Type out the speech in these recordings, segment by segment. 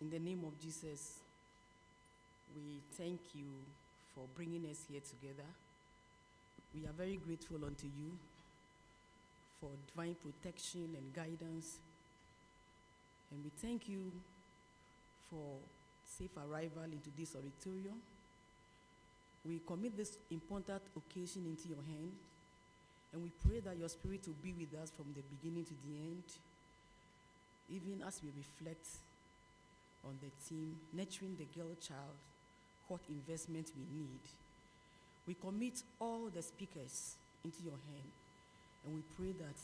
In the name of Jesus, we thank you for bringing us here together. We are very grateful unto you for divine protection and guidance. And we thank you for safe arrival into this auditorium. We commit this important occasion into your hand, and we pray that your spirit will be with us from the beginning to the end, even as we reflect on the theme, nurturing the girl child, what investment we need. We commit all the speakers into your hand, and we pray that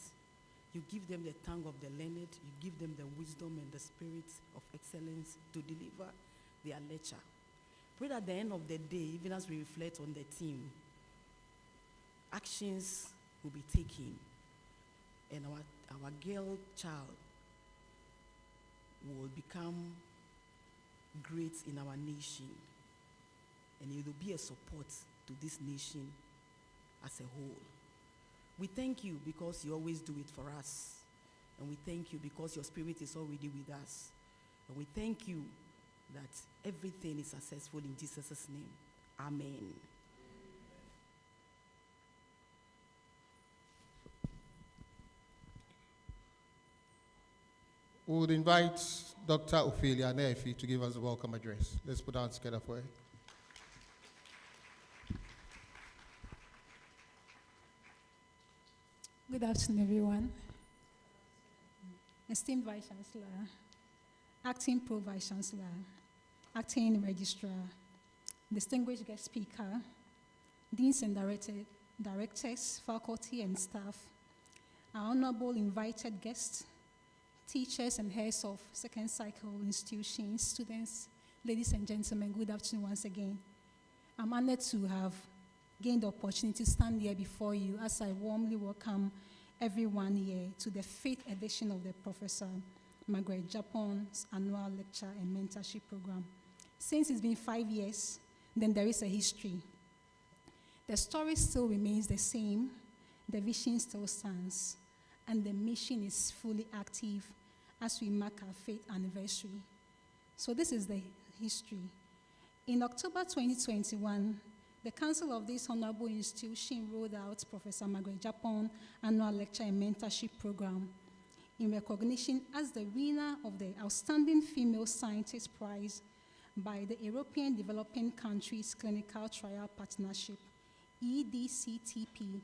you give them the tongue of the learned, you give them the wisdom and the spirit of excellence to deliver their lecture. Pray that at the end of the day, even as we reflect on the theme, actions will be taken, and our girl child will become great in our nation, and it will be a support to this nation as a whole. We thank you because you always do it for us, and we thank you because your spirit is already with us, and we thank you that everything is successful in Jesus' name. Amen. We would invite Dr. Ophelia Nefi to give us a welcome address. Let's put our hands together for her. Good afternoon, everyone. Esteemed Vice Chancellor, Acting Pro Vice Chancellor, Acting Registrar, distinguished guest speaker, deans and directors, faculty and staff, our honorable invited guests, teachers and heads of second cycle institutions, students, ladies and gentlemen, good afternoon once again. I'm honored to have gained the opportunity to stand here before you as I warmly welcome everyone here to the 5th edition of the Professor Margaret Gyapong's annual lecture and mentorship program. Since it's been 5 years, then there is a history. The story still remains the same, the vision still stands, and the mission is fully active as we mark our 5th anniversary. So this is the history. In October 2021, the Council of this honorable institution rolled out Professor Margaret Gyapong annual lecture and mentorship program in recognition as the winner of the Outstanding Female Scientist Prize by the European Developing Countries Clinical Trial Partnership, EDCTP,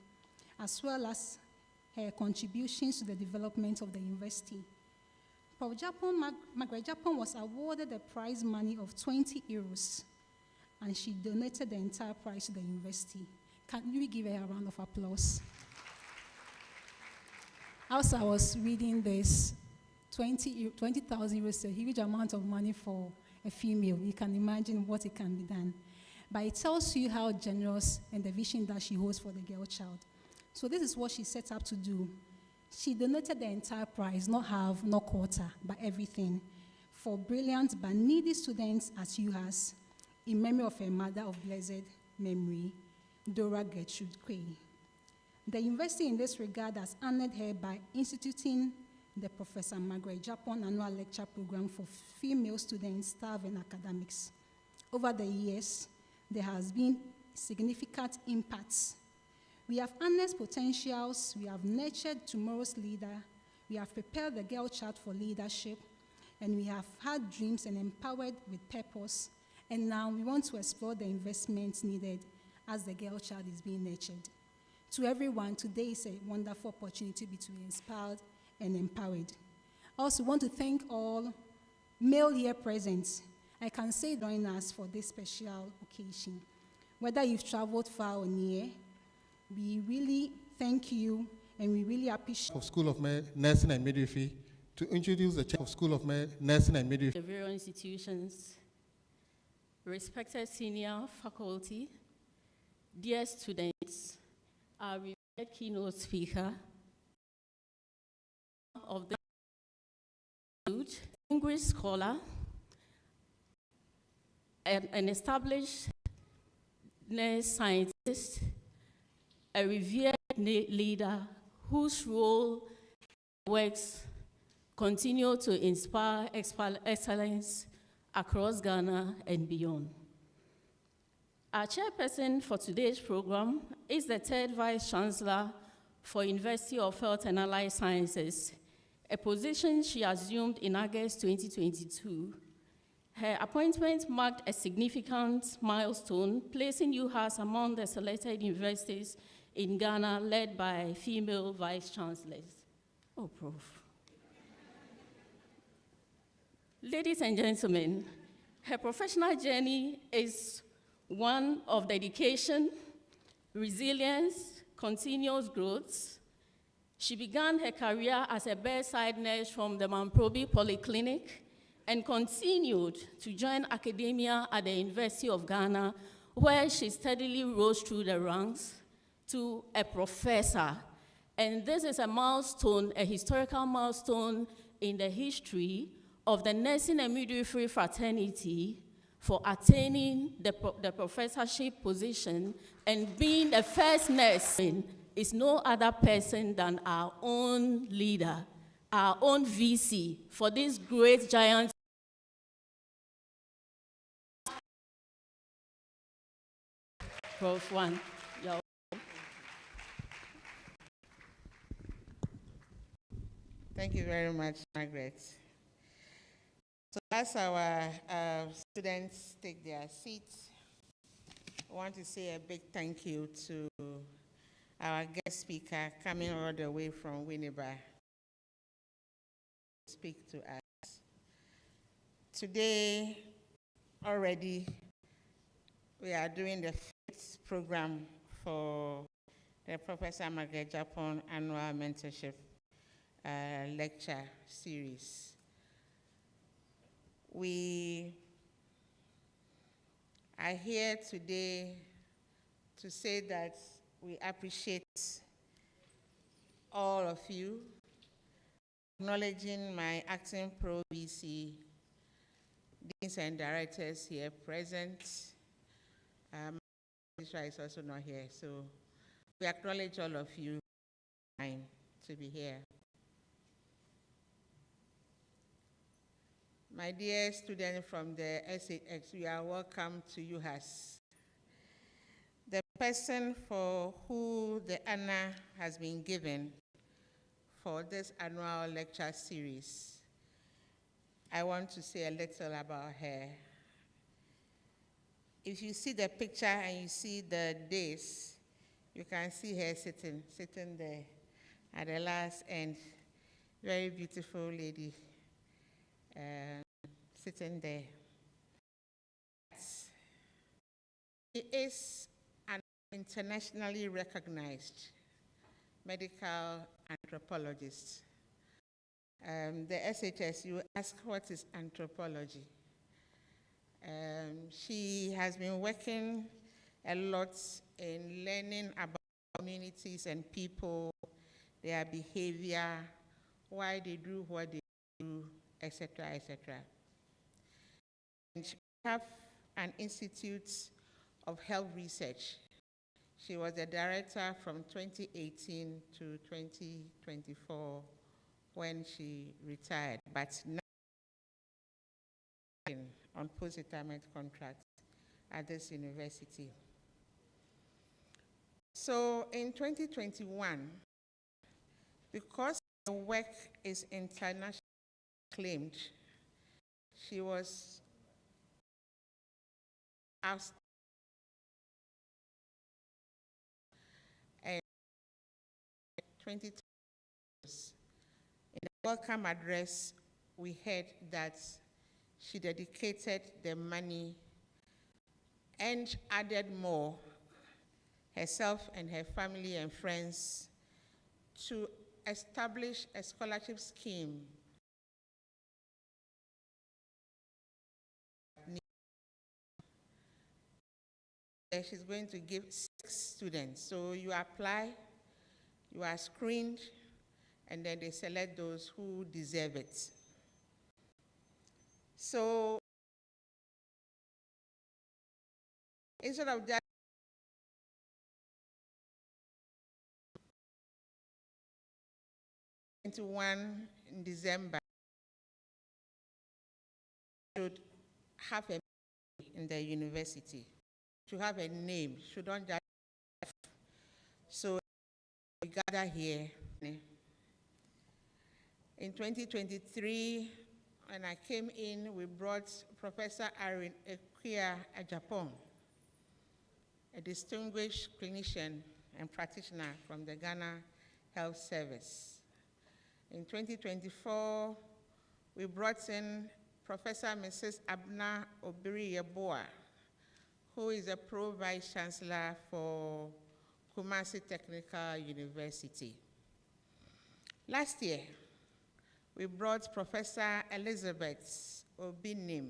as well as her contributions to the development of the university. Prof. Margaret Gyapong was awarded a prize money of 20 euros, and she donated the entire prize to the university. Can we give her a round of applause? As I was reading this, 20,000 euros is a huge amount of money for a female. You can imagine what it can be done. But it tells you how generous and the vision that she holds for the girl child. So this is what she set up to do. She donated the entire prize, not half, not quarter, but everything, for brilliant but needy students at UHAS, in memory of her mother of blessed memory, Dora Gertrude Quay. The university in this regard has honored her by instituting the Professor Margaret Gyapong annual lecture program for female students, staff, and academics. Over the years, there has been significant impacts. We have harnessed potentials, we have nurtured tomorrow's leader, we have prepared the girl child for leadership, and we have had dreams and empowered with purpose. And now we want to explore the investments needed as the girl child is being nurtured. To everyone, today is a wonderful opportunity to be inspired and empowered. I also want to thank all male here present. I can say join us for this special occasion. Whether you've traveled far or near, we really thank you and we really appreciate. Of School of Nursing and Midwifery to introduce the Chair of School of Nursing and Midwifery. The various institutions, respected senior faculty, dear students, our revered keynote speaker of the distinguished scholar, an established nurse scientist, a revered leader whose role works continue to inspire excellence across Ghana and beyond. Our chairperson for today's program is the third Vice Chancellor for University of Health and Allied Sciences, a position she assumed in August 2022. Her appointment marked a significant milestone, placing UHAS among the selected universities in Ghana led by female vice chancellors. Oh, Prof. Ladies and gentlemen, her professional journey is one of dedication, resilience, continuous growth. She began her career as a bedside nurse from the Mamprobi Polyclinic and continued to join academia at the University of Ghana, where she steadily rose through the ranks to a professor. And this is a milestone, a historical milestone in the history of the nursing and midwifery fraternity for attaining the professorship position and being the first nurse is no other person than our own leader, our own VC for this great giant. Prof. One. Thank you very much, Margaret. So as our students take their seats, I want to say a big thank you to our guest speaker coming all the way from Winneba to speak to us. Today, already, we are doing the fifth program for the Professor Margaret Gyapong Annual Mentorship lecture series. We are here today to say that we appreciate all of you, acknowledging my acting Pro-BC deans and directors here present. Minister is also not here, so we acknowledge all of you to be here. My dear students from the SHX, you are welcome to UHAS. The person for who the honor has been given for this annual lecture series, I want to say a little about her. If you see the picture and you see the days, you can see her sitting there at the last end. Very beautiful lady. Sitting there. She is an internationally recognized medical anthropologist. The SHS, you ask what is anthropology? She has been working a lot in learning about communities and people, their behavior, why they do what they do, etc., etc. And she have an Institute of Health Research. She was the director from 2018 to 2024 when she retired, but now on post-retirement contracts at this university. So in 2021, because her work is internationally acclaimed, she was asked and 20 times. In the welcome address, we heard that she dedicated the money and added more, herself and her family and friends, to establish a scholarship scheme she's going to give 6 students. So you apply, you are screened, and then they select those who deserve it. So instead of just in December, have a in the university, should have a name, shouldn't just. So we gather here. In 2023, when I came in, we brought Professor Irene Gyapong, a distinguished clinician and practitioner from the Ghana Health Service. In 2024, we brought in Professor Mrs. Abna Obiri-Yeboah, who is a Pro-Vice Chancellor for Kumasi Technical University. Last year, we brought Professor Elizabeth Obinim,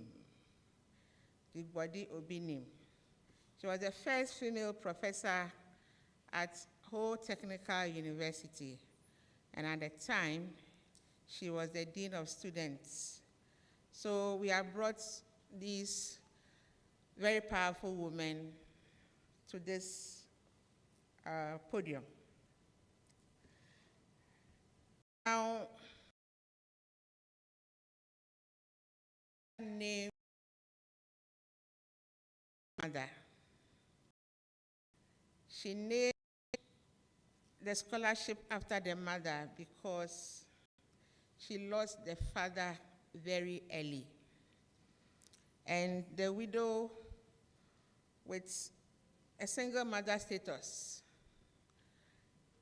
Digbodi Obinim. She was the first female professor at Ho Technical University, and at the time, she was the Dean of Students. So we have brought these very powerful women to this podium. Now, name mother. She named the scholarship after the mother because she lost the father very early. And the widow, with a single mother status,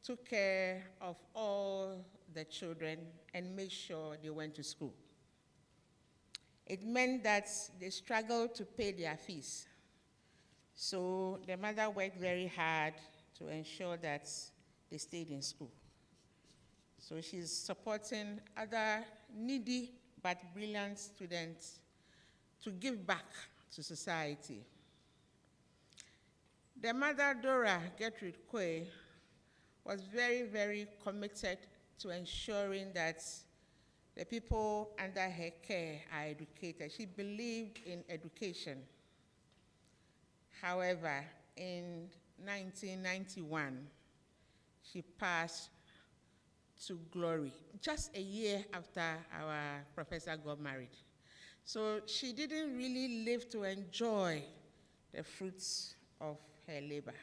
took care of all the children and made sure they went to school. It meant that they struggled to pay their fees. So the mother worked very hard to ensure that they stayed in school. So she's supporting other needy but brilliant students to give back to society. The mother, Dora Gertrude Koe, was very, very committed to ensuring that the people under her care are educated. She believed in education. However, in 1991, she passed to glory, just a year after our professor got married. So she didn't really live to enjoy the fruits of her labor.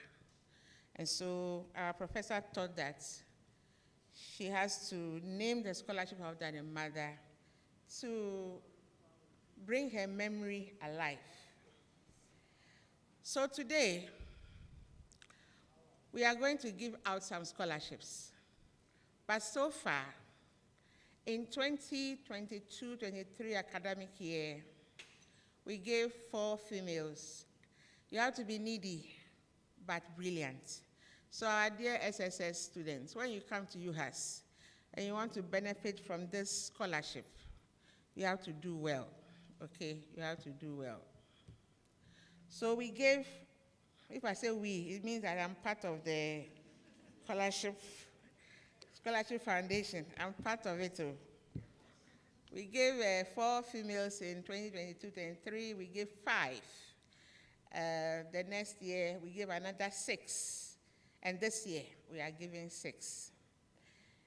And so our professor thought that she has to name the scholarship after the mother to bring her memory alive. So today, we are going to give out some scholarships. But so far, in 2022-23 academic year, we gave 4 females. You have to be needy, but brilliant. So our dear SSS students, when you come to UHAS and you want to benefit from this scholarship, you have to do well, okay? You have to do well. So we gave, if I say we, it means that I'm part of the scholarship foundation. I'm part of it too. We gave 4 females in 2022-23. We gave 5. The next year, we gave another 6. And this year, we are giving 6.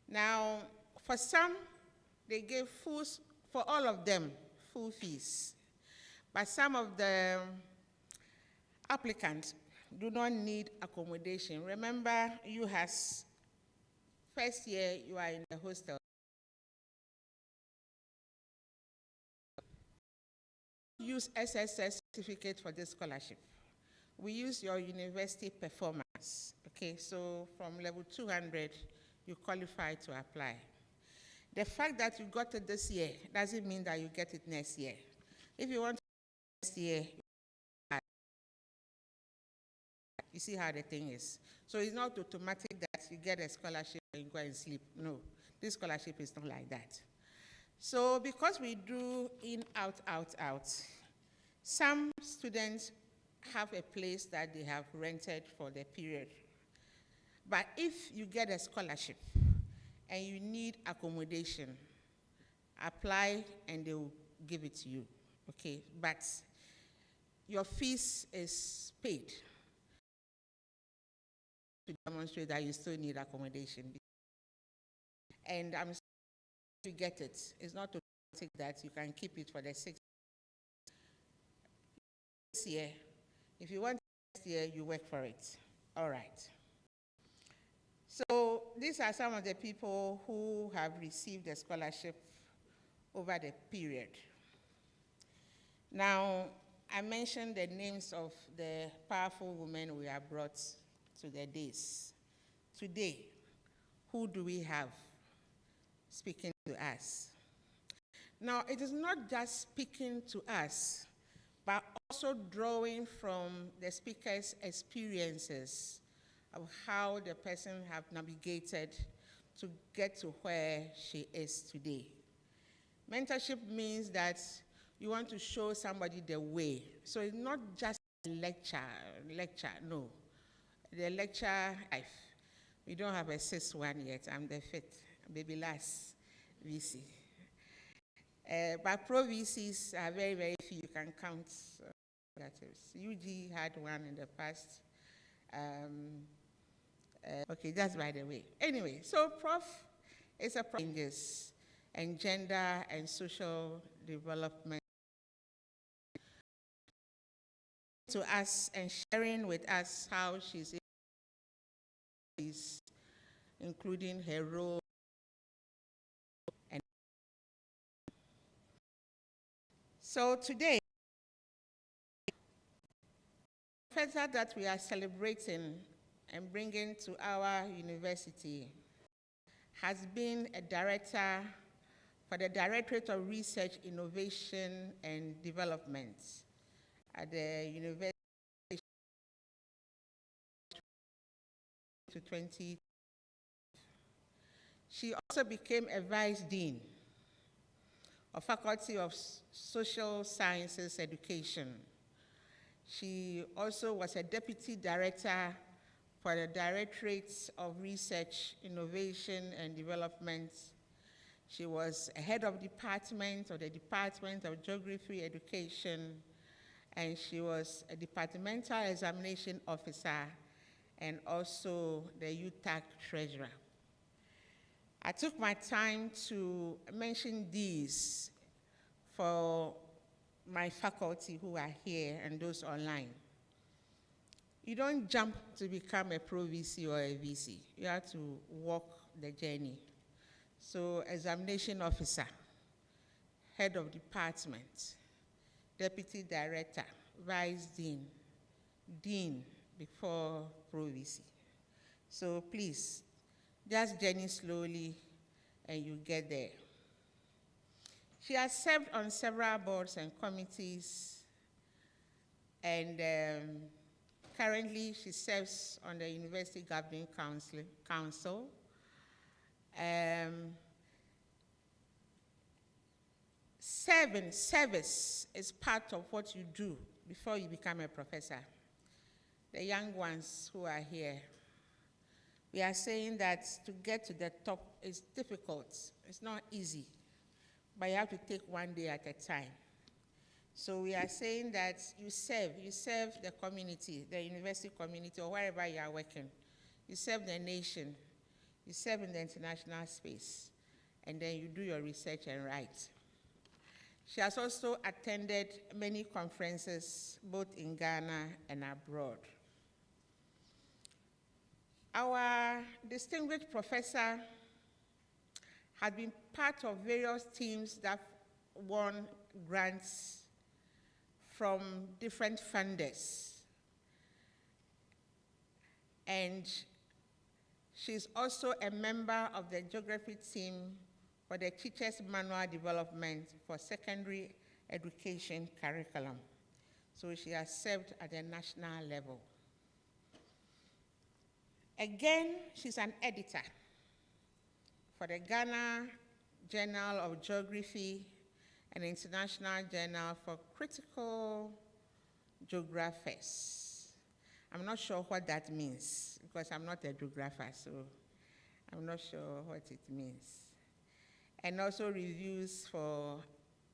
Now, for some, they gave for all of them, full fees. But some of the applicants do not need accommodation. Remember, UHAS, first year, you are in the hostel. Use SSS certificate for this scholarship. We use your university performance. Okay, so from level 200, you qualify to apply. The fact that you got it this year doesn't mean that you get it next year. If you want to next year, you see how the thing is. So it's not automatic that you get a scholarship and you go and sleep. No, this scholarship is not like that. So because we do in, out, some students have a place that they have rented for the period. But if you get a scholarship and you need accommodation, apply and they will give it to you, okay? But your fees is paid to demonstrate that you still need accommodation. And I'm to get it. It's not automatic that you can keep it for the 6. this year. If you want next year, you work for it. All right. So these are some of the people who have received a scholarship over the period. Now, I mentioned the names of the powerful women we have brought to the days. Today, who do we have speaking to us? Now, it is not just speaking to us, but also drawing from the speaker's experiences of how the person have navigated to get to where she is today. Mentorship means that you want to show somebody the way. So it's not just a lecture, no. The lecture life. We don't have a 6-1 yet. I'm the 5th, baby last VC. But pro VCs are very, very few. You can count. That is. UG had one in the past. Okay, that's by the way. Anyway, so Prof is a changes and gender and social development to us and sharing with us how she's including her role. And so today, the professor that we are celebrating and bringing to our university has been a director for the Directorate of Research, Innovation, and Development at the University to 20. She also became a Vice Dean of Faculty of Social Sciences Education. She also was a Deputy Director for the Directorate of Research, Innovation, and Development. She was a head of department of the Department of Geography Education, and she was a departmental examination officer and also the UTAC treasurer. I took my time to mention these for my faculty who are here and those online. You don't jump to become a pro VC or a VC. You have to walk the journey. So examination officer, head of department, deputy director, vice dean, dean before pro VC. So please, just journey slowly and you get there. She has served on several boards and committees, and currently she serves on the University Governing Council. Service is part of what you do before you become a professor. The young ones who are here, we are saying that to get to the top is difficult. It's not easy, but you have to take one day at a time. So we are saying that you serve the community, the university community, or wherever you are working. You serve the nation, you serve in the international space, and then you do your research and write. She has also attended many conferences, both in Ghana and abroad. Our distinguished professor had been part of various teams that won grants from different funders. And she's also a member of the geography team for the Teachers Manual Development for Secondary Education Curriculum. So she has served at the national level. Again, she's an editor for the Ghana Journal of Geography and International Journal for Critical Geographers. I'm not sure what that means because I'm not a geographer, so I'm not sure what it means. And also reviews for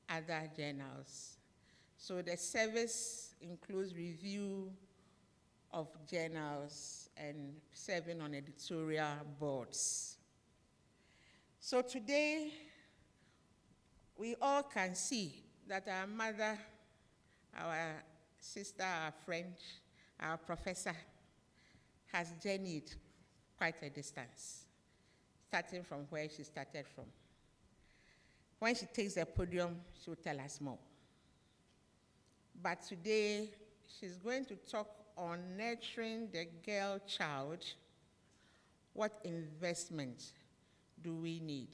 other journals. So the service includes review of journals and serving on editorial boards. So today, we all can see that our mother, our sister, our friend, our professor, has journeyed quite a distance, starting from where she started from. When she takes the podium, she will tell us more. But today, she's going to talk on nurturing the girl child. What investment do we need?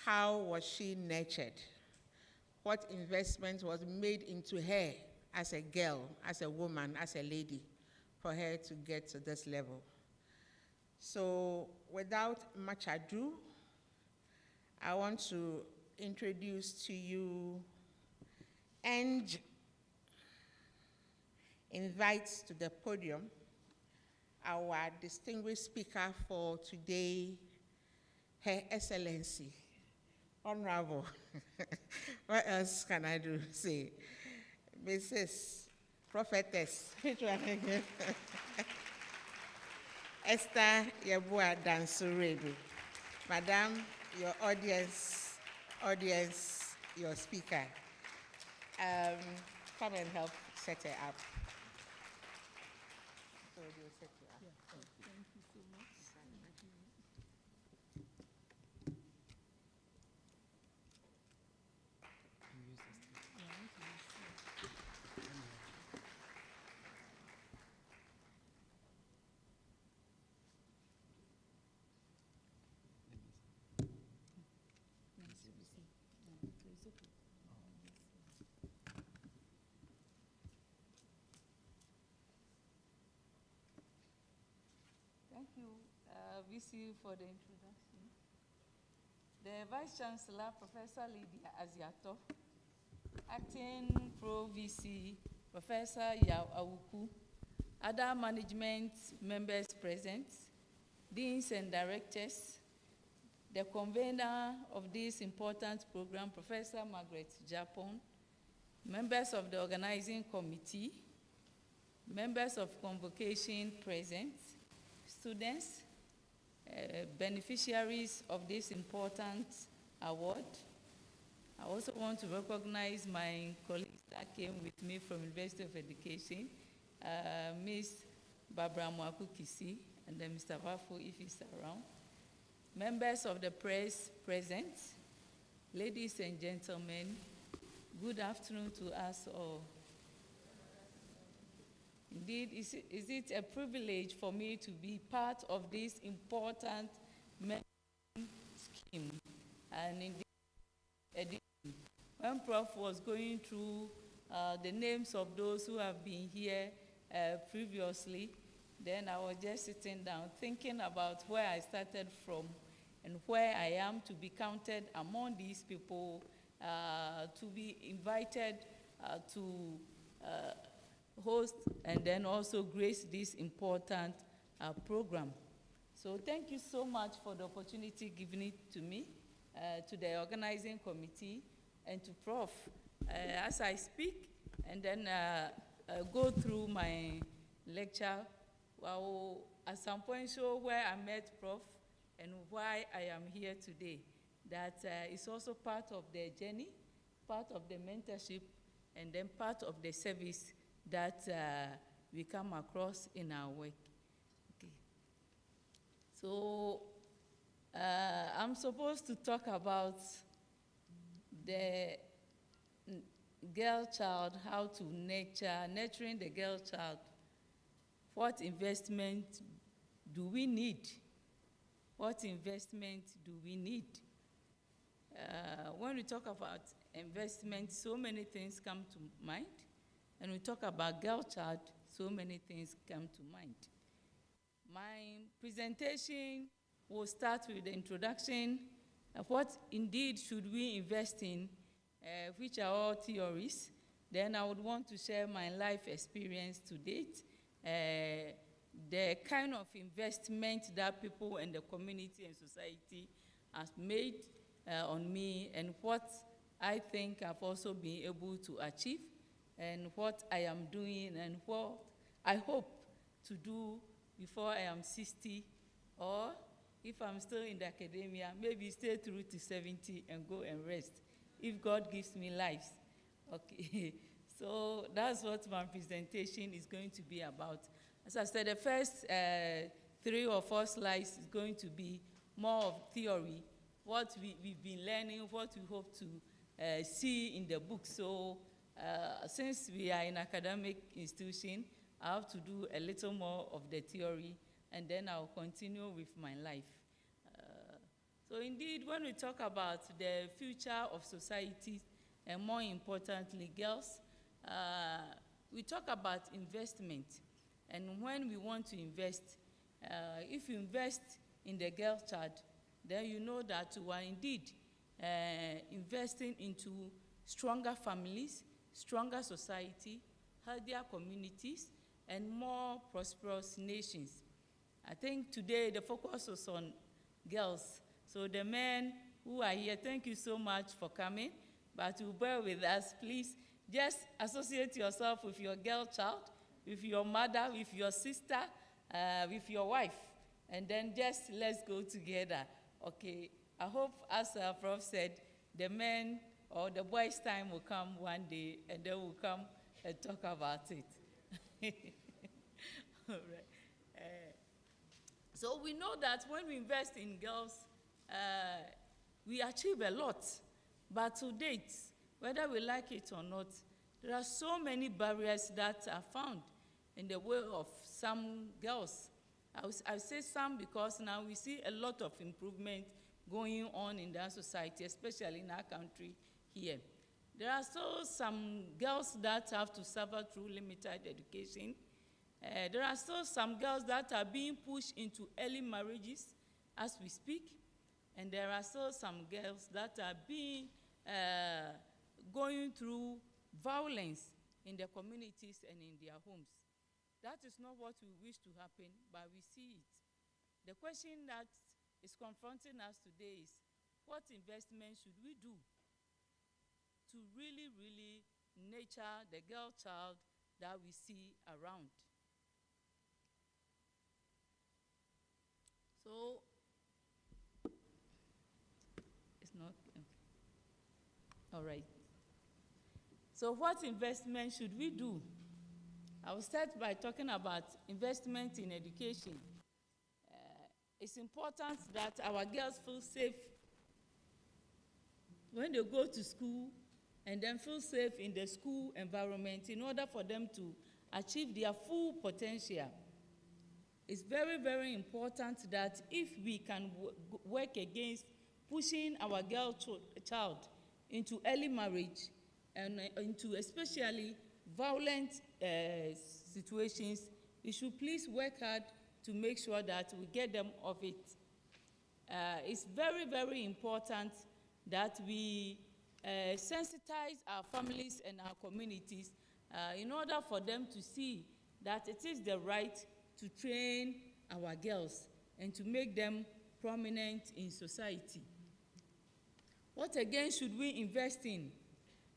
How was she nurtured? What investment was made into her as a girl, as a woman, as a lady, for her to get to this level? So without much ado, I want to introduce to you and invite to the podium our distinguished speaker for today, Her Excellency, Honorable, what else can I do? Say, Mrs. Prophetess, which one again? Esther Yeboah Danso. Madam, your audience, your speaker. Come and help set her up. So we'll set you up. Yeah, thank you so much. Thank you, VC, for the introduction. The Vice Chancellor, Professor Lydia Aziato, Acting Pro VC, Professor Yao Awuku, other management members present, deans and directors, the convener of this important program, Professor Margaret Gyapong, members of the organizing committee, members of convocation present, students, beneficiaries of this important award. I also want to recognize my colleagues that came with me from University of Education, Ms. Barbara Mwaku Kisi, and then Mr. Vafu, if he's around. Members of the press present, ladies and gentlemen, good afternoon to us all. Indeed, is it a privilege for me to be part of this important mentoring scheme? And indeed, when Prof was going through the names of those who have been here previously, then I was just sitting down thinking about where I started from and where I am to be counted among these people, to be invited to host and then also grace this important program. So thank you so much for the opportunity given it to me, to the organizing committee, and to Prof. As I speak and then go through my lecture, I will at some point show where I met Prof and why I am here today. That is also part of the journey, part of the mentorship, and then part of the service that we come across in our work. Okay. So I'm supposed to talk about the girl child, how to nurturing the girl child. What investment do we need? What investment do we need? When we talk about investment, so many things come to mind. And we talk about girl child, so many things come to mind. My presentation will start with the introduction of what indeed should we invest in, which are all theories. Then I would want to share my life experience to date, the kind of investment that people in the community and society have made on me, and what I think I've also been able to achieve, and what I am doing, and what I hope to do before I am 60, or if I'm still in the academia, maybe stay through to 70 and go and rest, if God gives me life. Okay, So that's what my presentation is going to be about. As I said, the first 3 or 4 slides is going to be more of theory, what we've been learning, what we hope to see in the book. So since we are in academic institution, I have to do a little more of the theory, and then I'll continue with my life. So indeed, when we talk about the future of society, and more importantly, girls, we talk about investment. And when we want to invest, if you invest in the girl child, then you know that you are indeed investing into stronger families, stronger society, healthier communities, and more prosperous nations. I think today the focus was on girls. So the men who are here, thank you so much for coming, but you bear with us, please. Just associate yourself with your girl child, with your mother, with your sister, with your wife, and then just let's go together, okay? I hope, as Prof said, the men or the boys' time will come one day, and then we'll come and talk about it. All right. So we know that when we invest in girls, we achieve a lot. But to date, whether we like it or not, there are so many barriers that are found in the way of some girls. I say some because now we see a lot of improvement going on in our society, especially in our country here. There are still some girls that have to suffer through limited education. There are still some girls that are being pushed into early marriages as we speak. And there are still some girls that are being going through violence in their communities and in their homes. That is not what we wish to happen, but we see it. The question that is confronting us today is, what investment should we do to really, really nurture the girl child that we see around? So, it's not, okay. All right. So what investment should we do? I will start by talking about investment in education. It's important that our girls feel safe when they go to school, and then feel safe in the school environment in order for them to achieve their full potential. It's very, very important that if we can work against pushing our girl child into early marriage and into especially violent situations, we should please work hard to make sure that we get them off it. It's very, very important that we sensitize our families and our communities in order for them to see that it is the right to train our girls and to make them prominent in society. What again should we invest in?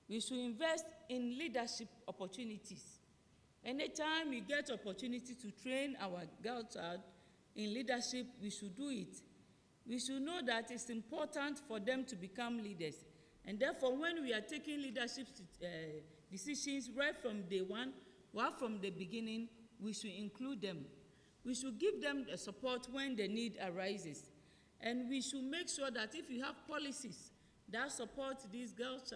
We should invest in leadership opportunities. Anytime we get opportunity to train our girl child in leadership, we should do it. We should know that it's important for them to become leaders. And therefore, when we are taking leadership decisions right from day one, right from the beginning, we should include them. We should give them the support when the need arises. And we should make sure that if you have policies that support these girls,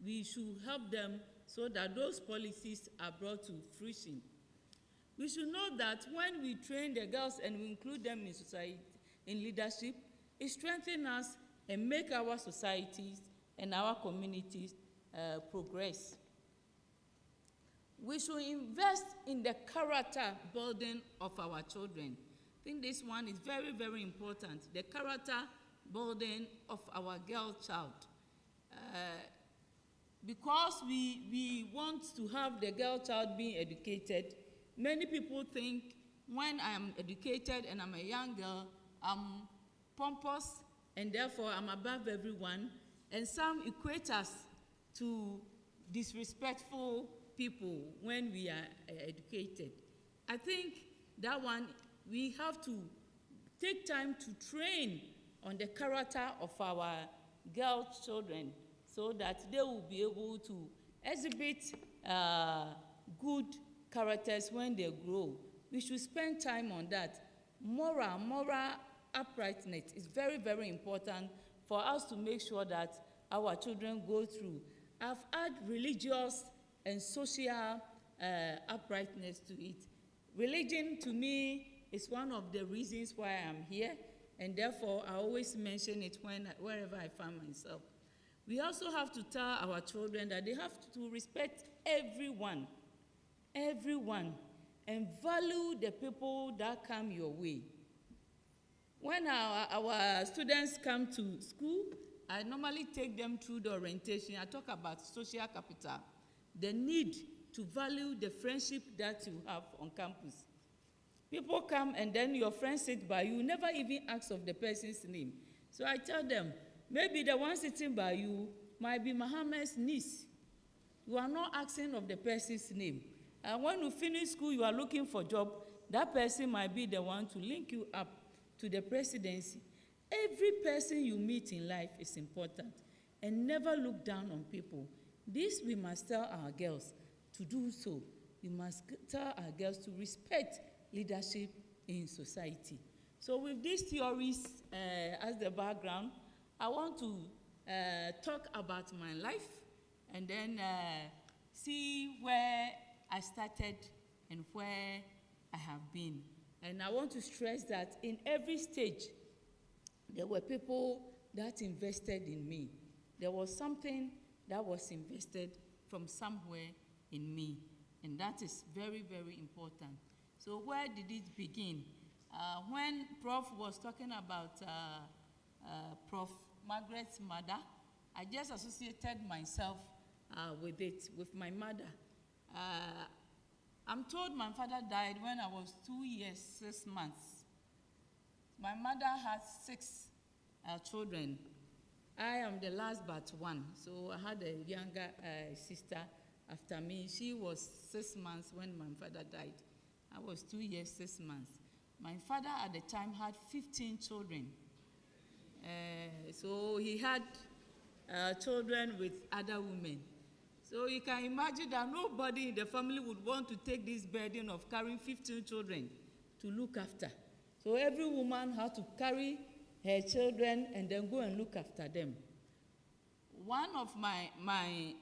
we should help them so that those policies are brought to fruition. We should know that when we train the girls and we include them in society, in leadership, it strengthens us and make our societies and our communities progress. We should invest in the character building of our children. I think this one is very, very important, the character building of our girl child. Because we want to have the girl child being educated, many people think when I am educated and I'm a young girl, I'm pompous and therefore I'm above everyone, and some equate us to disrespectful people when we are educated. I think that one, we have to take time to train on the character of our girl children so that they will be able to exhibit good characters when they grow. We should spend time on that. Moral uprightness is very, very important for us to make sure that our children go through. I've added religious and social uprightness to it. Religion, to me, is one of the reasons why I'm here, and therefore I always mention it wherever I find myself. We also have to tell our children that they have to respect everyone, and value the people that come your way. When our students come to school, I normally take them through the orientation. I talk about social capital, the need to value the friendship that you have on campus. People come and then your friends sit by you, never even ask of the person's name. So I tell them, maybe the one sitting by you might be Muhammad's niece. You are not asking of the person's name. And when you finish school, you are looking for a job, that person might be the one to link you up to the presidency. Every person you meet in life is important, and never look down on people. This we must tell our girls to do so. We must tell our girls to respect leadership in society. So with these theories as the background, I want to talk about my life and then see where I started and where I have been. And I want to stress that in every stage, there were people that invested in me. There was something that was invested from somewhere in me. And that is very, very important. So where did it begin? When Prof was talking about Prof Margaret's mother, I just associated myself with it, with my mother. I'm told my father died when I was 2 years, 6 months. My mother had 6 children. I am the last but one, so I had a younger sister after me. She was 6 months when my father died. I was 2 years, 6 months. My father at the time had 15 children. So he had children with other women. So you can imagine that nobody in the family would want to take this burden of carrying 15 children to look after. So every woman had to carry her children and then go and look after them. One of my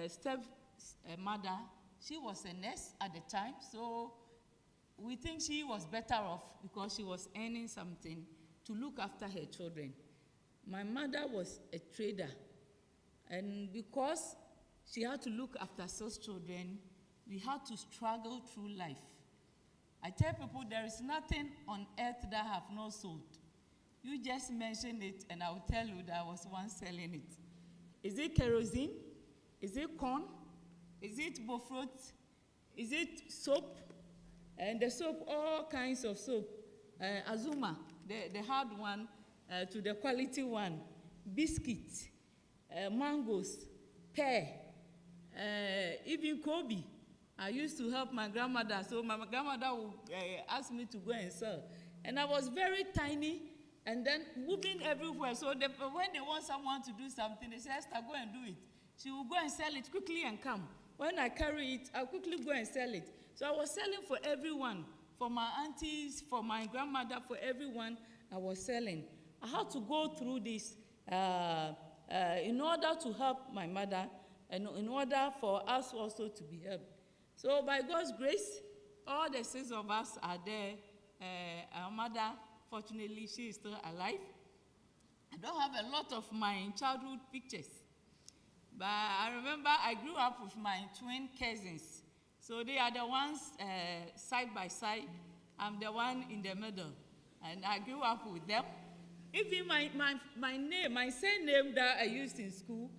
stepmother, she was a nurse at the time, so we think she was better off because she was earning something to look after her children. My mother was a trader, and because she had to look after 6 children, we had to struggle through life. I tell people there is nothing on earth that I have not sold. You just mention it and I will tell you that I was once selling it. Is it kerosene? Is it corn? Is it bofrot? Is it soap? And the soap, all kinds of soap. Azuma, the hard one, to the quality one. Biscuits, mangoes, pear, even Kobe. I used to help my grandmother, so my grandmother would ask me to go and sell. And I was very tiny, and then moving everywhere. So when they want someone to do something, they say, Esther, go and do it. She will go and sell it quickly and come. When I carry it, I'll quickly go and sell it. So I was selling for everyone, for my aunties, for my grandmother, for everyone, I was selling. I had to go through this in order to help my mother and in order for us also to be helped. So by God's grace, all the 6 of us are there. Our mother, fortunately, she is still alive. I don't have a lot of my childhood pictures. But I remember I grew up with my twin cousins. So they are the ones side by side. I'm the one in the middle. And I grew up with them. Even my name, my surname that I used in school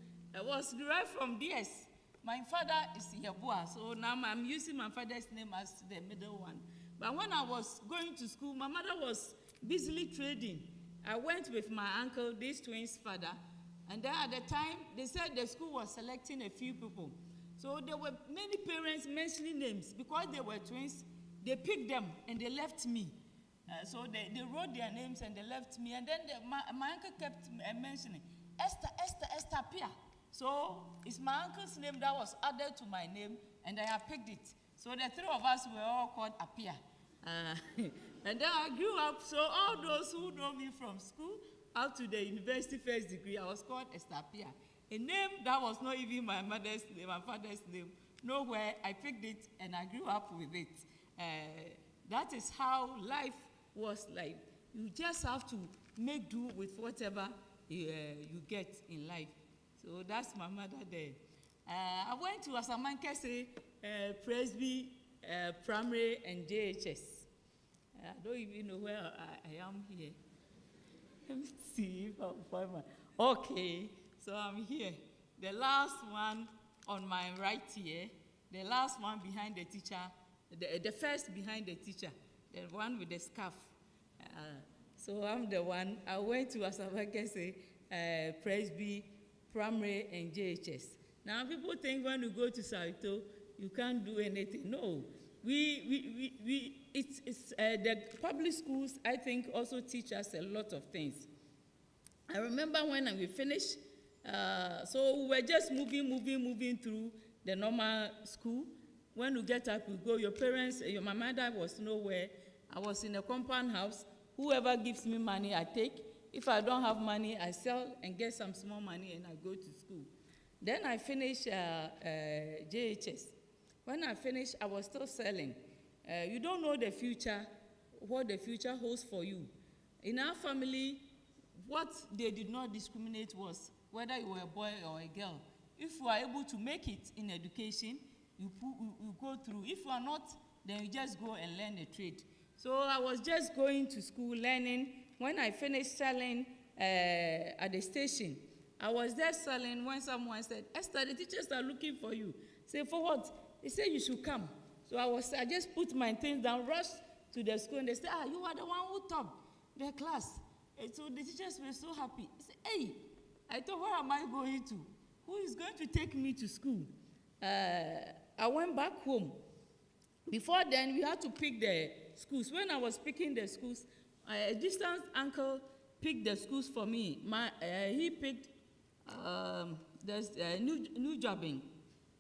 was derived from theirs. My father is Yabua, so now I'm using my father's name as the middle one. But when I was going to school, my mother was busily trading. I went with my uncle, this twins' father, and then at the time, they said the school was selecting a few people. So there were many parents mentioning names. Because they were twins, they picked them and they left me. So they wrote their names and they left me. And then my uncle kept mentioning, Esther, Esther, Esther, Pia. So it's my uncle's name that was added to my name, and I have picked it. So the three of us were all called Apia. And then I grew up, so all those who know me from school up to the university first degree, I was called Esther Apia. A name that was not even my mother's name, my father's name. Nowhere, I picked it and I grew up with it. That is how life was like. You just have to make do with whatever you get in life. So that's my mother there. I went to Asamankese Presby Primary and JHS. I don't even know where I am here. Let me see if I'll find my. Okay, so I'm here. The last one on my right here, the last one behind the teacher, the first behind the teacher, the one with the scarf. So I'm the one. I went to Asamankese Presby Primary and JHS. Now people think when you go to Saito, you can't do anything. No. The public schools, I think, also teach us a lot of things. I remember when we finished, so we were just moving through the normal school. When you get up, you go, your parents, my mother was nowhere. I was in a compound house. Whoever gives me money, I take. If I don't have money, I sell and get some small money and I go to school. Then I finished JHS. When I finished, I was still selling. You don't know the future, what the future holds for you. In our family, what they did not discriminate was whether you were a boy or a girl. If you are able to make it in education, you go through. If you are not, then you just go and learn a trade. So I was just going to school, learning. When I finished selling at the station, I was there selling when someone said, Esther, the teachers are looking for you. Say, for what? They said you should come. So I just put my things down, rushed to the school, and they said, you are the one who topped the class. And so the teachers were so happy. I said, hey, I thought, where am I going to? Who is going to take me to school? I went back home. Before then, we had to pick the schools. When I was picking the schools, a distant uncle picked the schools for me. He picked New Gyapong.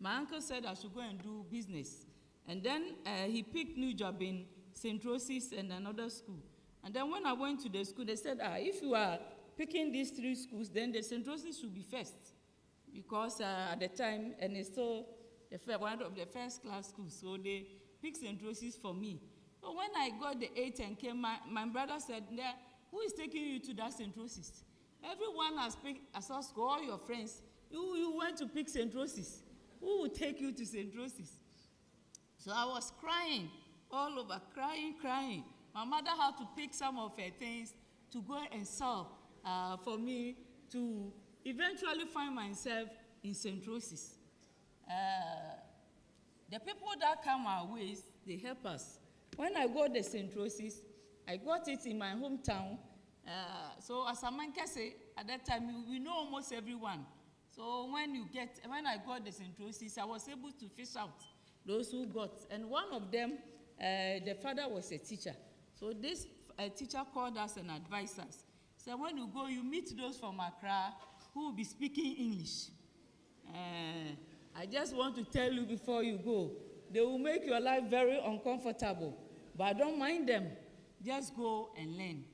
My uncle said I should go and do business. And then he picked New Gyapong, St. Rosie's, and another school. And then when I went to the school, they said, if you are picking these three schools, then the St. Rosie's should be first. Because at the time, and it's still one of the first class schools, so they picked St. Rosie's for me. But when I got the 8 and came, my brother said, who is taking you to that St. Rosie's? Everyone has picked Asosco, all your friends. You went to pick St. Rosie's. Who will take you to St. Rosie's? So I was crying, all over, crying. My mother had to pick some of her things to go and sell for me to eventually find myself in St. Rosie's. The people that come our ways, they help us. When I got the St. Rosie's, I got it in my hometown. So as Amankese, at that time, we know almost everyone. So when I got the St. Rosie's, I was able to fish out those who got. And one of them, the father was a teacher. So this teacher called us and advised us. So when you go, you meet those from Accra who will be speaking English. I just want to tell you before you go, they will make your life very uncomfortable. But I don't mind them. Just go and learn.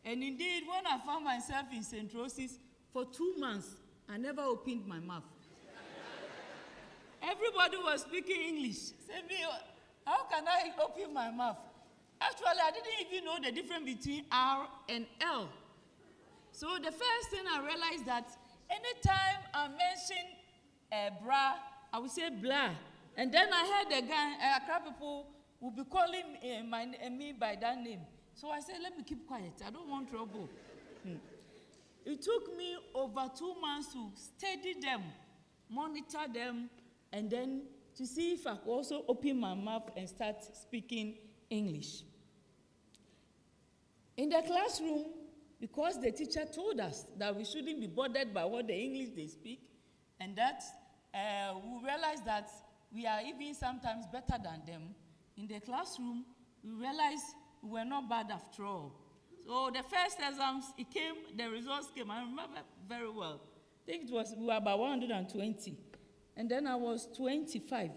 And indeed, when I found myself in St. Rosie's for 2 months, I never opened my mouth. Everybody was speaking English. Said me, how can I open my mouth? Actually, I didn't even know the difference between R and L. So the first thing I realized that anytime I mention bra, I would say blah. And then I heard the guy, Accra people would be calling me by that name. So I said, let me keep quiet. I don't want trouble. It took me over 2 months to study them, monitor them, and then to see if I could also open my mouth and start speaking English. In the classroom, because the teacher told us that we shouldn't be bothered by what the English they speak, and that we realized that we are even sometimes better than them. In the classroom, we realized we were not bad after all. So the first exams, the results came, I remember very well. I think we were about 120. And then I was 25.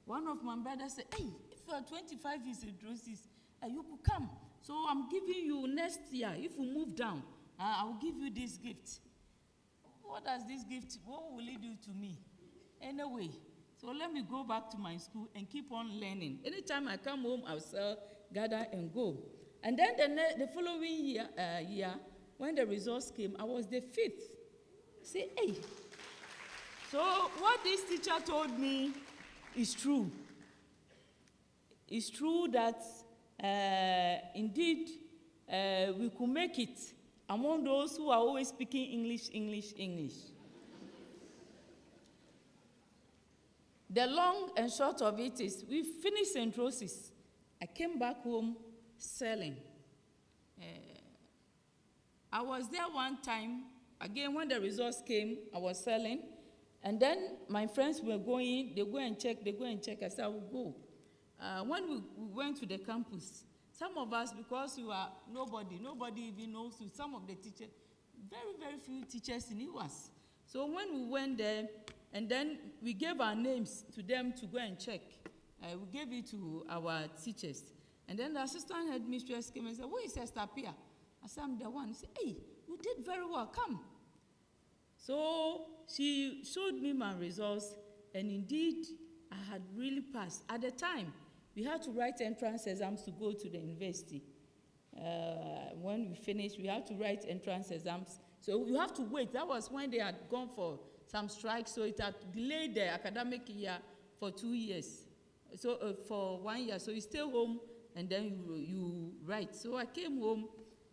One of my brothers said, hey, if you are 25 years old, you could come. So I'm giving you next year, if you move down, I will give you this gift. What does this gift, what will it do to me? Anyway, so let me go back to my school and keep on learning. Anytime I come home, I'll sell, gather, and go. And then the following year, when the results came, I was the 5th. Say, hey. So what this teacher told me is true. It's true that indeed we could make it among those who are always speaking English. The long and short of it is, we finished St. Rose's. I came back home selling. I was there one time, again, when the results came, I was selling. And then my friends were going, they go and check. I said, I will go. When we went to the campus, some of us, because we were nobody even knows you, some of the teachers, very, very few teachers knew us. So when we went there, and then we gave our names to them to go and check. We gave it to our teachers. And then the assistant headmistress came and said, where is Esther? I said, I'm the one. He said, hey, you did very well, come. So she showed me my results, and indeed, I had really passed. At the time, we had to write entrance exams to go to the university. When we finished, we had to write entrance exams. So you have to wait. That was when they had gone for some strikes, so it had delayed the academic year for 2 years. So for 1 year, so you stay home, and then you write. So I came home,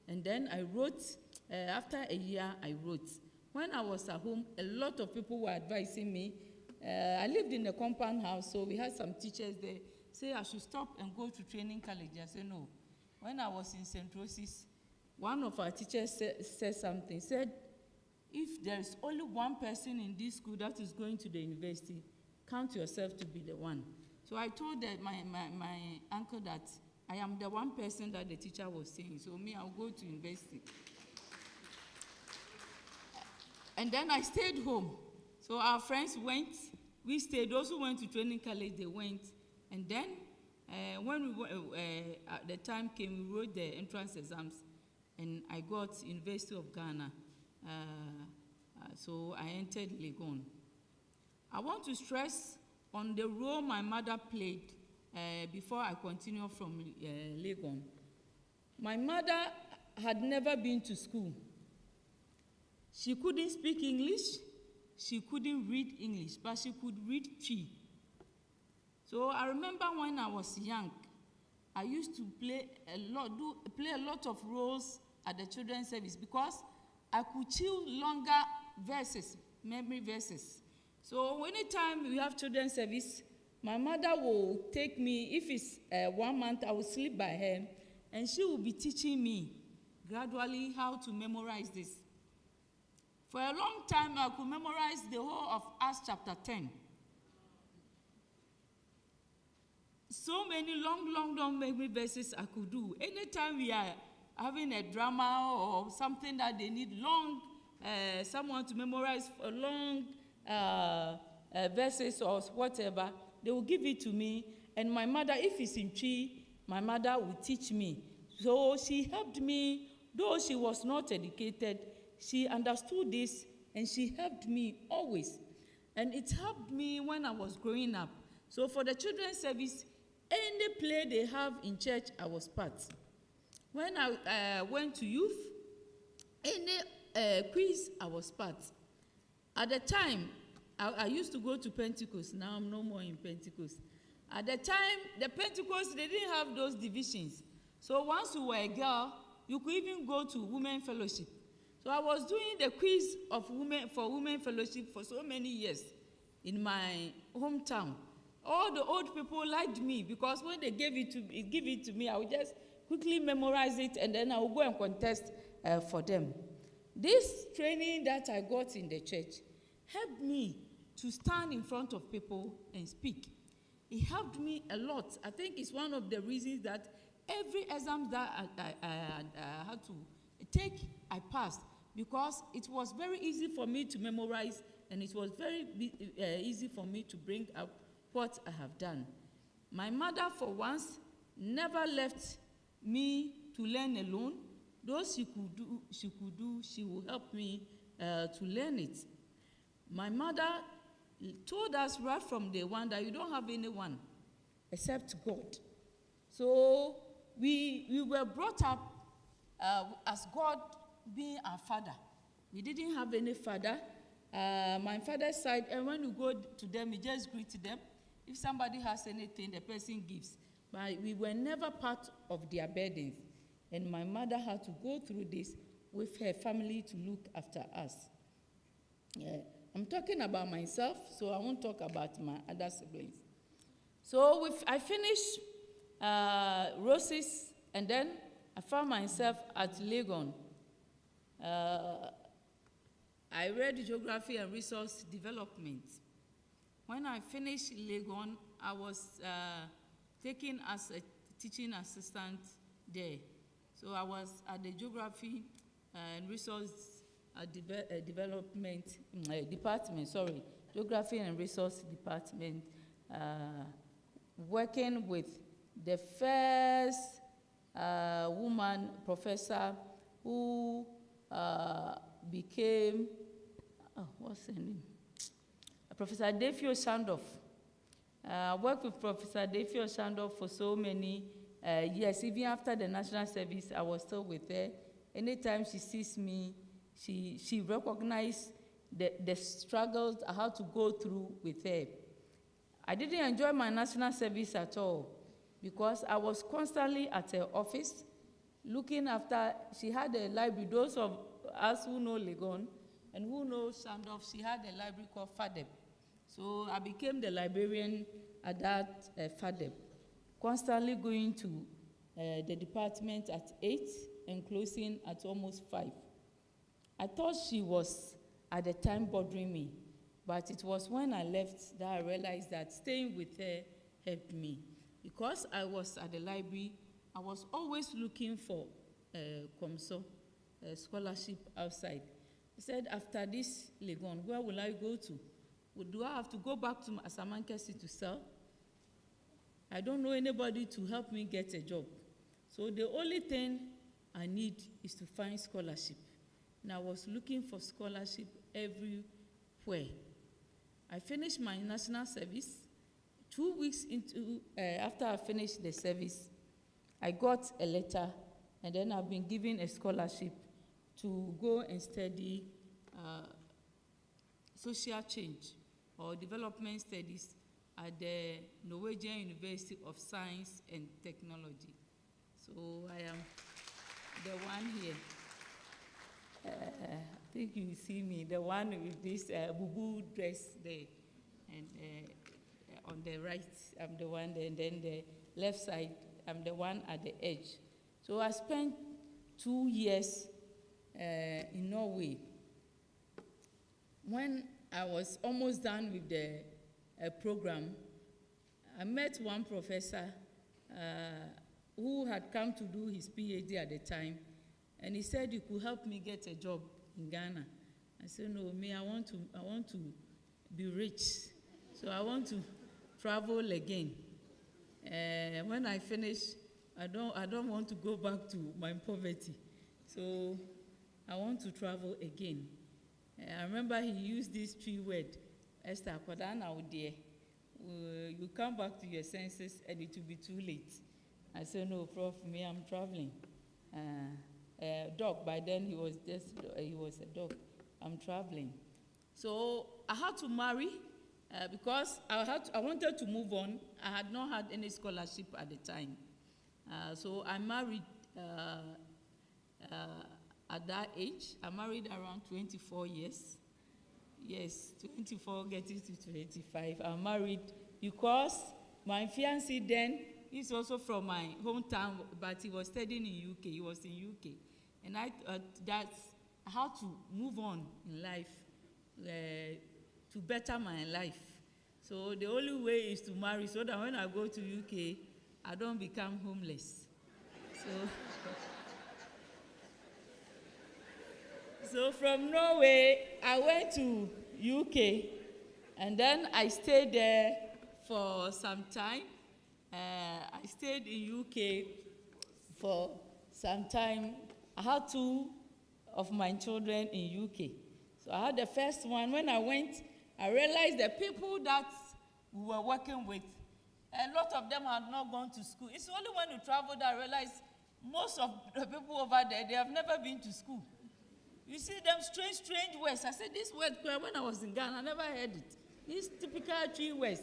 and then I wrote. After a year, I wrote. When I was at home, a lot of people were advising me. I lived in a compound house, so we had some teachers there say I should stop and go to training college. I said no. When I was in St. Rose's, one of our teachers said something, said, if there's only one person in this school that is going to the university, count yourself to be the one. So I told my uncle that I am the one person that the teacher was saying, so me, I'll go to university. And then I stayed home. So our friends went, we stayed. Those who went to training college, they went. And then when the time came, we wrote the entrance exams, and I got University of Ghana. So I entered Legon. I want to stress on the role my mother played before I continue from Legon. My mother had never been to school. She couldn't speak English, she couldn't read English, but she could read Twi. So I remember when I was young, I used to play a lot of roles at the children's service because I could chew longer verses, memory verses. So anytime we have children's service, my mother will take me, if it's 1 month, I will sleep by her, and she will be teaching me gradually how to memorize this. For a long time, I could memorize the whole of Acts chapter 10. So many long memory verses I could do. Anytime we are having a drama or something that they need long, someone to memorize for long verses or whatever, they will give it to me. And my mother, if it's in Twi, my mother will teach me. So she helped me, though she was not educated, she understood this, and she helped me always. And it helped me when I was growing up. So for the children's service, any play they have in church, I was part. When I went to youth, any quiz, I was part. At the time, I used to go to Pentecost. Now I'm no more in Pentecost. At the time, the Pentecost, they didn't have those divisions. So once you were a girl, you could even go to women fellowship. So I was doing the quiz of women fellowship for so many years in my hometown. All the old people liked me because when they give it to me, I would just quickly memorize it, and then I would go and contest for them. This training that I got in the church helped me to stand in front of people and speak. It helped me a lot. I think it's one of the reasons that every exam that I had to take, I passed. because it was very easy for me to memorize, and it was very easy for me to bring up what I have done. My mother, for once, never left me to learn alone. Those she will help me to learn it. My mother told us right from day one that you don't have anyone except God. So we were brought up as God being our father. We didn't have any father. My father's side, and when you go to them, you just greet them. If somebody has anything, the person gives. But we were never part of their burdens. And my mother had to go through this with her family to look after us. I'm talking about myself, so I won't talk about my other siblings. So I finished Roses, and then I found myself at Legon. I read Geography and Resource Development. When I finished Legon, I was taken as a teaching assistant there. So I was at the Geography and Resource Development Department, Geography and Resource Department, working with the first woman professor who became, what's her name? Professor Defio Shandoff. I worked with Professor Defio Shandoff for so many years. Even after the national service, I was still with her. Anytime she sees me, she recognized the struggles I had to go through with her. I didn't enjoy my national service at all because I was constantly at her office looking after. She had a library. Those of us who know Legon and who know Shandoff, she had a library called FADEB. So I became the librarian at that FADEB, constantly going to the department at 8 and closing at almost 5. I thought she was, at the time, bothering me, but it was when I left that I realized that staying with her helped me. Because I was at the library, I was always looking for COMSO, scholarship outside. I said, after this Legon, where will I go to? Do I have to go back to Asamankesi to sell? I don't know anybody to help me get a job. So the only thing I need is to find scholarship. And I was looking for scholarship everywhere. I finished my national service. 2 weeks after I finished the service, I got a letter, and then I've been given a scholarship to go and study social change or development studies at the Norwegian University of Science and Technology. So I am the one here. I think you see me, the one with this boo-boo dress there. And on the right, I'm the one there, and then the left side, I'm the one at the edge. So I spent 2 years in Norway. When I was almost done with the program, I met one professor who had come to do his PhD at the time, and he said he could help me get a job in Ghana. I said, no, me, I want to be rich, so I want to travel again. When I finish, I don't want to go back to my poverty, so I want to travel again. I remember he used this 3 word, Esther, you come back to your senses and it will be too late. I said, no, Prof, me, I'm traveling. Dog, by then he was a dog. I'm traveling. So I had to marry because I wanted to move on. I had not had any scholarship at the time. So I married at that age. I married around 24 years. Yes, 24 getting to 25. I married because my fiancé then is also from my hometown, but he was studying in UK. He was in UK. And I had to move on in life to better my life. So the only way is to marry so that when I go to UK, I don't become homeless. So from Norway, I went to UK, and then I stayed there for some time. I stayed in UK for some time. I had 2 of my children in UK. So I had the first one. When I went, I realized the people that we were working with, a lot of them had not gone to school. It's only when you travel that I realized most of the people over there, they have never been to school. You see them strange words. I said, this word, when I was in Ghana, I never heard it. These typical tree words.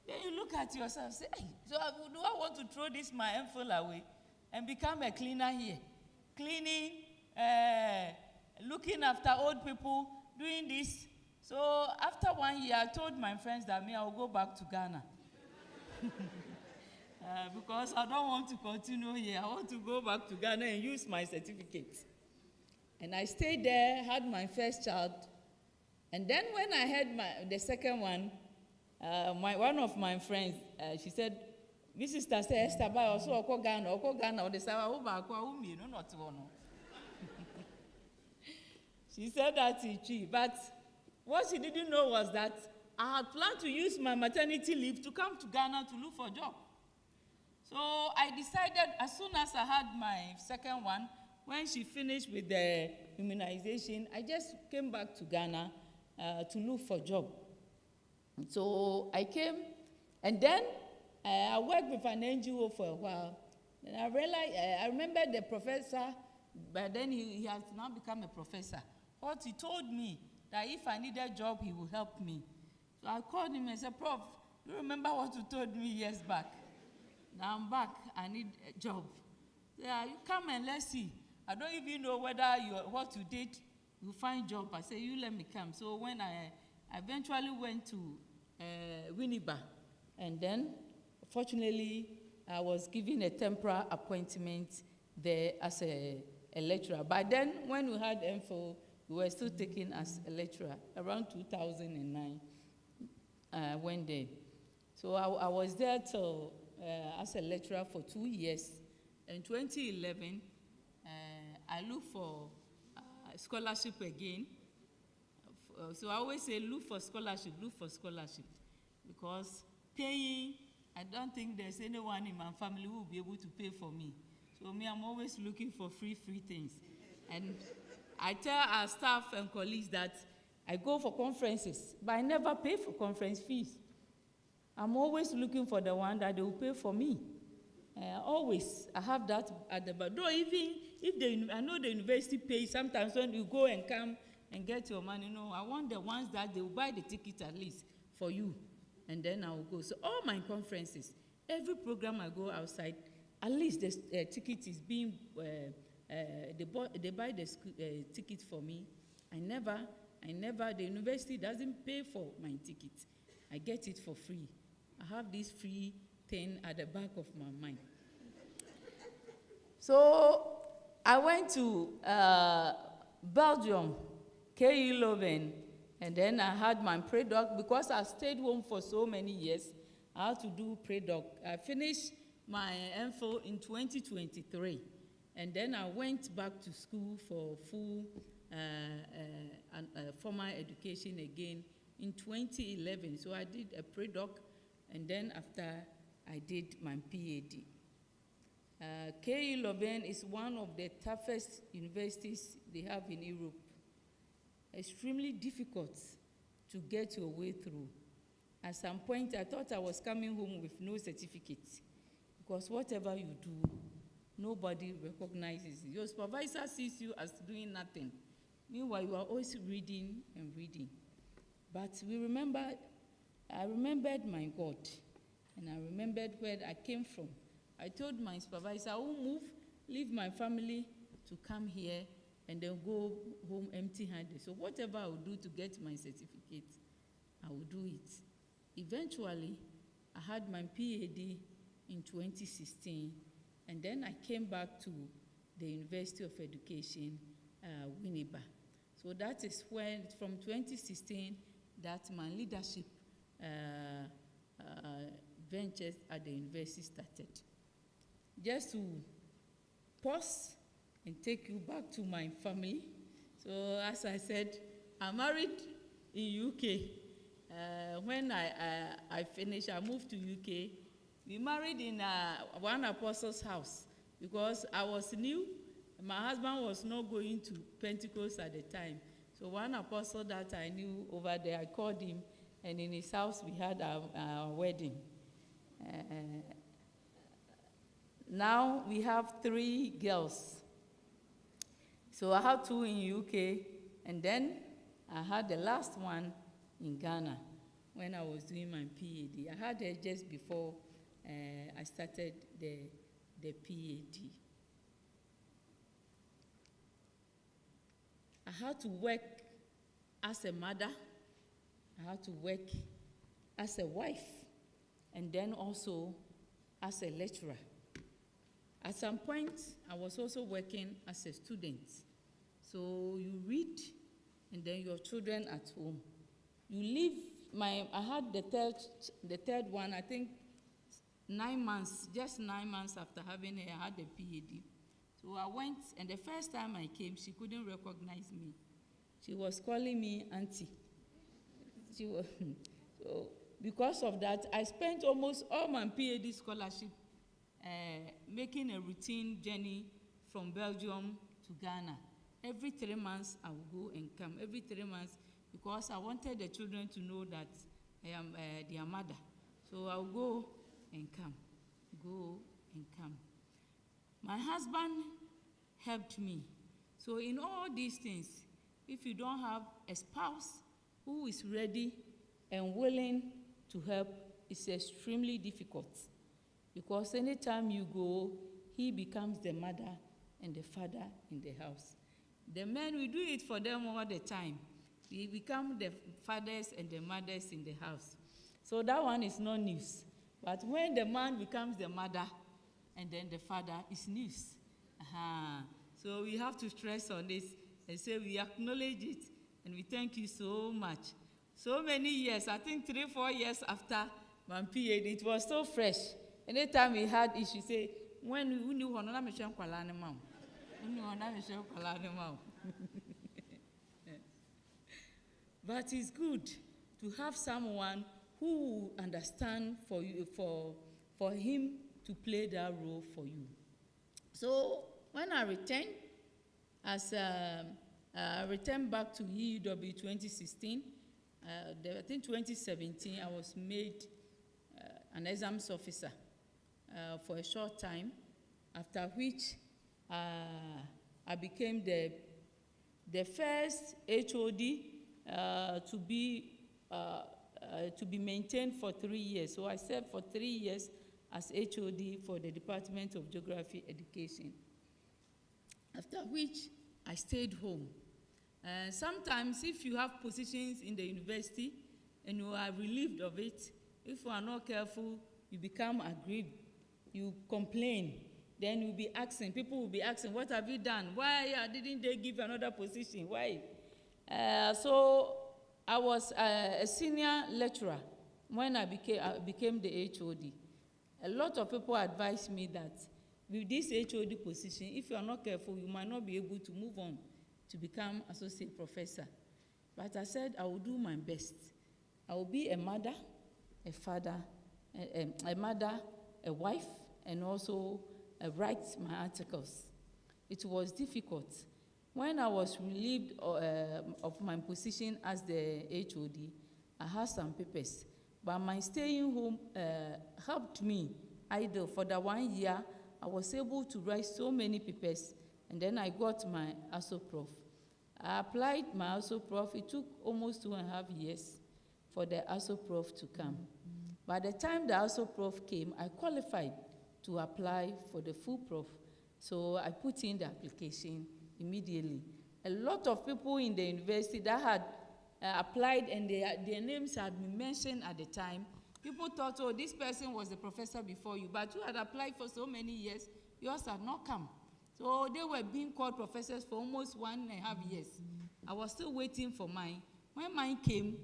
Then you look at yourself, say, hey, so do I want to throw this my MPhil away and become a cleaner here? Cleaning, looking after old people, doing this. So after 1 year, I told my friends that I will go back to Ghana. Because I don't want to continue here. I want to go back to Ghana and use my certificate. And I stayed there, had my first child. And then when I had the second one, one of my friends, she said, this is Esther, but also Oko Ghana, or the Sawa, not one. She said that in Chi, but what she didn't know was that I had planned to use my maternity leave to come to Ghana to look for a job. So I decided as soon as I had my second one, when she finished with the immunization, I just came back to Ghana to look for a job. So I came, and then I worked with an NGO for a while. And I realized, I remember the professor, but then he has now become a professor. What he told me, that if I need a job, he will help me. So I called him and said, Prof, do you remember what you told me years back? Now I'm back, I need a job. Yeah, you come and let's see. I don't even know whether what you did, you find job. I said, you let me come. So when I eventually went to Winneba, and then fortunately, I was given a temporary appointment there as a lecturer. But then when we had MPhil, we were still taken as a lecturer around 2009 when there. So I was there till, as a lecturer for 2 years. In 2011, I looked for scholarship again. So I always say look for scholarship, because paying, I don't think there's anyone in my family who will be able to pay for me. So me, I'm always looking for free things. And I tell our staff and colleagues that I go for conferences, but I never pay for conference fees. I'm always looking for the one that they will pay for me. Always, I have that at the back. Though even if I know the university pays, sometimes when you go and come and get your money, I want the ones that they will buy the ticket at least for you, and then I will go. So all my conferences, every program I go outside, at least the ticket is being, they buy the ticket for me. I never, the university doesn't pay for my ticket. I get it for free. I have this free thing at the back of my mind. So I went to Belgium, KU Leuven, and then I had my pre-doc. Because I stayed home for so many years, I had to do pre-doc. I finished my MPhil in 2023, and then I went back to school for full formal education again in 2011. So I did a pre-doc, and then after I did my PhD. KU Leuven is one of the toughest universities they have in Europe. Extremely difficult to get your way through. At some point, I thought I was coming home with no certificate, because whatever you do, nobody recognizes it. Your supervisor sees you as doing nothing. Meanwhile, you are always reading and reading. But I remembered my God, and I remembered where I came from. I told my supervisor, I will leave my family to come here and then go home empty-handed. So whatever I will do to get my certificate, I will do it. Eventually, I had my PhD in 2016, and then I came back to the University of Education, Winneba. So that is when, from 2016, that my leadership ventures at the university started. Just to pause and take you back to my family, So as I said, I'm married in UK. When I finished, I moved to UK. We married in one apostle's house because I was new. My husband was not going to Pentecost at the time. So one apostle that I knew over there, I called him, and in his house we had our wedding. Now we have 3 girls. So I have 2 in UK, and then I had the last one in Ghana when I was doing my PhD. I had her just before I started the PhD. I had to work as a mother, I had to work as a wife, and then also as a lecturer. At some point, I was also working as a student. So you read, and then your children at home. You leave I had the third one, I think 9 months, just 9 months after having her, I had the PhD. So I went, and the first time I came, she couldn't recognize me. She was calling me auntie. So because of that, I spent almost all my PhD scholarship making a routine journey from Belgium to Ghana. Every 3 months, I would go and come. Every 3 months, because I wanted the children to know that I am their mother. So I would go and come, go and come. My husband helped me. So in all these things, if you don't have a spouse who is ready and willing to help, it's extremely difficult. Because anytime you go, he becomes the mother and the father in the house. The men, we do it for them all the time. We become the fathers and the mothers in the house. So that one is no news. But when the man becomes the mother and then the father, it's news. So we have to stress on this and say we acknowledge it and we thank you so much. So many years, I think 3-4 years after my PhD, it was so fresh. Anytime we had issues, say, when we knew Honora Michelle Kwalani Mam. But it's good to have someone who will understand for you, for him to play that role for you. So when I returned, I returned back to UW 2016. I think 2017, I was made an exams officer for a short time, after which I became the first HOD to be maintained for 3 years. So I served for 3 years as HOD for the Department of Geography Education. After which, I stayed home. Sometimes, if you have positions in the university and you are relieved of it, if you are not careful, you become aggrieved, you complain, then you'll be asking, people will be asking, what have you done? Why didn't they give another position? Why? So I was a senior lecturer when I became the HOD. A lot of people advised me that with this HOD position, if you are not careful, you might not be able to move on to become associate professor. But I said I will do my best. I will be a mother, a father, a mother, a wife, and also write my articles. It was difficult. When I was relieved of my position as the HOD, I had some papers. But my staying home helped me idle. For the 1 year, I was able to write so many papers, and then I got my ASO Prof. I applied my ASO Prof. It took almost 2.5 years for the ASO Prof to come. By the time the ASO Prof came, I qualified to apply for the full Prof. So I put in the application immediately. A lot of people in the university that had applied and their names had been mentioned at the time, people thought, oh, this person was the professor before you, but you had applied for so many years, yours had not come. So they were being called professors for almost 1.5 years. I was still waiting for mine. When mine came,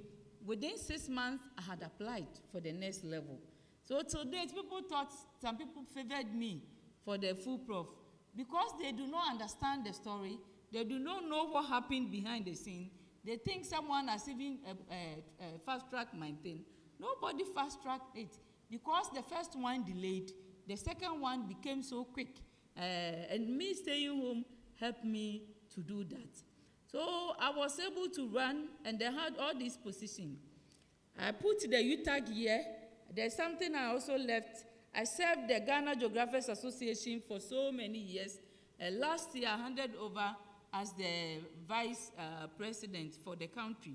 within 6 months, I had applied for the next level. So to date, people thought, some people favored me for the full Prof. Because they do not understand the story, They do not know what happened behind the scene. They think someone has even fast-tracked my thing. Nobody fast-tracked it because the first one delayed. The second one became so quick. And me staying home helped me to do that. So I was able to run, and they had all these positions. I put the UTAG here. There's something I also left. I served the Ghana Geographers Association for so many years. Last year, I handed over as the vice president for the country.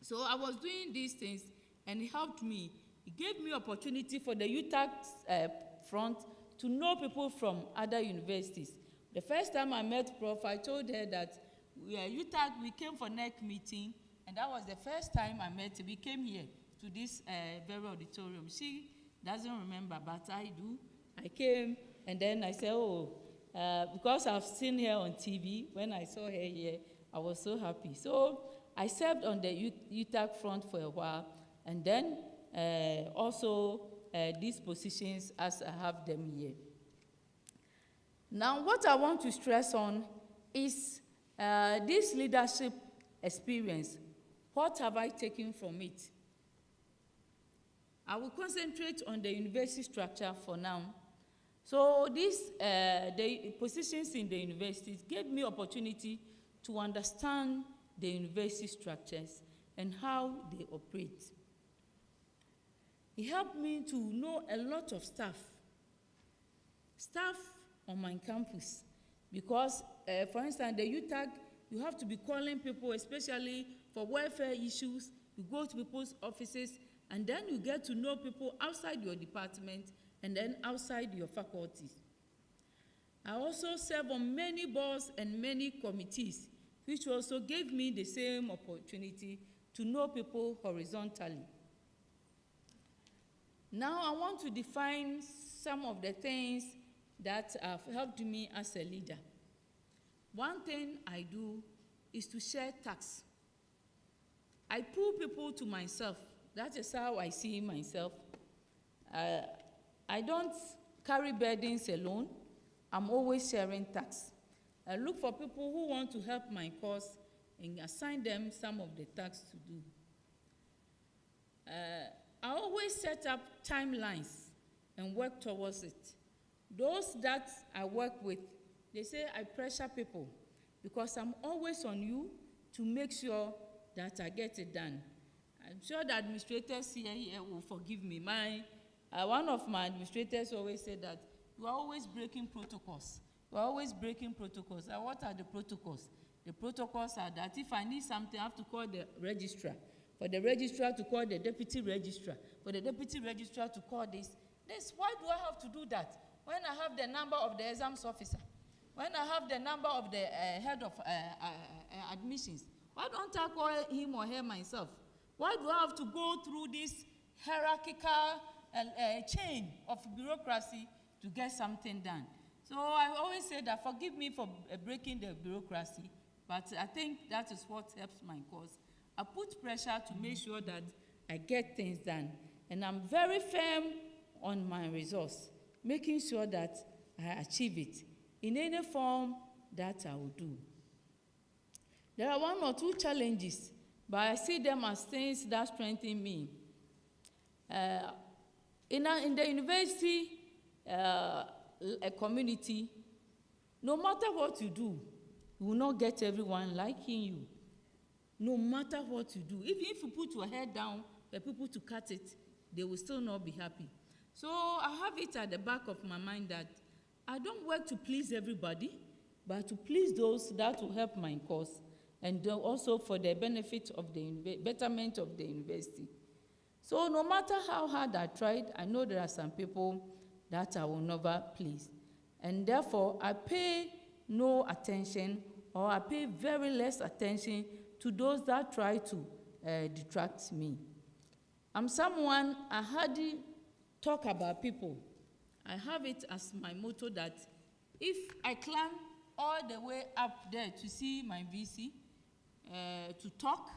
So I was doing these things, and it helped me. It gave me opportunity for the UTAG front to know people from other universities. The first time I met Prof, I told her that UTAG, we came for NEC meeting, and that was the first time I met her. We came here to this very auditorium. She doesn't remember, but I do. I came, and then I said, oh, because I've seen her on TV, when I saw her here, I was so happy. So I served on the UTAG front for a while, and then also these positions as I have them here. Now, what I want to stress on is this leadership experience. What have I taken from it? I will concentrate on the university structure for now. So these the positions in the universities gave me opportunity to understand the university structures and how they operate. It helped me to know a lot of staff on my campus, because, for instance, the UTAG, you have to be calling people, especially for welfare issues. You go to people's offices, and then you get to know people outside your department and then outside your faculties. I also serve on many boards and many committees, which also gave me the same opportunity to know people horizontally. Now I want to define some of the things that have helped me as a leader. One thing I do is to share tasks. I pull people to myself. That is how I see myself. I don't carry burdens alone. I'm always sharing tasks. I look for people who want to help my cause and assign them some of the tasks to do. I always set up timelines and work towards it. Those that I work with, they say I pressure people because I'm always on you to make sure that I get it done. I'm sure the administrators here will forgive me. One of my administrators always said that you are always breaking protocols. You are always breaking protocols. And what are the protocols? The protocols are that if I need something, I have to call the registrar. For the registrar to call the deputy registrar. For the deputy registrar to call this. Why do I have to do that? When I have the number of the exams officer, when I have the number of the head of admissions, why don't I call him or her myself? Why do I have to go through this hierarchical chain of bureaucracy to get something done? So I always say that forgive me for breaking the bureaucracy, but I think that is what helps my cause. I put pressure to make sure that I get things done, and I'm very firm on my resource, making sure that I achieve it in any form that I will do. There are one or two challenges, but I see them as things that strengthen me. In the university a community, no matter what you do, you will not get everyone liking you. No matter what you do. Even if you put your head down for people to cut it, they will still not be happy. So I have it at the back of my mind that I don't work to please everybody, but to please those that will help my cause, and also for the benefit of the betterment of the university. So no matter how hard I tried, I know there are some people that I will never please. And therefore, I pay no attention, or I pay very less attention to those that try to detract me. I'm someone, I hardly talk about people. I have it as my motto that if I climb all the way up there to see my VC, to talk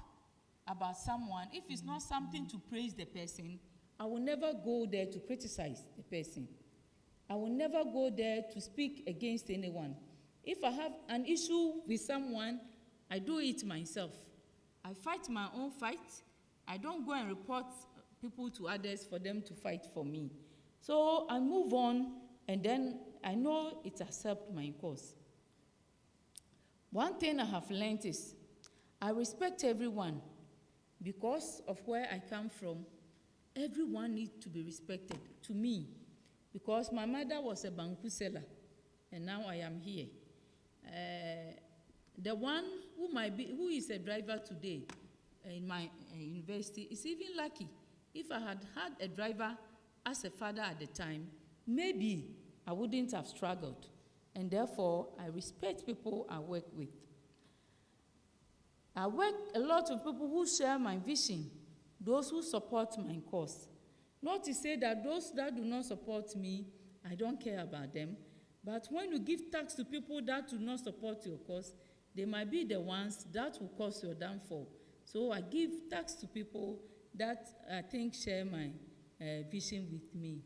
about someone, if it's not something to praise the person, I will never go there to criticize the person. I will never go there to speak against anyone. If I have an issue with someone, I do it myself. I fight my own fight. I don't go and report people to others for them to fight for me. So I move on, and then I know it has helped my cause. One thing I have learned is I respect everyone. Because of where I come from, everyone needs to be respected to me. Because my mother was a banku seller, and now I am here. The one who is a driver today in my university is even lucky. If I had had a driver as a father at the time, maybe I wouldn't have struggled. And therefore, I respect people I work with. I work a lot of people who share my vision, those who support my cause. Not to say that those that do not support me, I don't care about them. But when you give tax to people that do not support your cause, they might be the ones that will cause your downfall. So I give tax to people that I think share my vision with me.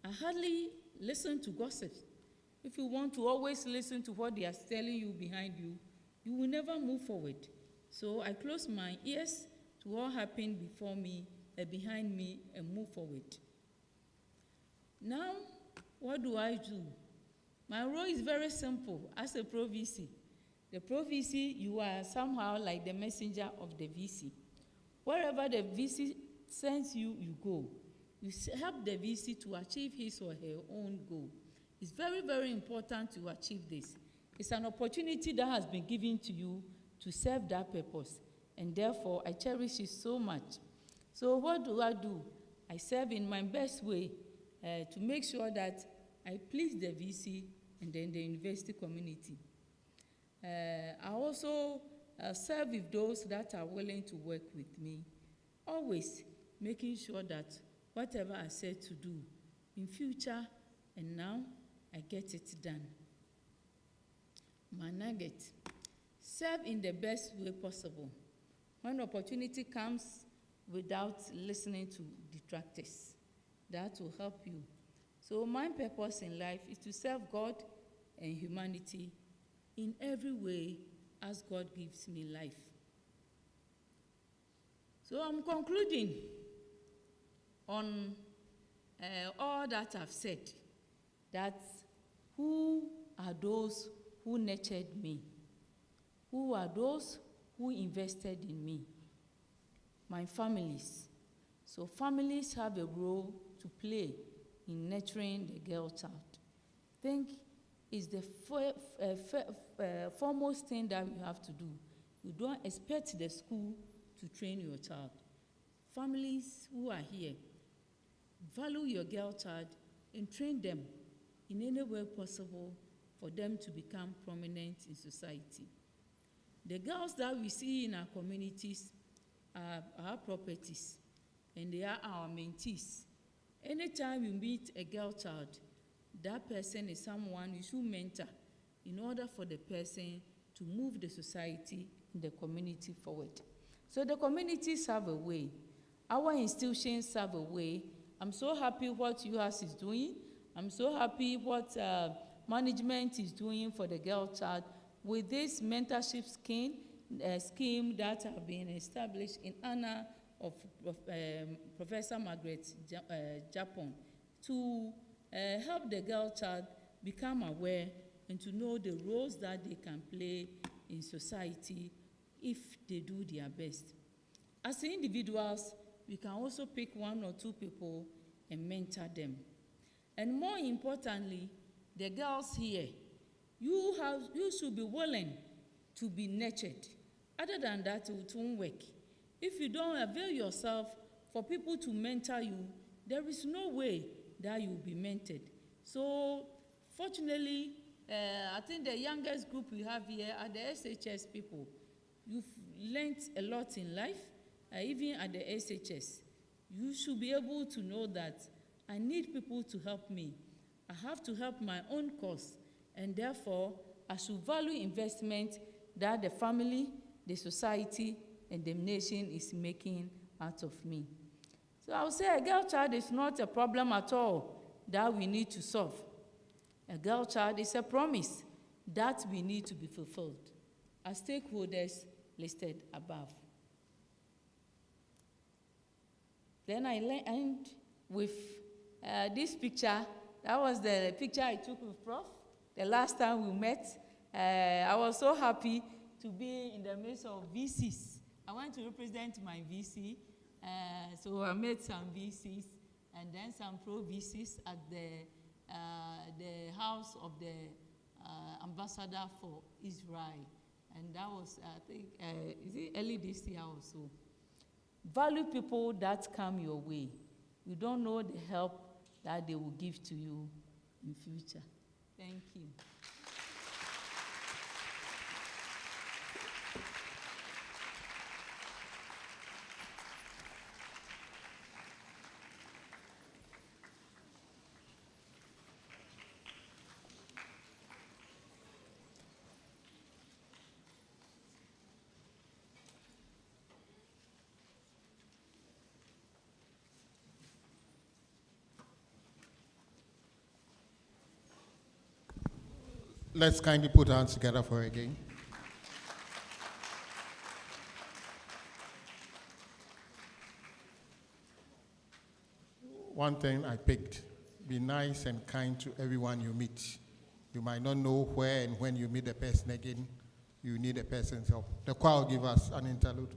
I hardly listen to gossip. If you want to always listen to what they are telling you behind you, you will never move forward. So I close my ears to what happened before me, behind me, and move forward. Now, what do I do? My role is very simple as a Pro VC. The Pro VC, you are somehow like the messenger of the VC. Wherever the VC sends you, you go. You help the VC to achieve his or her own goal. It's very, very important to achieve this. It's an opportunity that has been given to you to serve that purpose, and therefore I cherish it so much. So what do? I serve in my best way to make sure that I please the VC and then the university community. I also serve with those that are willing to work with me, always making sure that whatever I said to do in future and now, I get it done. My nugget: serve in the best way possible. When opportunity comes, without listening to detractors, that will help you. So my purpose in life is to serve God and humanity in every way as God gives me life. So I'm concluding on all that I've said, that who are those who nurtured me? Who are those who invested in me? My families. So families have a role to play in nurturing the girl child. I think it's the foremost thing that we have to do. You don't expect the school to train your child. Families who are here, value your girl child and train them in any way possible for them to become prominent in society. The girls that we see in our communities are our properties, and they are our mentees. Anytime you meet a girl child, that person is someone you should mentor in order for the person to move the society and the community forward. So the communities have a way. Our institutions have a way. I'm so happy what UHAS is doing. I'm so happy what management is doing for the girl child with this mentorship scheme that have been established in honor of Professor Margaret Gyapong to help the girl child become aware and to know the roles that they can play in society if they do their best. As individuals, we can also pick one or two people and mentor them. And more importantly, the girls here, you should be willing to be nurtured. Other than that, it won't work. If you don't avail yourself for people to mentor you, there is no way that you will be mentored. So, fortunately, I think the youngest group we have here are the SHS people. You've learned a lot in life, even at the SHS. You should be able to know that I need people to help me. I have to help my own cause, and therefore, I should value investment that the family, the society, and the nation is making out of me. So I would say a girl child is not a problem at all that we need to solve. A girl child is a promise that we need to be fulfilled as stakeholders listed above. Then I end with this picture. That was the picture I took with Prof. The last time we met. I was so happy to be in the midst of VCs. I went to represent my VC, so I met some VCs and then some pro-VCs at the house of the ambassador for Israel. And that was, I think, is it early this year or so? Value people that come your way. You don't know the help that they will give to you in future. Thank you. Let's kindly put hands together for her again. One thing I picked, be nice and kind to everyone you meet. You might not know where and when you meet the person again, you need a person's help. The choir will give us an interlude.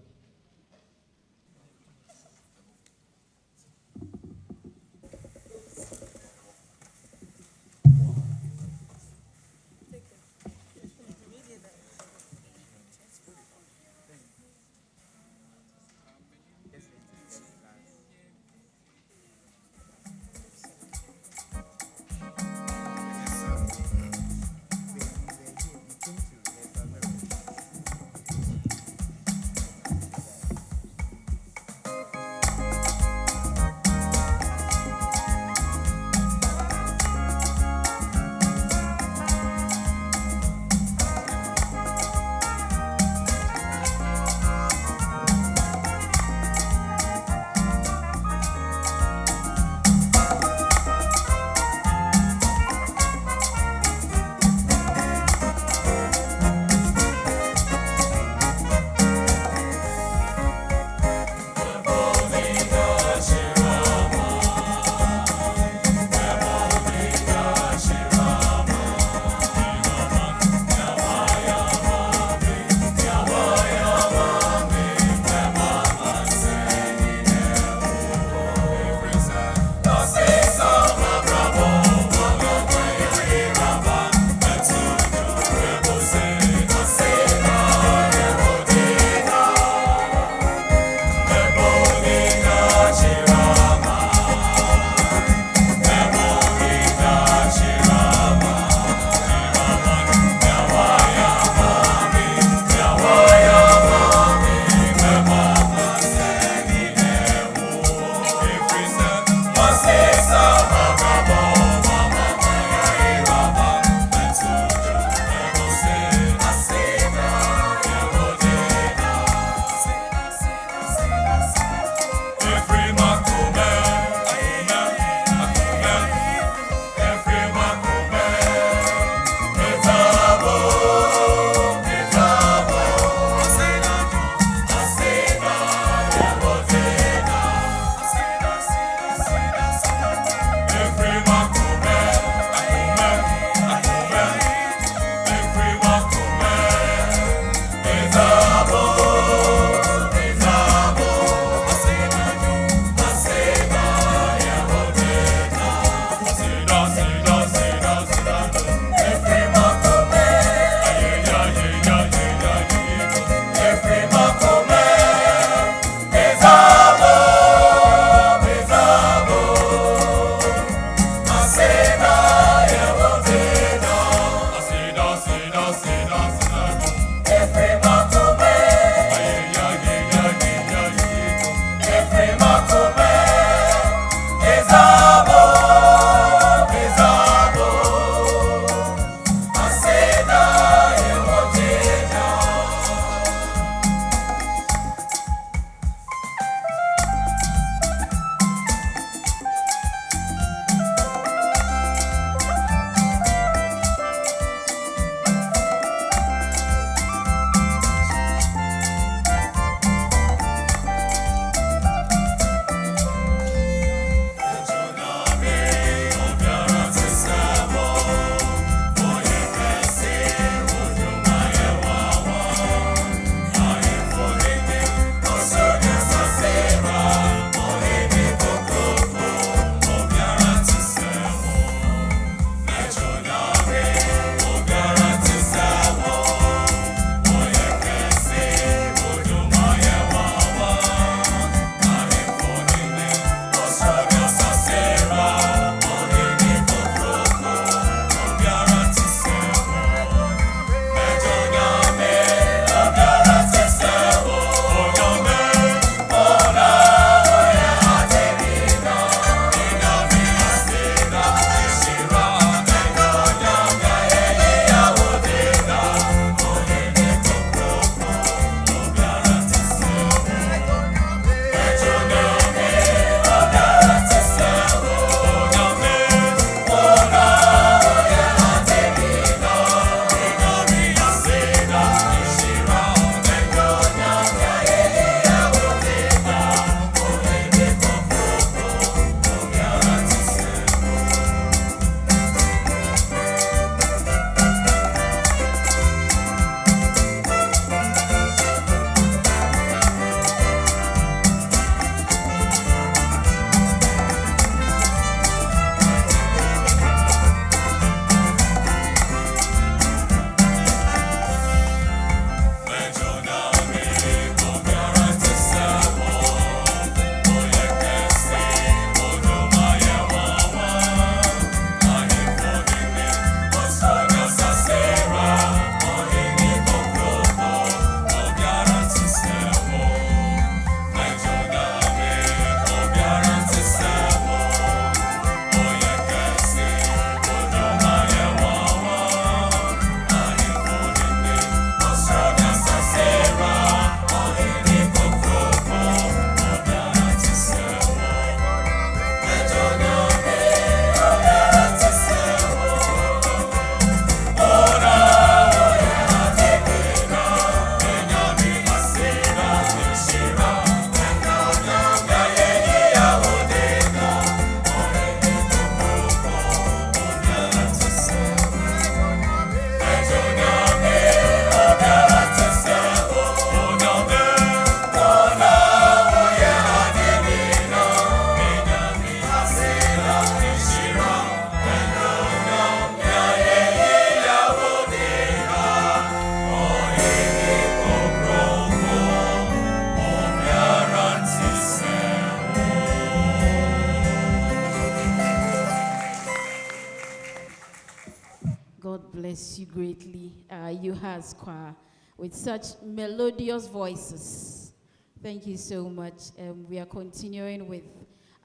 God bless you greatly, UHAS choir, with such melodious voices. Thank you so much. We are continuing with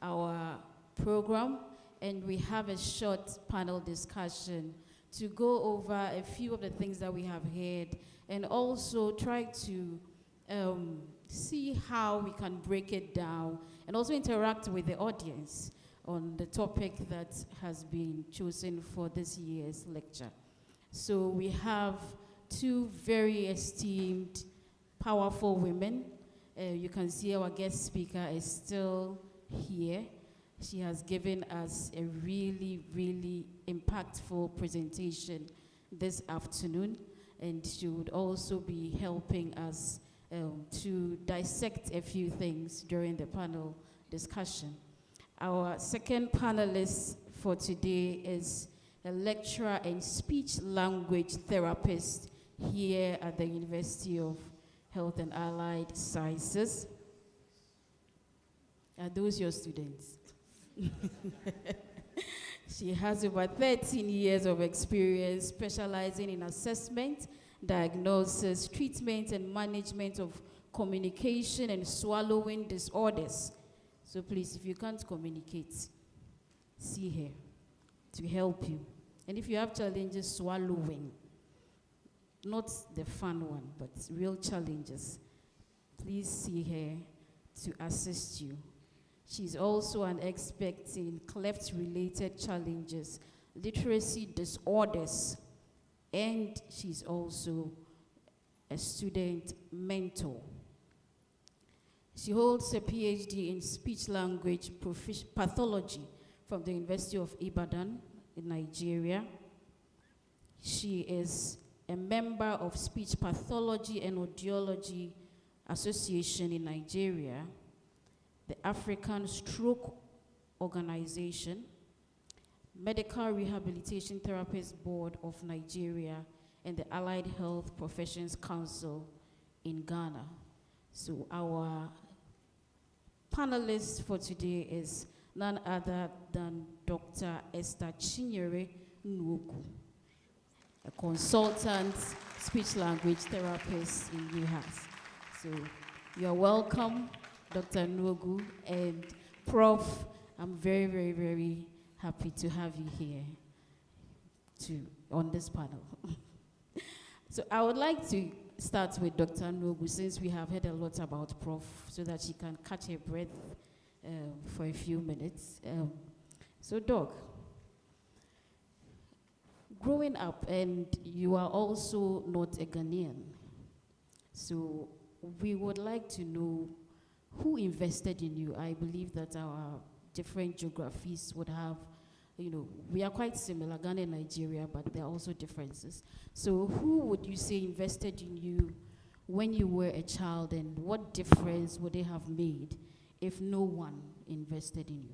our program, and we have a short panel discussion to go over a few of the things that we have heard, and also try to see how we can break it down, and also interact with the audience on the topic that has been chosen for this year's lecture. So we have two very esteemed, powerful women. You can see our guest speaker is still here. She has given us a really, really impactful presentation this afternoon, and she would also be helping us to dissect a few things during the panel discussion. Our second panelist for today is a lecturer and speech language therapist here at the University of Health and Allied Sciences. Are those your students? She has over 13 years of experience specializing in assessment, diagnosis, treatment, and management of communication and swallowing disorders. So please, if you can't communicate, see her to help you. And if you have challenges swallowing, not the fun one, but real challenges, please see her to assist you. She's also an expert in cleft-related challenges, literacy disorders, and she's also a student mentor. She holds a PhD in speech language pathology from the University of Ibadan in Nigeria. She is a member of Speech Pathology and Audiology Association in Nigeria, the African Stroke Organization, Medical Rehabilitation Therapists Board of Nigeria, and the Allied Health Professions Council in Ghana. So our panelist for today is none other than Dr. Esther Nuogu, a consultant speech language therapist in UHAS. So you're welcome, Dr. Nuogu, and Prof, I'm very, very, very happy to have you here on this panel. So I would like to start with Dr. Nuogu, since we have heard a lot about Prof, so that she can catch her breath for a few minutes. So Doc, growing up, and you are also not a Ghanaian, so we would like to know who invested in you. I believe that our different geographies would have, we are quite similar, Ghana and Nigeria, but there are also differences. So who would you say invested in you when you were a child, and what difference would they have made if no one invested in you?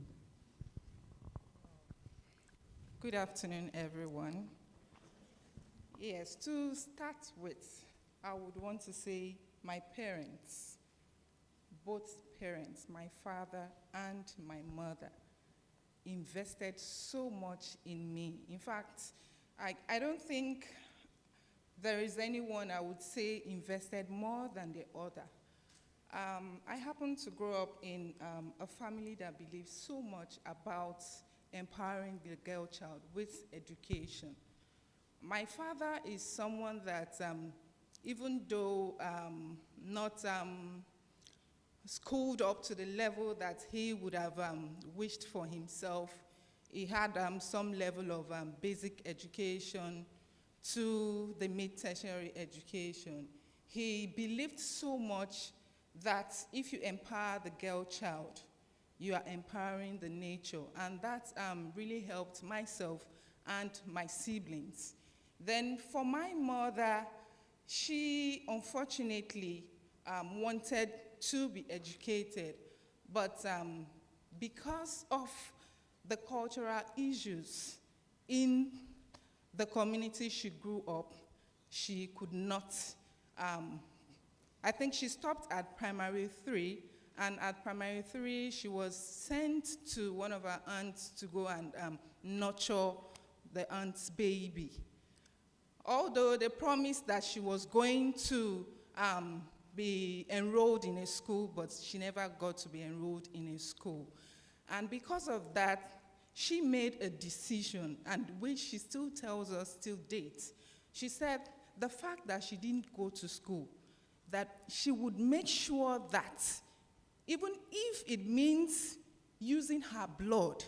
Good afternoon, everyone. Yes, to start with, I would want to say my parents, both parents, my father and my mother, invested so much in me. In fact, I don't think there is anyone I would say invested more than the other. I happen to grow up in a family that believes so much about empowering the girl child with education. My father is someone that, even though not schooled up to the level that he would have wished for himself, he had some level of basic education to the mid-tertiary education. He believed so much that if you empower the girl child, you are empowering the nature, and that really helped myself and my siblings. Then for my mother, she unfortunately wanted to be educated, but because of the cultural issues in the community she grew up, she could not. I think she stopped at primary 3, and at primary 3, she was sent to one of her aunts to go and nurture the aunt's baby. Although they promised that she was going to be enrolled in a school, but she never got to be enrolled in a school. And because of that, she made a decision, and which she still tells us till date. She said the fact that she didn't go to school, that she would make sure that even if it means using her blood,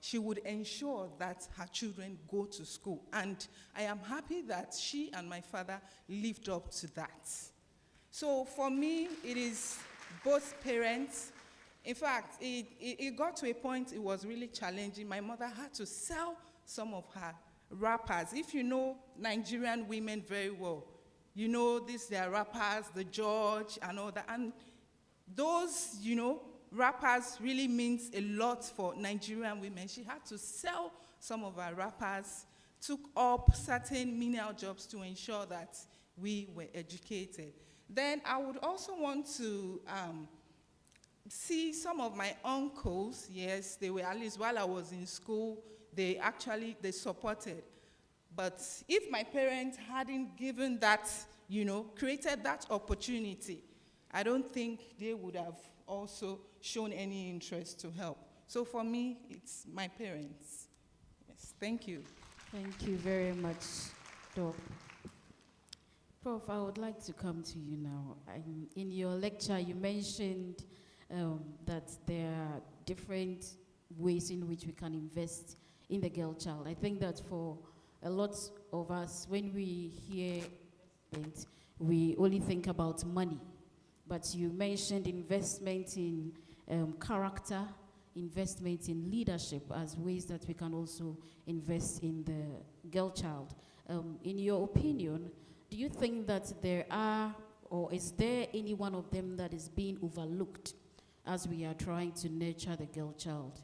she would ensure that her children go to school. And I am happy that she and my father lived up to that. So for me, it is both parents. In fact, it got to a point it was really challenging. My mother had to sell some of her wrappers. If you know Nigerian women very well, you know their wrappers, the George and all that. And those, wrappers really means a lot for Nigerian women. She had to sell some of her wrappers, took up certain menial jobs to ensure that we were educated. Then I would also want to see some of my uncles. Yes, they were, at least while I was in school, they supported. But if my parents hadn't given that, created that opportunity, I don't think they would have also shown any interest to help. So for me, it's my parents. Yes, thank you. Thank you very much, Doc. Prof, I would like to come to you now. In your lecture, you mentioned that there are different ways in which we can invest in the girl child. I think that for a lot of us, when we hear investment, we only think about money. But you mentioned investment in character, investment in leadership as ways that we can also invest in the girl child. In your opinion, do you think that there are, or is there any one of them that is being overlooked as we are trying to nurture the girl child?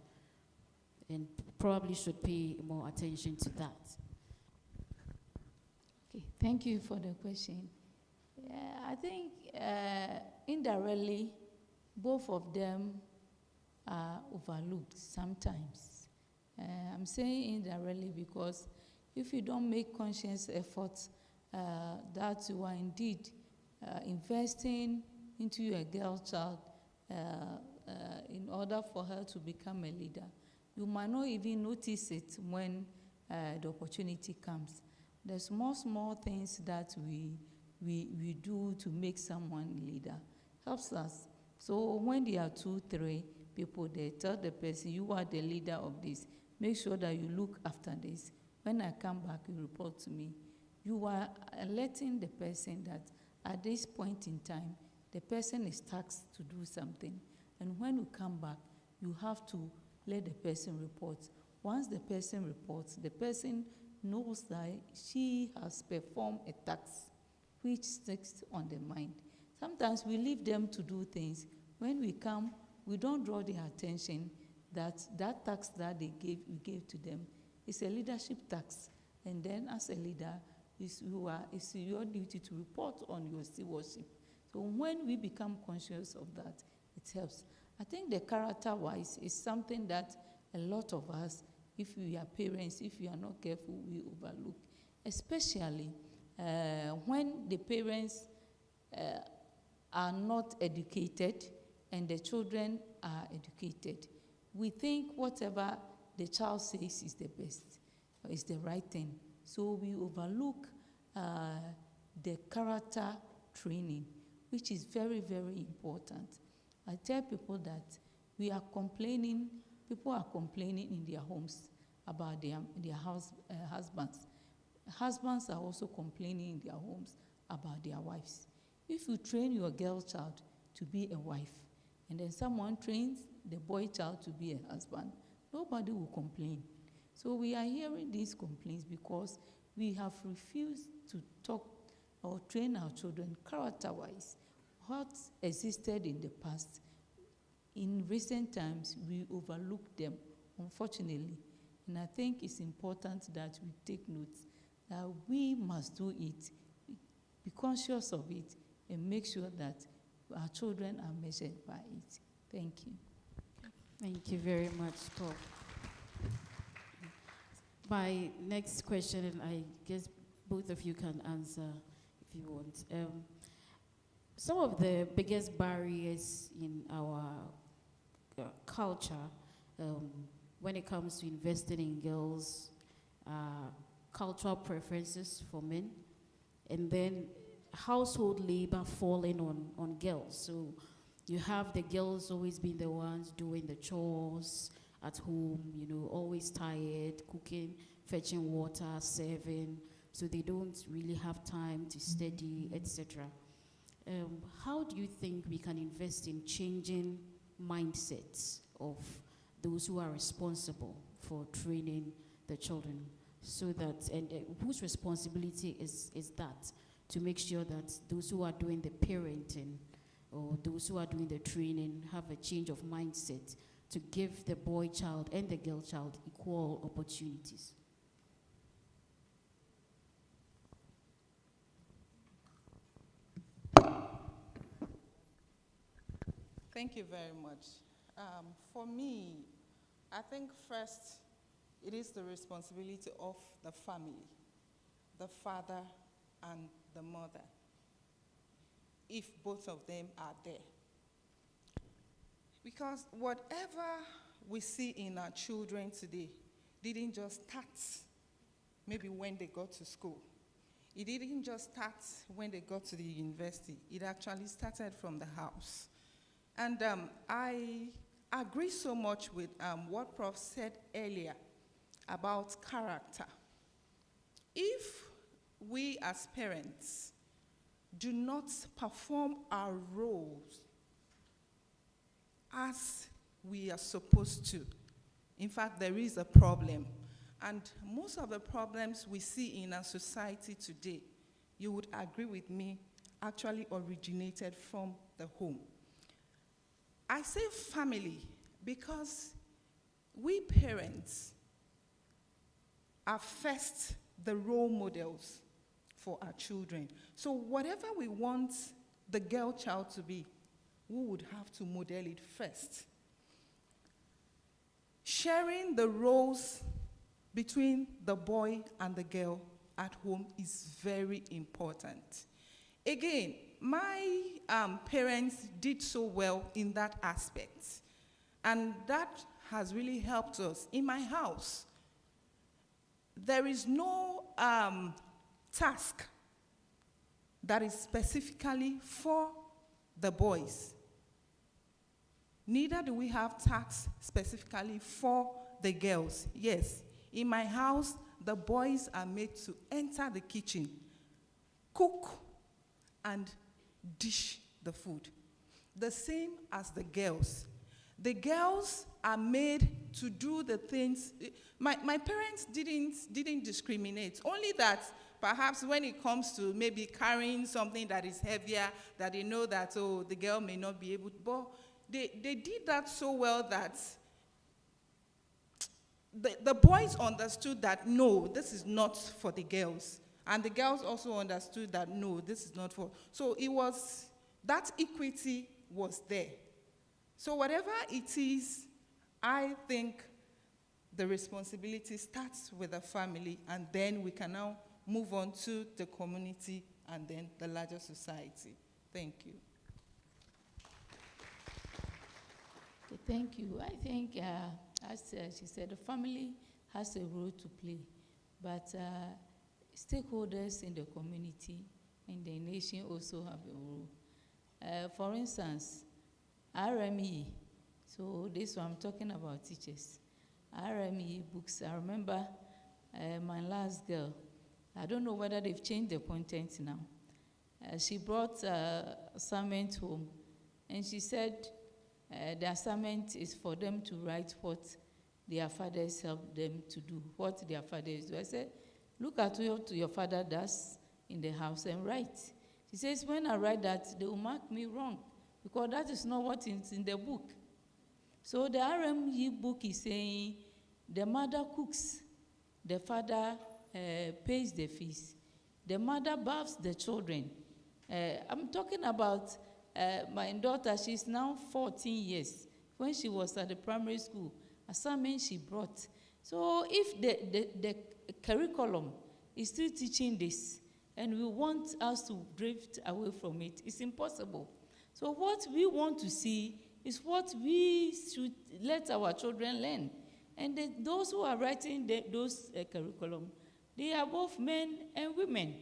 And probably should pay more attention to that. Okay, thank you for the question. I think indirectly, both of them are overlooked sometimes. I'm saying indirectly because if you don't make conscious efforts that you are indeed investing into your girl child in order for her to become a leader, you might not even notice it when the opportunity comes. The small things that we do to make someone leader helps us. So when there are 2, 3 people, they tell the person, you are the leader of this. Make sure that you look after this. When I come back, you report to me. You are letting the person that at this point in time, the person is tasked to do something. And when you come back, you have to let the person report. Once the person reports, the person knows that she has performed a task which sticks on the mind. Sometimes we leave them to do things. When we come, we don't draw their attention that that task that we gave to them is a leadership task. And then as a leader, it's your duty to report on your stewardship. So when we become conscious of that, it helps. I think the character-wise is something that a lot of us, if we are parents, if we are not careful, we overlook. Especially when the parents are not educated and the children are educated. We think whatever the child says is the best, is the right thing. So we overlook the character training, which is very, very important. I tell people that we are complaining, people are complaining in their homes about their husbands. Husbands are also complaining in their homes about their wives. If you train your girl child to be a wife, and then someone trains the boy child to be a husband, nobody will complain. So we are hearing these complaints because we have refused to talk or train our children character-wise. What existed in the past, in recent times, we overlook them, unfortunately. And I think it's important that we take note that we must do it, be conscious of it, and make sure that our children are measured by it. Thank you. Thank you very much, Prof. My next question, and I guess both of you can answer if you want. Some of the biggest barriers in our culture when it comes to investing in girls, cultural preferences for men, and then household labor falling on girls. So you have the girls always being the ones doing the chores at home, you know, always tired, cooking, fetching water, serving, so they don't really have time to study, etc. How do you think we can invest in changing mindsets of those who are responsible for training the children, so that, and whose responsibility is that, to make sure that those who are doing the parenting or those who are doing the training have a change of mindset to give the boy child and the girl child equal opportunities? Thank you very much. For me, I think first it is the responsibility of the family, the father and the mother, if both of them are there. Because whatever we see in our children today didn't just start maybe when they got to school. It didn't just start when they got to the university. It actually started from the house. And I agree so much with what Prof said earlier about character. If we as parents do not perform our roles as we are supposed to, in fact, there is a problem. And most of the problems we see in our society today, you would agree with me, actually originated from the home. I say family because we parents are first the role models for our children. So whatever we want the girl child to be, we would have to model it first. Sharing the roles between the boy and the girl at home is very important. Again, my parents did so well in that aspect, and that has really helped us. In my house, there is no task that is specifically for the boys. Neither do we have tasks specifically for the girls. Yes, in my house, the boys are made to enter the kitchen, cook, and dish the food. The same as the girls. The girls are made to do the things. My parents didn't discriminate, only that perhaps when it comes to maybe carrying something that is heavier, that they know that, oh, the girl may not be able to, but they did that so well that the boys understood that, no, this is not for the girls. And the girls also understood that, no, this is not for. So it was, that equity was there. So whatever it is, I think the responsibility starts with the family, and then we can now move on to the community and then the larger society. Thank you. Okay, thank you. I think, as she said, the family has a role to play, but stakeholders in the community and the nation also have a role. For instance, RME, so this one I'm talking about teachers. RME books, I remember my last girl, I don't know whether they've changed the content now. She brought assignment home, and she said the assignment is for them to write what their fathers helped them to do, what their fathers do. I said, look at what your father does in the house and write. She says, when I write that, they will mark me wrong, because that is not what is in the book. So the RME book is saying the mother cooks, the father pays the fees, the mother bathes the children. I'm talking about my daughter. She's now 14 years. When she was at the primary school, assignment she brought. So if the curriculum is still teaching this, and we want us to drift away from it. It's impossible. So what we want to see is what we should let our children learn. And those who are writing those curriculum, they are both men and women.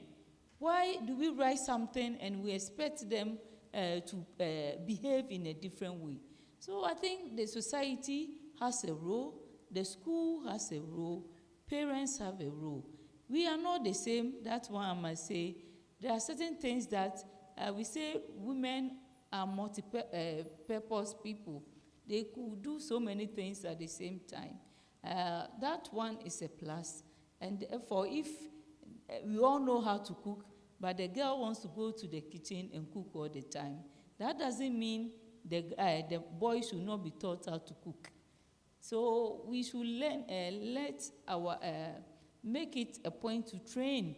Why do we write something and we expect them to behave in a different way? So I think the society has a role, the school has a role, parents have a role. We are not the same, that's why I must say. There are certain things that we say women are multi-purpose people. They could do so many things at the same time. That one is a plus. And therefore, if we all know how to cook, but the girl wants to go to the kitchen and cook all the time, that doesn't mean the boy should not be taught how to cook. So we should learn, make it a point to train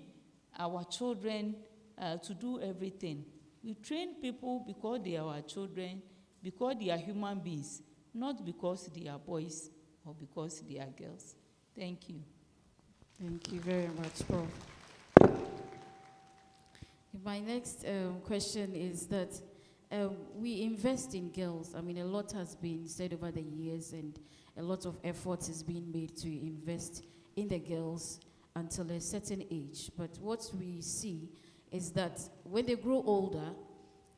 our children to do everything. We train people because they are our children, because they are human beings, not because they are boys or because they are girls. Thank you. Thank you very much, Prof. My next question is that we invest in girls. I mean, a lot has been said over the years, and a lot of effort is being made to invest in the girls until a certain age. But what we see is that when they grow older,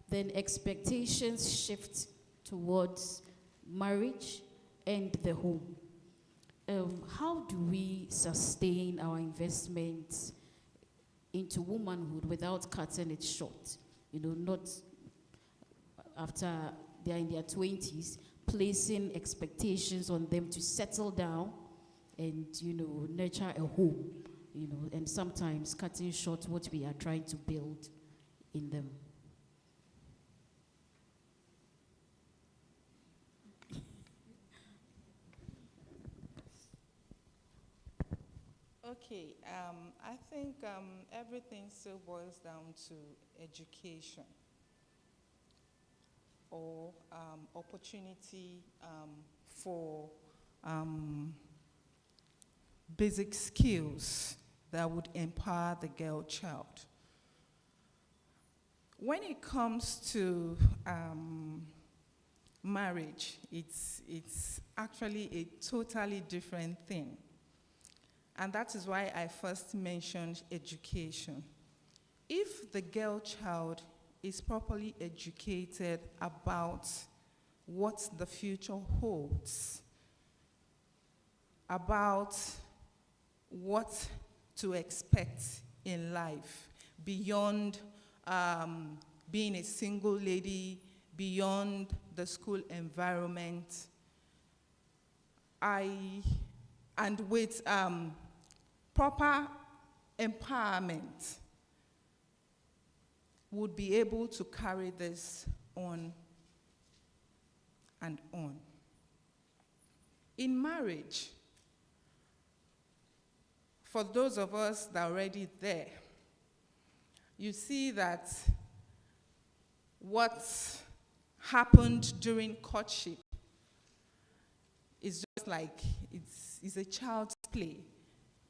then expectations shift towards marriage and the home. How do we sustain our investments into womanhood without cutting it short? You know, not after they are in their 20s, placing expectations on them to settle down and, you know, nurture a home, you know, and sometimes cutting short what we are trying to build in them. Okay, I think everything still boils down to education or opportunity for basic skills that would empower the girl child. When it comes to marriage, it's actually a totally different thing. And that is why I first mentioned education. If the girl child is properly educated about what the future holds, about what to expect in life, beyond being a single lady, beyond the school environment, and with proper empowerment, would be able to carry this on and on. In marriage, for those of us that are already there, you see that what happened during courtship is just like it's a child's play.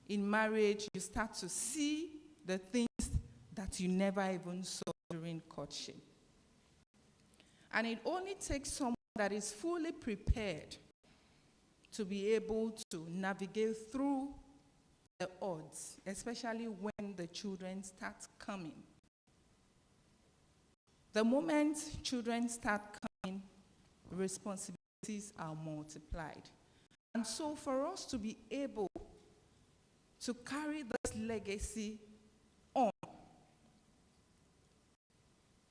In marriage, you start to see the things that you never even saw during courtship. And it only takes someone that is fully prepared to be able to navigate through the odds, especially when the children start coming. The moment children start coming, responsibilities are multiplied. And so for us to be able to carry this legacy on,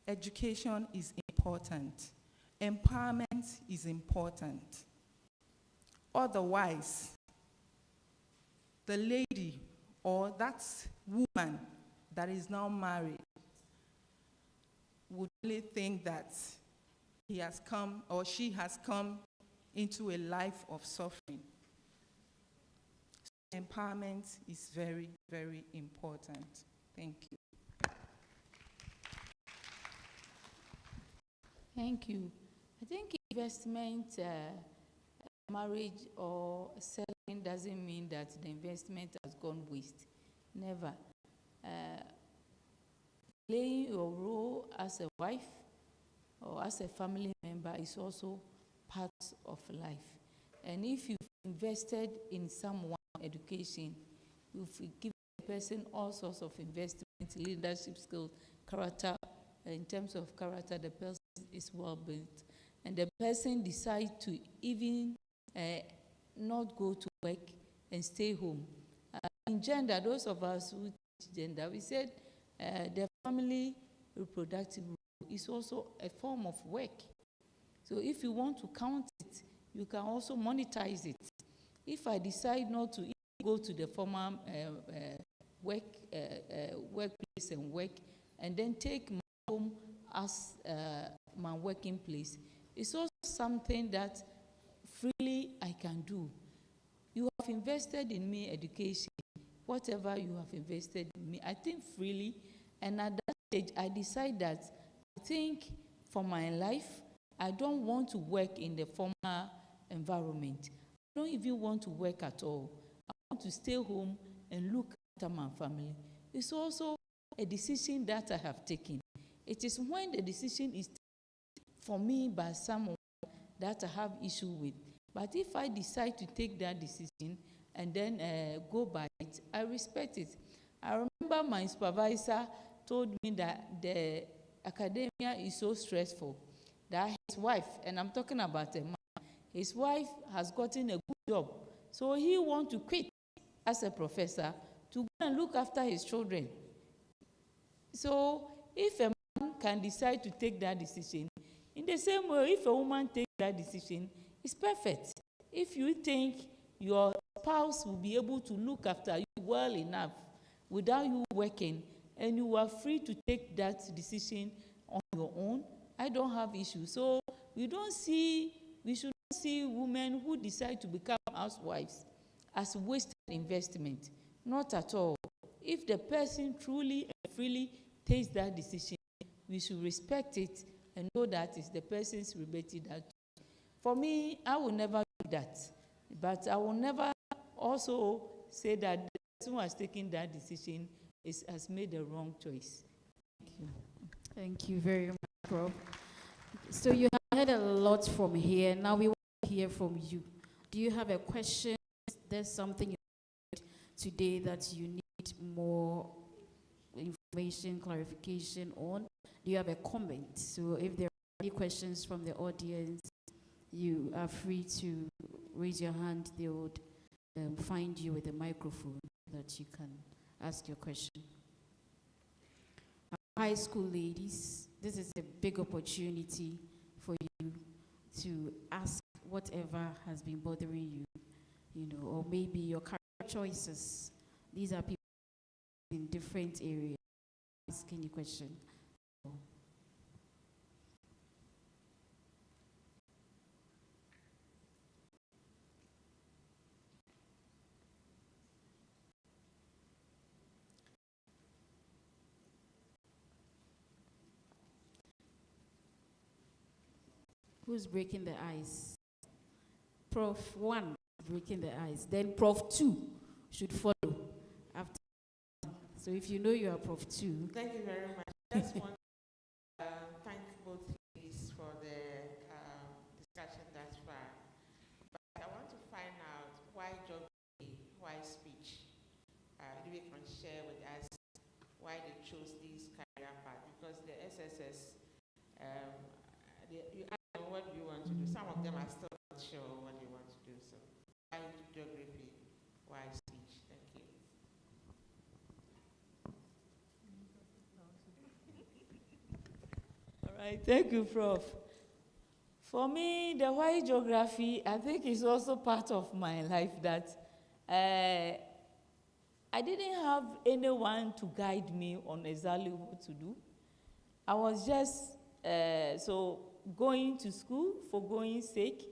education is important. Empowerment is important. Otherwise, the lady or that woman that is now married would only think that he has come or she has come into a life of suffering. So empowerment is very, very important. Thank you. Thank you. I think investment, marriage or selling doesn't mean that the investment has gone waste. Never. Playing your role as a wife or as a family member is also part of life. And if you've invested in someone's education, you've given the person all sorts of investment, leadership skills, character. In terms of character, the person is well built. And the person decides to even not go to work and stay home. In gender, those of us who teach gender, we said the family reproductive role is also a form of work. So if you want to count it, you can also monetize it. If I decide not to go to the formal workplace and work, and then take my home as my working place, it's also something that freely I can do. You have invested in me education, whatever you have invested in me, I think freely, and at that stage I decide that I think for my life, I don't want to work in the formal environment. I don't even want to work at all. I want to stay home and look after my family. It's also a decision that I have taken. It is when the decision is taken for me by someone that I have issue with. But if I decide to take that decision and then go by it, I respect it. I remember my supervisor told me that the academia is so stressful that his wife, and I'm talking about a man, his wife has gotten a good job. So he wants to quit as a professor to go and look after his children. So if a man can decide to take that decision, in the same way, if a woman takes that decision, it's perfect. If you think your spouse will be able to look after you well enough without you working, and you are free to take that decision on your own, I don't have issues. So we should not see women who decide to become housewives as wasted investment. Not at all. If the person truly and freely takes that decision, we should respect it and know that it's the person's liberty. That, for me, I will never do that. But I will never also say that the person who has taken that decision has made the wrong choice. Thank you. Thank you very much, Prof. So you have heard a lot from here. Now we want to hear from you. Do you have a question? There's something you heard today that you need more information, clarification on? Do you have a comment? So if there are any questions from the audience, you are free to raise your hand. They would find you with a microphone that you can ask your question. High school ladies, this is a big opportunity for you to ask whatever has been bothering you, or maybe your career choices. These are people in different areas asking you question. Who's breaking the ice? Prof 1 breaking the ice. Then Prof 2 should follow after. So if you know you are Prof 2. Thank you very much. Just want to thank both ladies for the discussion thus far. But I want to find out why geography, why speech. If you can share with us why they chose this career path, because the SSS, you ask them what do you want to do. Some of them are still not sure what they want to do. So why geography, why speech? Thank you. All right, thank you, Prof. For me, the why geography, I think, is also part of my life that I didn't have anyone to guide me on exactly what to do. I was just going to school for going sake.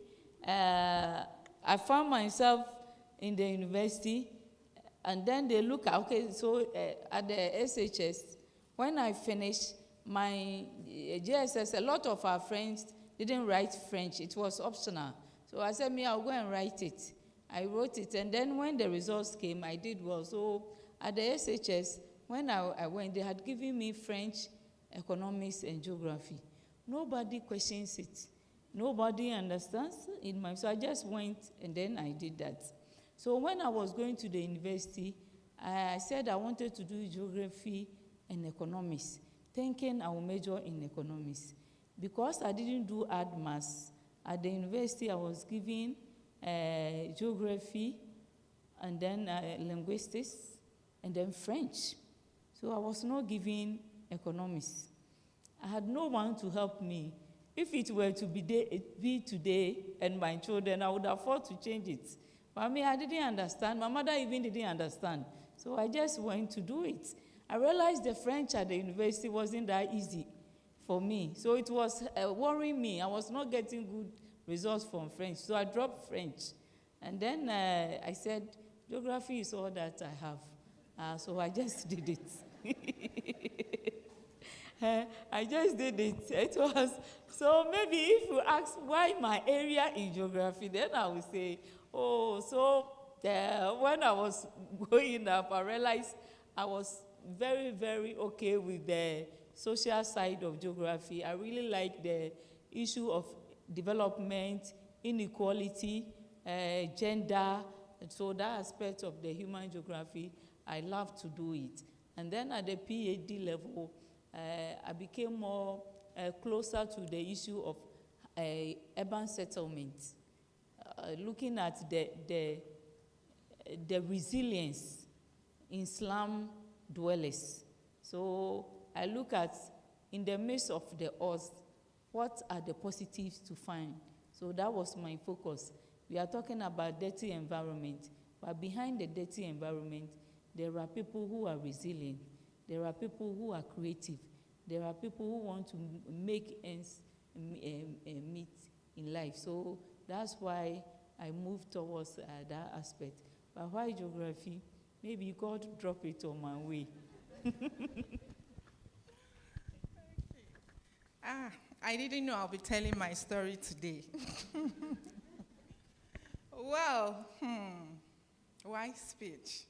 I found myself in the university, and then they look at, at the SHS, when I finished my JSS, a lot of our friends didn't write French. It was optional. So I said, I'll go and write it. I wrote it, and then when the results came, I did well. So at the SHS, when I went, they had given me French, economics, and geography. Nobody questions it. Nobody understands it. So I just went, and then I did that. So when I was going to the university, I said I wanted to do geography and economics, thinking I would major in economics. Because I didn't do art maths, at the university I was given geography, and then linguistics, and then French. So I was not given economics. I had no one to help me. If it were to be today and my children, I would afford to change it. But I mean, I didn't understand. My mother even didn't understand. So I just went to do it. I realized the French at the university wasn't that easy for me. So it was worrying me. I was not getting good results from French. So I dropped French. And then I said, geography is all that I have. So I just did it. I just did it. It was, so maybe if you ask why my area in geography, then I will say, oh, so when I was growing up, I realized I was very, very okay with the social side of geography. I really like the issue of development, inequality, gender, and so that aspect of the human geography, I love to do it. And then at the PhD level, I became more closer to the issue of urban settlement, looking at the resilience in slum dwellers. So I look at, in the midst of the odds, what are the positives to find? So that was my focus. We are talking about dirty environment, but behind the dirty environment, there are people who are resilient. There are people who are creative. There are people who want to make ends meet in life. So that's why I moved towards that aspect. But why geography? Maybe God dropped it on my way. I didn't know I'll be telling my story today. Well, why speech?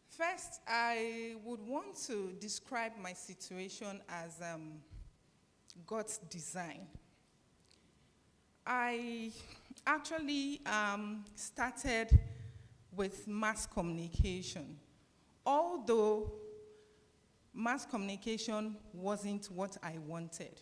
First, I would want to describe my situation as God's design. I actually started with mass communication, although mass communication wasn't what I wanted.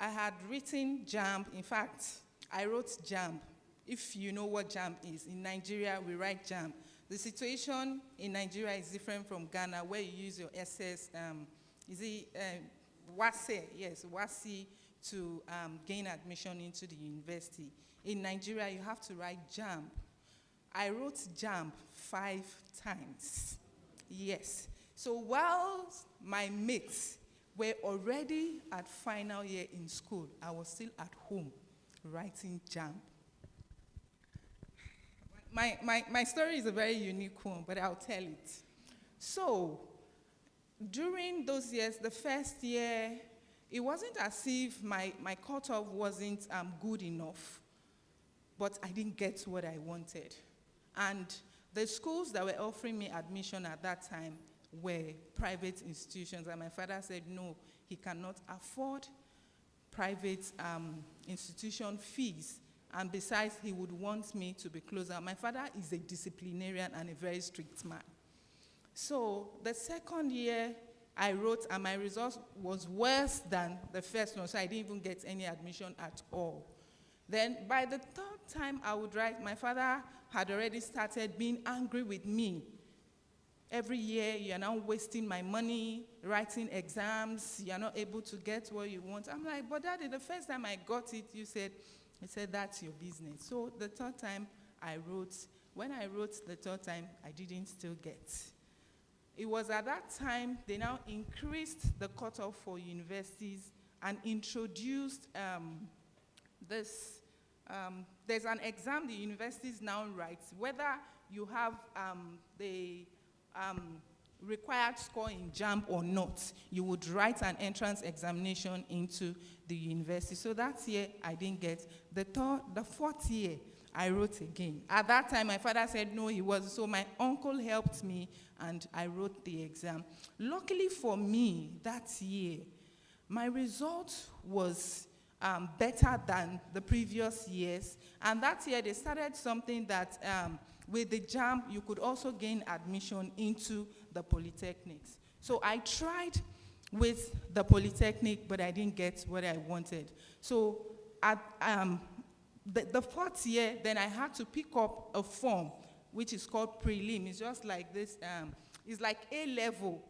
I had written JAMB. In fact, I wrote JAMB. If you know what JAMB is, in Nigeria, we write JAMB. The situation in Nigeria is different from Ghana, where you use your SS, WASE, yes, WASE, to gain admission into the university. In Nigeria, you have to write JAMB. I wrote JAMB 5 times, yes. So while my mates were already at final year in school, I was still at home writing JAMB. My story is a very unique one, but I'll tell it. So, during those years, the first year, it wasn't as if my cutoff wasn't good enough, but I didn't get what I wanted. And the schools that were offering me admission at that time were private institutions, and my father said, no, he cannot afford private institution fees. And besides, he would want me to be closer. My father is a disciplinarian and a very strict man. So the second year, I wrote, and my result was worse than the first one, so I didn't even get any admission at all. Then by the third time I would write, my father had already started being angry with me. Every year, you're now wasting my money, writing exams, you're not able to get what you want. I'm like, but Daddy, the first time I got it, he said, that's your business. So the third time I wrote, when I wrote the third time, I didn't still get. It was at that time they now increased the cutoff for universities and introduced there's an exam the universities now write, whether you have the required score in JAMB or not, you would write an entrance examination into the university. So that year, I didn't get. The fourth year, I wrote again. At that time, my father said no, he was. So my uncle helped me, and I wrote the exam. Luckily for me, that year, my result was better than the previous years. And that year, they started something that with the JAMB, you could also gain admission into the polytechnics. So I tried with the polytechnic, but I didn't get what I wanted. So at the fourth year, then I had to pick up a form, which is called prelim. It's just like this, it's like A-level,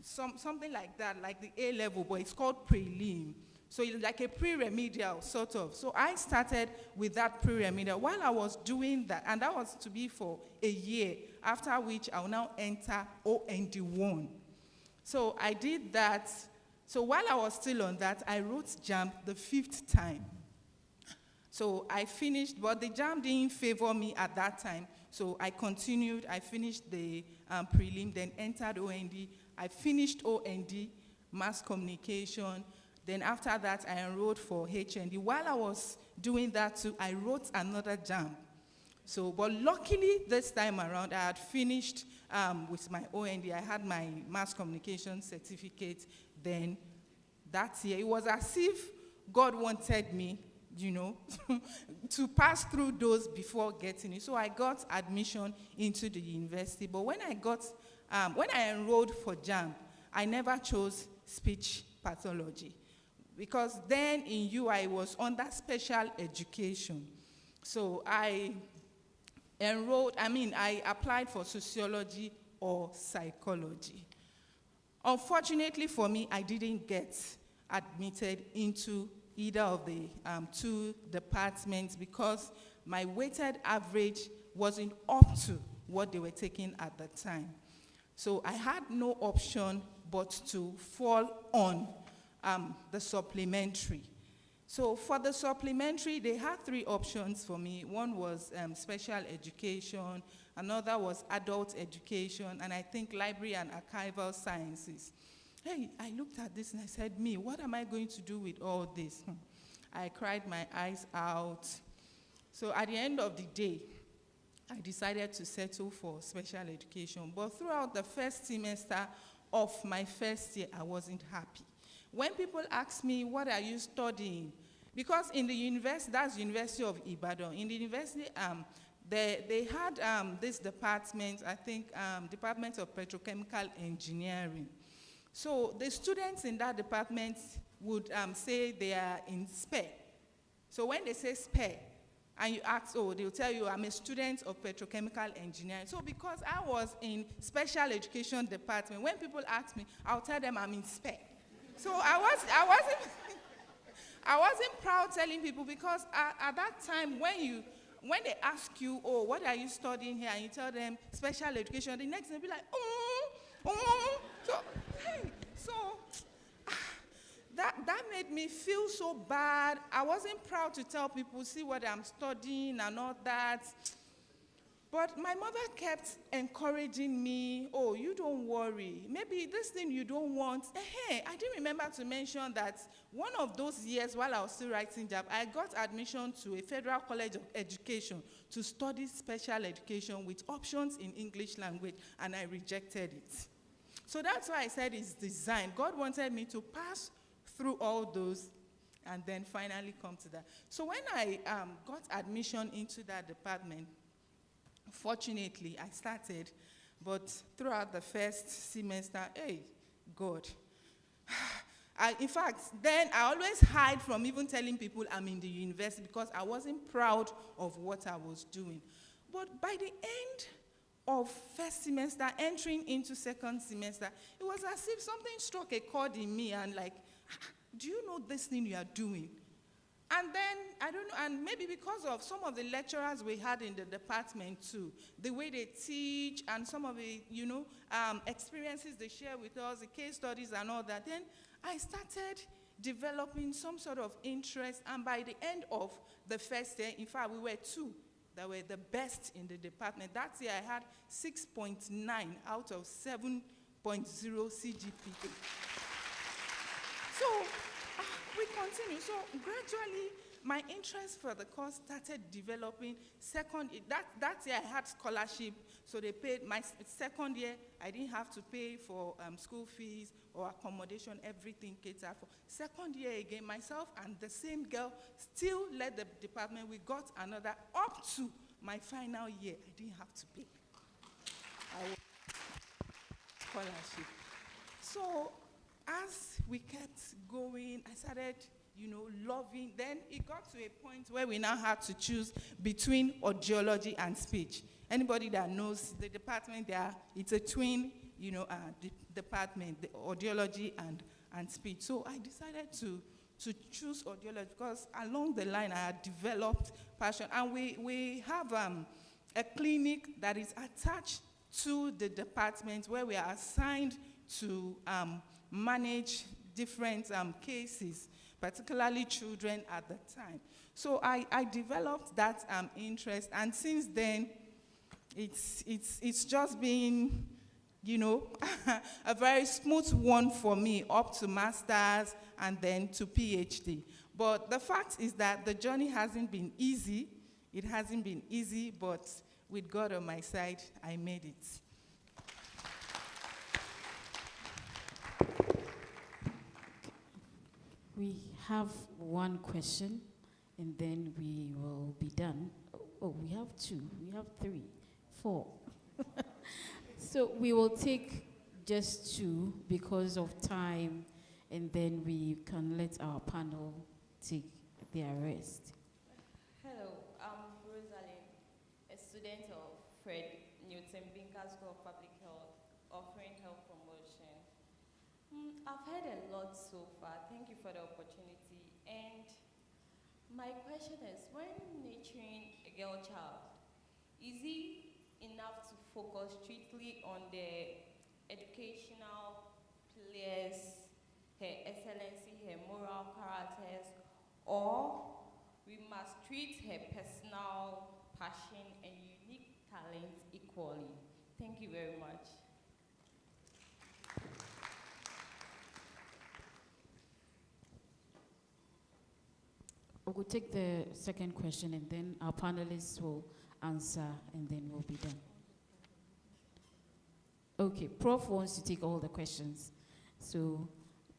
something like that, like the A-level, but it's called prelim. So it's like a pre-remedial, sort of. So I started with that pre-remedial. While I was doing that, and that was to be for a year, after which I will now enter OND1. So I did that. So while I was still on that, I wrote JAMB the 5th time. So I finished, but the JAMB didn't favor me at that time. So I continued, I finished the prelim, then entered OND. I finished OND, mass communication. Then after that, I enrolled for HND. While I was doing that too, I wrote another JAMB. So, but luckily this time around, I had finished with my OND. I had my mass communication certificate. Then that year, it was as if God wanted me, you know, to pass through those before getting it. So I got admission into the university. But when I enrolled for JAMB, I never chose speech pathology, because then in UI I was under special education. So I applied for sociology or psychology. Unfortunately for me, I didn't get admitted into either of the two departments because my weighted average wasn't up to what they were taking at the time. So I had no option but to fall on the supplementary. So for the supplementary, they had 3 options for me. One was special education, another was adult education, and I think library and archival sciences. Hey, I looked at this and I said, what am I going to do with all this? I cried my eyes out. So at the end of the day, I decided to settle for special education. But throughout the first semester of my first year, I wasn't happy. When people ask me, what are you studying? Because in the university, that's University of Ibadan. In the university, they had this department, I think, Department of Petrochemical Engineering. So the students in that department would say they are in SPE. So when they say SPE, and you ask, they'll tell you, I'm a student of petrochemical engineering. So because I was in special education department, when people ask me, I'll tell them I'm in SPE. So I wasn't proud telling people, because at that time, when they ask you, what are you studying here, and you tell them special education, the next they'll be like, that made me feel so bad. I wasn't proud to tell people, see what I'm studying and all that. But my mother kept encouraging me, you don't worry. Maybe this thing you don't want. I didn't remember to mention that one of those years while I was still writing JAMB, I got admission to a Federal College of Education to study special education with options in English language, and I rejected it. So that's why I said it's designed. God wanted me to pass through all those and then finally come to that. So when I got admission into that department, fortunately, I started, but throughout the first semester, God. In fact, then I always hide from even telling people I'm in the university because I wasn't proud of what I was doing. But by the end of first semester, entering into second semester, it was as if something struck a chord in me and like, do you know this thing you are doing? And then, I don't know, and maybe because of some of the lecturers we had in the department too, the way they teach and some of the, experiences they share with us, the case studies and all that, then I started developing some sort of interest, and by the end of the first year, in fact, we were 2 that were the best in the department. That year, I had 6.9 out of 7.0 CGPA. So, we continue. So gradually, my interest for the course started developing. That year I had scholarship, so they paid. My second year, I didn't have to pay for school fees or accommodation, everything catered for. Second year again, myself and the same girl still led the department. We got another up to my final year. I didn't have to pay. I was scholarship. So as we kept going, I started, loving. Then it got to a point where we now had to choose between audiology and speech. Anybody that knows the department there, it's a twin, department, the audiology and speech. So I decided to choose audiology because along the line I had developed passion. And we have a clinic that is attached to the department where we are assigned to manage different cases, particularly children at the time. So I developed that interest, and since then, it's just been, a very smooth one for me, up to master's and then to PhD. But the fact is that the journey hasn't been easy. It hasn't been easy, but with God on my side, I made it. We have one question, and then we will be done. Oh, we have two, we have three, four. So we will take just two because of time, and then we can let our panel take their rest. Hello, I'm Rosalind, a student of Fred Newton Binker School of Public Health, offering health promotion. I've heard a lot so far. Thank you for the opportunity. And my question is, when nurturing a girl child, is it enough to focus strictly on the educational pillars, her excellency, her moral characters, or we must treat her personal passion and unique talent equally? Thank you very much. We'll take the second question, and then our panelists will answer, and then we'll be done. Okay, Prof wants to take all the questions. So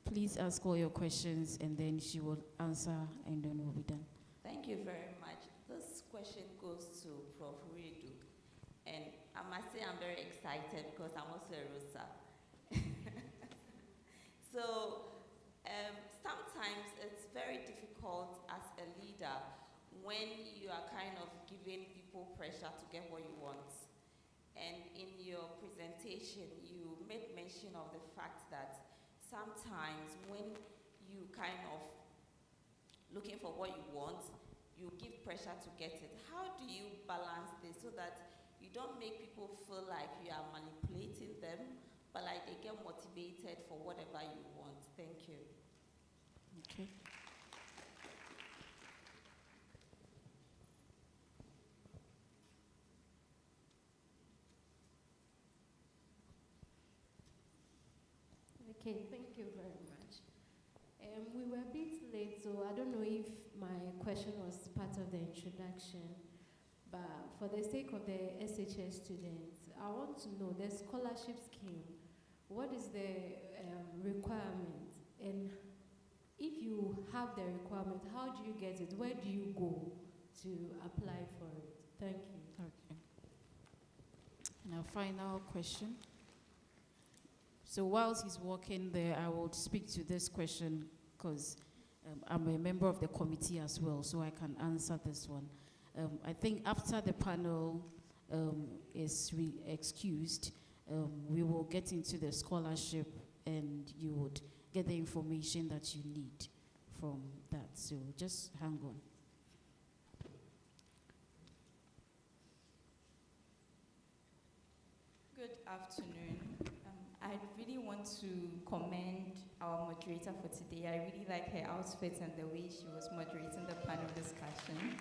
please ask all your questions, and then she will answer, and then we'll be done. Thank you very much. This question goes to Prof. Wiredu. And I must say I'm very excited because I'm also a Rosa. So sometimes it's very difficult as a leader when you are kind of giving people pressure to get what you want. And in your presentation, you made mention of the fact that sometimes when you kind of looking for what you want, you give pressure to get it. How do you balance this so that you don't make people feel like you are manipulating them, but like they get motivated for whatever you want? Thank you. Okay. Okay, thank you very much. We were a bit late, so I don't know if my question was part of the introduction, but for the sake of the SHS students, I want to know the scholarship scheme. What is the requirement? And if you have the requirement, how do you get it? Where do you go to apply for it? Thank you. Okay. And our final question. So whilst he's walking there, I will speak to this question because I'm a member of the committee as well, so I can answer this one. I think after the panel is excused, we will get into the scholarship and you would get the information that you need from that. So just hang on. Good afternoon. I really want to commend our moderator for today. I really like her outfit and the way she was moderating the panel discussion.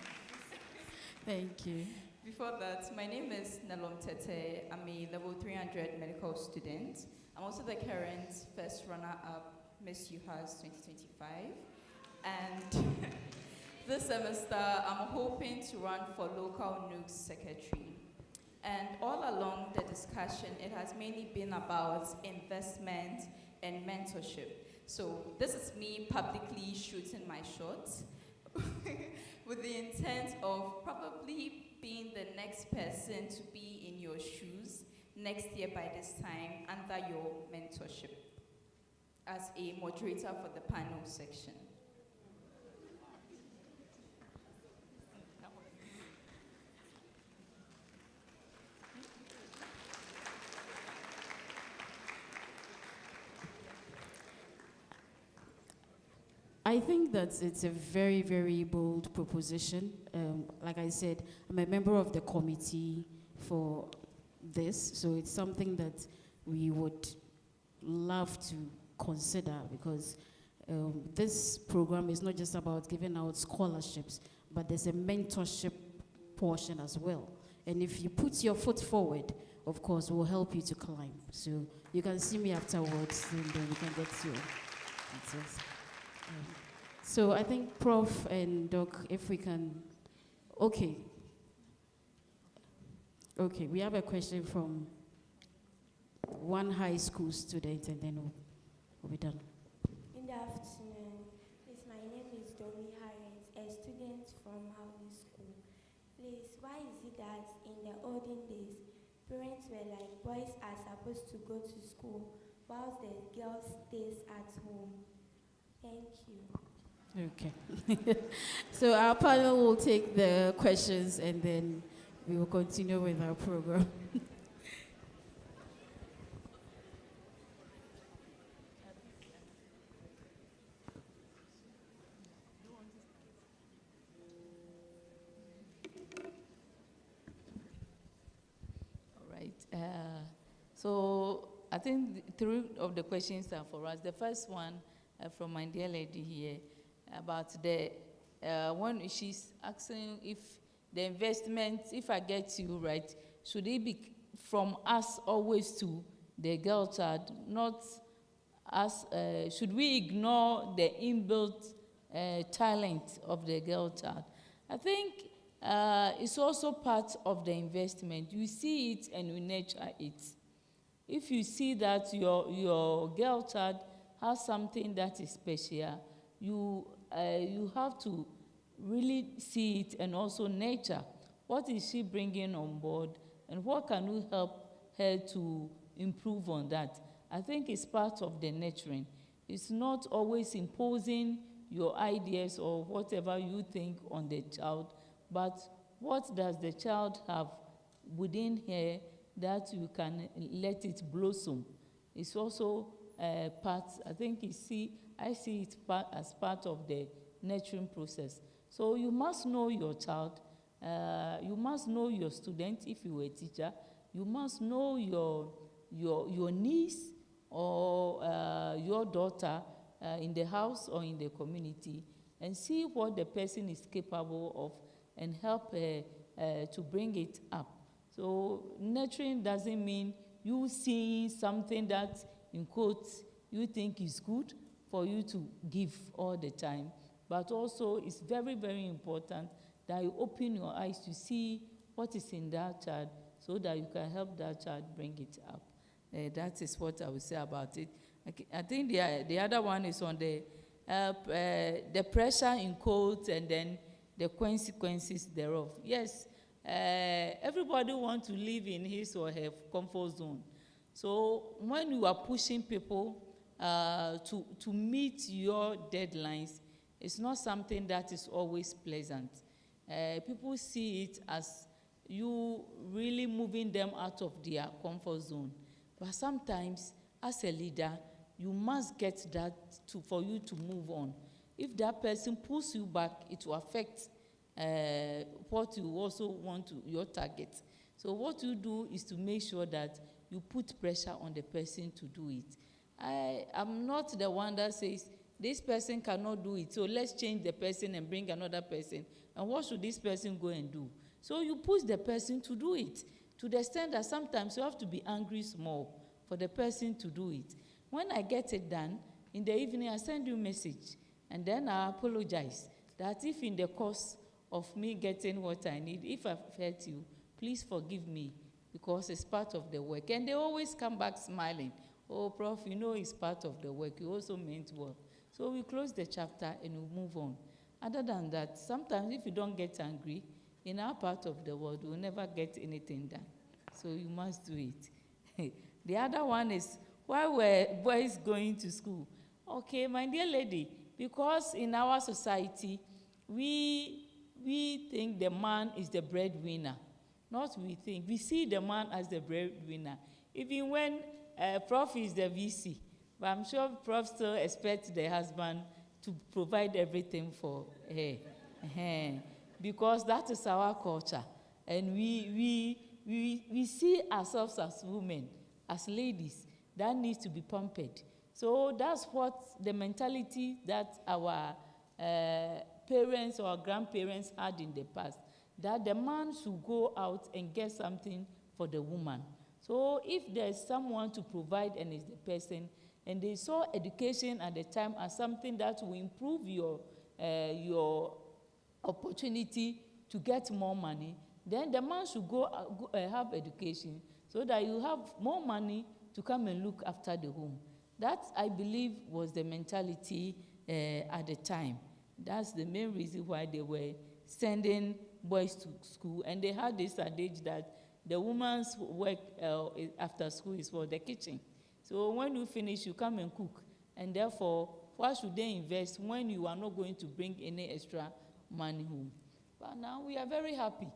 Thank you. Before that, my name is Nelom Tete. I'm a level 300 medical student. I'm also the current first runner-up Miss UHAS 2025. And This semester, I'm hoping to run for local NUGS secretary. And all along the discussion, it has mainly been about investment and mentorship. So this is me publicly shooting my shot with the intent of probably being the next person to be in your shoes next year by this time under your mentorship as a moderator for the panel section. I think that it's a very, very bold proposition. Like I said, I'm a member of the committee for this, so it's something that we would love to consider, because this program is not just about giving out scholarships, but there's a mentorship portion as well. And if you put your foot forward, of course, we'll help you to climb. So you can see me afterwards, and then we can get to it. So I think Prof and Doc, if we can, okay, we have a question from one high school student, and then we'll be done. Good afternoon. Please, my name is Domi Harriet, a student from Howley School. Please, why is it that in the olden days, parents were like, boys are supposed to go to school, whilst the girls stays at home? Thank you. Okay. So our panel will take the questions, and then we will continue with our program. All right. So I think three of the questions are for us. The first one from my dear lady here, about the when she's asking if the investment, if I get you right, should it be from us always to the girl child, not us? Should we ignore the inbuilt talent of the girl child? I think it's also part of the investment. You see it and you nurture it. If you see that your girl child has something that is special, you have to really see it and also nurture. What is she bringing on board, and what can we help her to improve on that? I think it's part of the nurturing. It's not always imposing your ideas or whatever you think on the child, but what does the child have within her that you can let it blossom? It's also part, I think I see it as part of the nurturing process. So you must know your child, you must know your student if you were a teacher, you must know your niece or your daughter in the house or in the community, and see what the person is capable of and help to bring it up. So nurturing doesn't mean you seeing something that, in quotes, you think is good for you to give all the time. But also, it's very, very important that you open your eyes to see what is in that child so that you can help that child bring it up. That is what I would say about it. I think the other one is on the pressure in quotes and then the consequences thereof. Yes, everybody wants to live in his or her comfort zone. So when you are pushing people to meet your deadlines, it's not something that is always pleasant. People see it as you really moving them out of their comfort zone. But sometimes, as a leader, you must get that for you to move on. If that person pulls you back, it will affect what you also want to, your target. So what you do is to make sure that you put pressure on the person to do it. I'm not the one that says, this person cannot do it, so let's change the person and bring another person. And what should this person go and do? So you push the person to do it, to the extent that sometimes you have to be angry small for the person to do it. When I get it done, in the evening I send you a message, and then I apologize. that if in the course of me getting what I need, if I've hurt you, please forgive me, because it's part of the work. And they always come back smiling. Oh, Prof, you know it's part of the work. You also meant well. So we close the chapter and we move on. Other than that, sometimes if you don't get angry, in our part of the world, we'll never get anything done. So you must do it. The other one is, why were boys going to school? Okay, my dear lady, because in our society, we think the man is the breadwinner. Not we think. We see the man as the breadwinner. Even when Prof is the VC, but I'm sure Prof still expects the husband to provide everything for her. Because that is our culture. And we see ourselves as women, as ladies, that needs to be pampered. So that's what the mentality that our parents or grandparents had in the past, that the man should go out and get something for the woman. So if there's someone to provide and is the person, and they saw education at the time as something that will improve your opportunity to get more money, then the man should go have education so that you have more money to come and look after the home. That, I believe, was the mentality at the time. That's the main reason why they were sending boys to school. And they had this adage that the woman's work after school is for the kitchen. So when you finish, you come and cook. And therefore, why should they invest when you are not going to bring any extra money home? But now we are very happy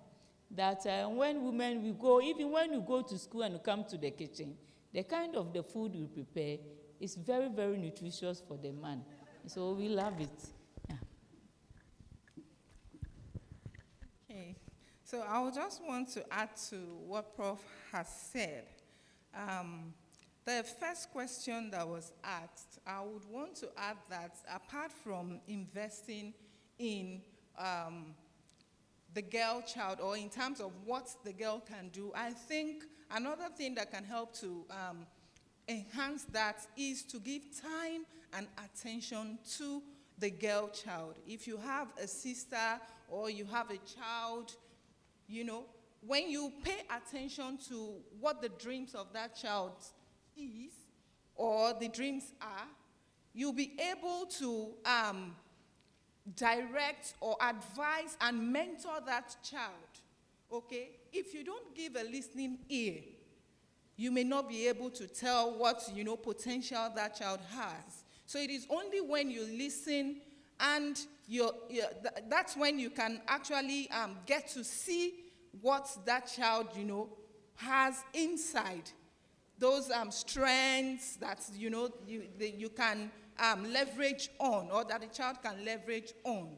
that when women will go, even when you go to school and you come to the kitchen, the kind of the food you prepare is very, very nutritious for the man. So we love it. Yeah. Okay. So I would just want to add to what Prof has said. The first question that was asked, I would want to add that apart from investing in the girl child, or in terms of what the girl can do, I think another thing that can help to enhance that is to give time and attention to the girl child. If you have a sister or you have a child, you know, when you pay attention to what the dreams of that child is or the dreams are, you'll be able to direct or advise and mentor that child, okay? If you don't give a listening ear, you may not be able to tell what, you know, potential that child has. So it is only when you listen and that's when you can actually get to see what that child, you know, has inside. Those strengths that, you know, you can leverage on, or that the child can leverage on.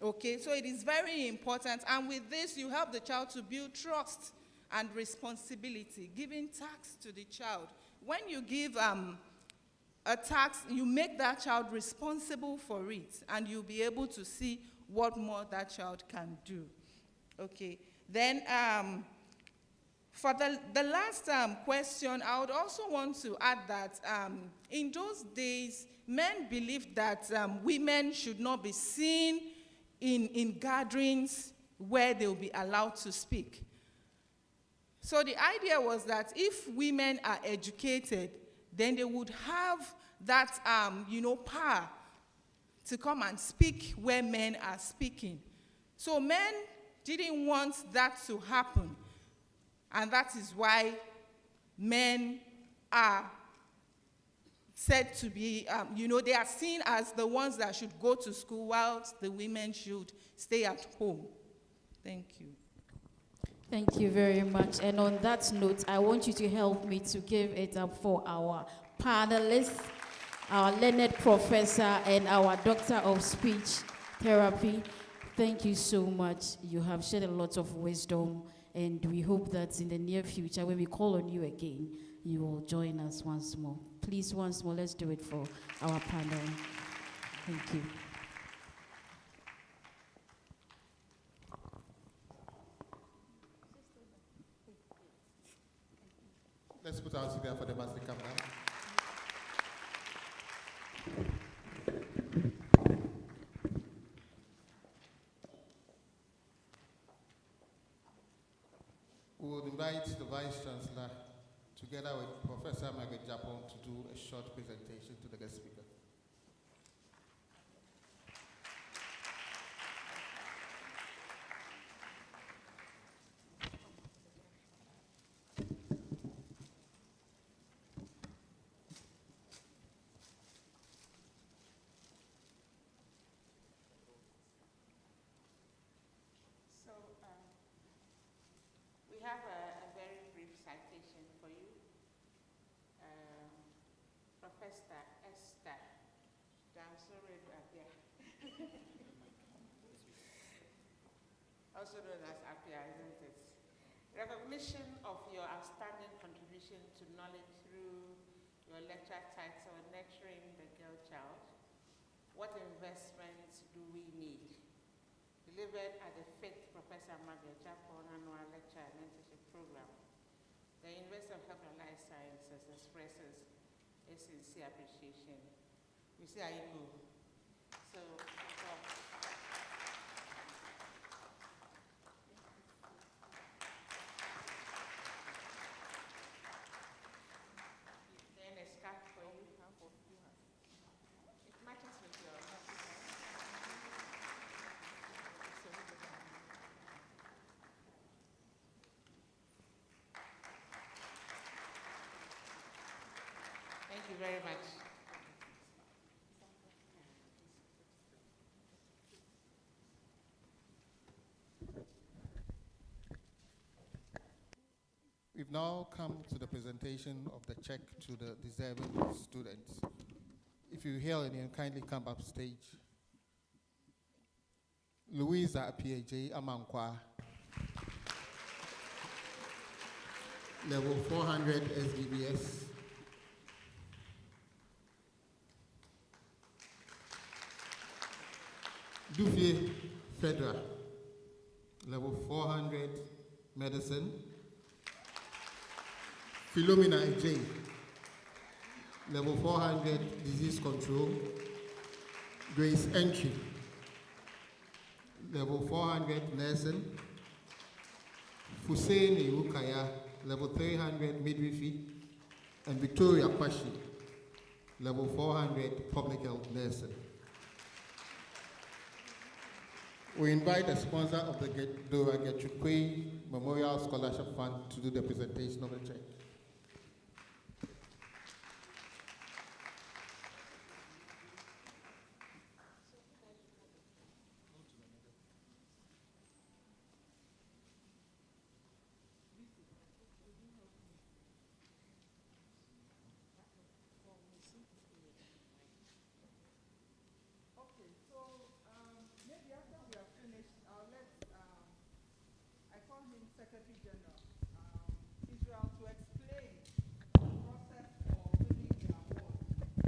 Okay, so it is very important. And with this, you help the child to build trust and responsibility, giving tasks to the child. When you give a task, you make that child responsible for it, and you'll be able to see what more that child can do. Okay, then for the last question, I would also want to add that in those days, men believed that women should not be seen in gatherings where they will be allowed to speak. So the idea was that if women are educated, then they would have that, you know, power to come and speak where men are speaking. So men didn't want that to happen. And that is why men are said to be, you know, they are seen as the ones that should go to school whilst the women should stay at home. Thank you. Thank you very much. And on that note, I want you to help me to give it up for our panelists, our learned professor and our doctor of speech therapy. Thank you so much. You have shared a lot of wisdom, and we hope that in the near future, when we call on you again, you will join us once more. Please, once more, let's do it for our panel. Thank you. Let's put our together for the master camera. invite the Vice Chancellor, together with Professor Margaret Gyapong, to do a short presentation to the guest speaker. We have a very brief citation for you. Professor Esther, Danso, also known as Apia, isn't it? Recognition of your outstanding contribution to knowledge through your lecture title, Nurturing the Girl Child. What investments do we need? Delivered at the 5th Professor Margaret Gyapong Annual Lecture and Mentorship Program. The University of Health and Life Sciences expresses its sincere appreciation. We say Aiko. So, then a scarf for you. It matches with your Thank you very much. We've now come to the presentation of the check to the deserving students. If you hail and you kindly come up stage. Louisa PhD Amankwa, level 400 SBBS. Dufie Fedra, level 400 Medicine. Philomena J, level 400 Disease Control. Grace Entry, level 400 Nursing. Fuseni Ukaya, level 300 Midwifery. And Victoria Kwashi, level 400 Public Health Nursing. We invite the sponsor of the Dora Gachukwe Memorial Scholarship Fund to do the presentation of the check. Secretary General, Israel, to explain the process for winning the award.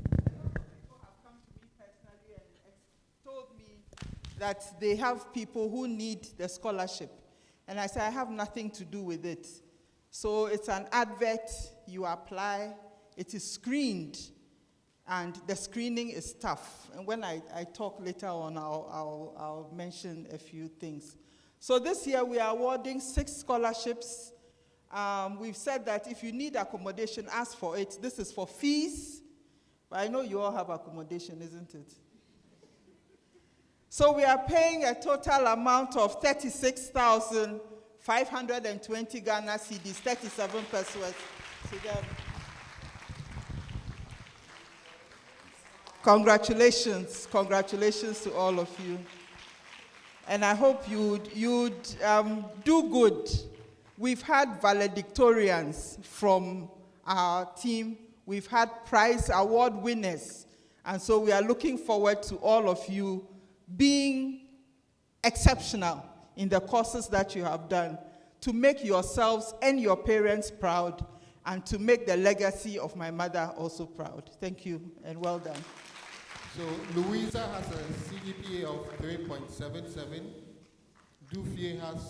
A lot of people have come to me personally and told me that they have people who need the scholarship. And I said, I have nothing to do with it. So it's an advert, you apply, it is screened, and the screening is tough. And when I talk later on, I'll mention a few things. So this year we are awarding 6 scholarships. We've said that if you need accommodation, ask for it. This is for fees, but I know you all have accommodation, isn't it? So we are paying a total amount of 36,520 Ghana cedis, 37 pesos. Congratulations, congratulations to all of you. And I hope you'd do good. We've had valedictorians from our team. We've had prize award winners. And so we are looking forward to all of you being exceptional in the courses that you have done to make yourselves and your parents proud and to make the legacy of my mother also proud. Thank you and well done. So Louisa has a CGPA of 3.77. Dufie has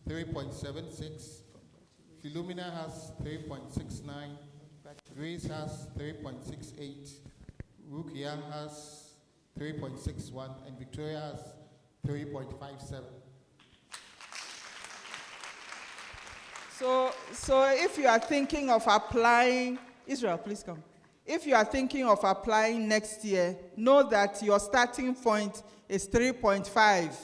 3.76. Philomena has 3.69. Grace has 3.68. Rukia has 3.61. And Victoria has 3.57. So if you are thinking of applying, Israel, please come. If you are thinking of applying next year, know that your starting point is 3.5.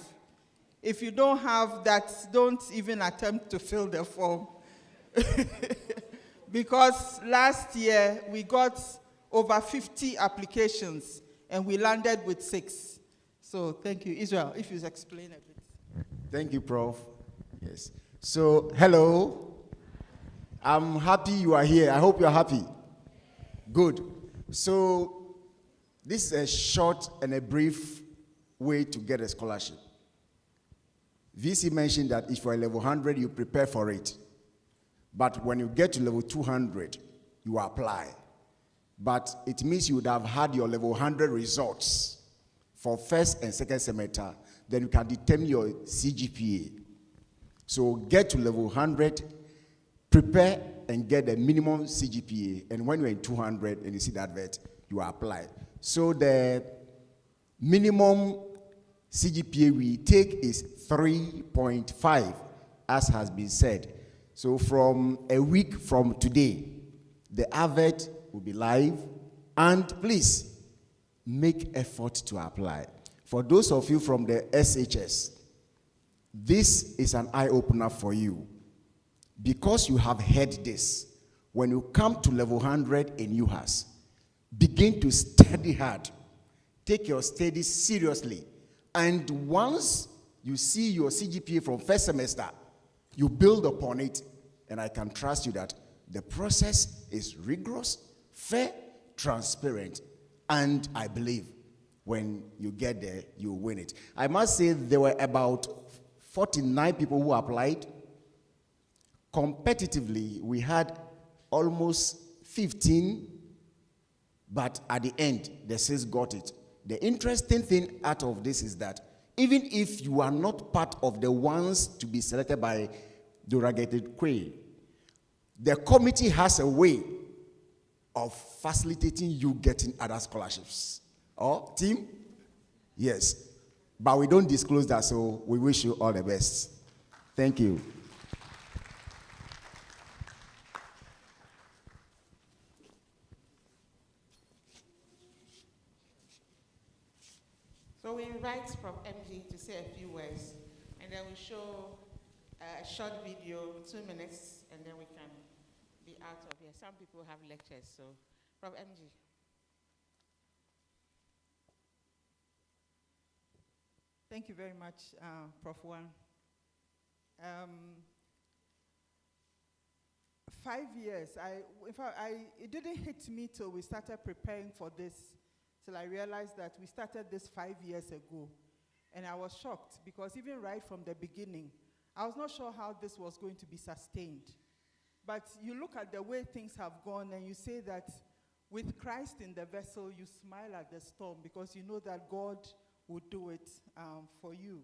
If you don't have that, don't even attempt to fill the form. Because last year we got over 50 applications and we landed with 6. So thank you. Israel, if you explain a bit. Thank you, Prof. Yes. So, hello. I'm happy you are here. I hope you are happy. Good. So, this is a short and a brief way to get a scholarship. VC mentioned that if you're level 100, you prepare for it. But when you get to level 200, you apply. But it means you would have had your level 100 results for first and second semester. Then you can determine your CGPA. So get to level 100, prepare and get the minimum CGPA. And when you're in 200 and you see that advert, you apply. So the minimum CGPA we take is 3.5, as has been said. So from a week from today, the advert will be live. And please, make effort to apply. For those of you from the SHS, this is an eye-opener for you. Because you have heard this, when you come to level 100 in UHAS, begin to study hard. Take your studies seriously. And once you see your CGPA from first semester, you build upon it. And I can trust you that the process is rigorous, fair, transparent. And I believe when you get there, you win it. I must say there were about 49 people who applied. Competitively, we had almost 15, but at the end, the 6 got it. The interesting thing out of this is that even if you are not part of the ones to be selected by the Auditorium, the committee has a way of facilitating you getting other scholarships. Oh, team? Yes. But we don't disclose that, so we wish you all the best. Thank you. So we invite Prof. MG to say a few words, and then we show a short video, 2 minutes, and then we can be out of here. Some people have lectures, so Prof. MG. Thank you very much, Prof. Wan. 5 years. It didn't hit me till we started preparing for this, till I realized that we started this 5 years ago. And I was shocked because even right from the beginning, I was not sure how this was going to be sustained. But you look at the way things have gone and you say that with Christ in the vessel, you smile at the storm because you know that God will do it for you.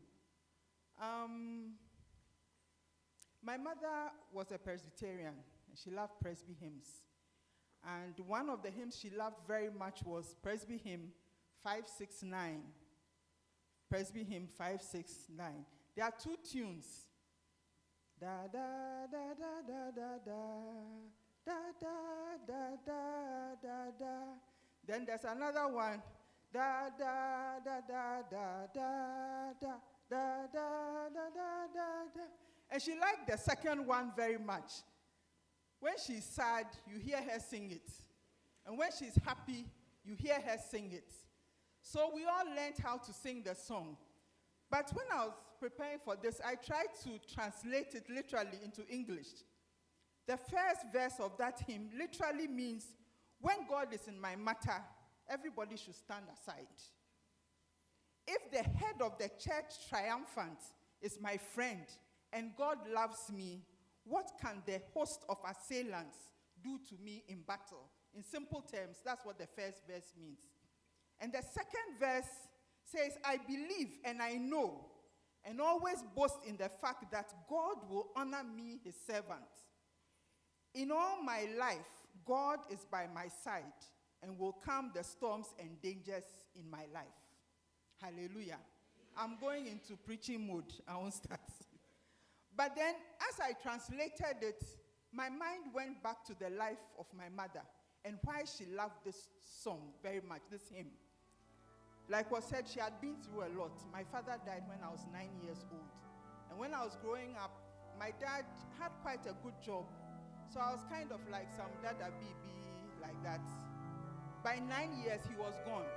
My mother was a Presbyterian. She loved Presby hymns. And one of the hymns she loved very much was Presby hymn 569. Presby hymn 569. There are 2 tunes. Da da da da da da da da da da da da. Then there's another one. Da da da da da da da da da da da da. And she liked the second one very much. When she's sad, you hear her sing it. And when she's happy, you hear her sing it. So we all learned how to sing the song. But when I was preparing for this, I tried to translate it literally into English. The first verse of that hymn literally means, when God is in my matter, everybody should stand aside. If the head of the church triumphant is my friend and God loves me, what can the host of assailants do to me in battle? In simple terms, that's what the first verse means. And the second verse says, I believe and I know and always boast in the fact that God will honor me, his servant. In all my life, God is by my side and will calm the storms and dangers in my life. Hallelujah. I'm going into preaching mode. I won't start. But then, as I translated it, my mind went back to the life of my mother and why she loved this song very much, this hymn. Like was said, she had been through a lot. My father died when I was 9 years old. And when I was growing up, my dad had quite a good job. So I was kind of like some dada BB, like that. By 9 years, he was gone.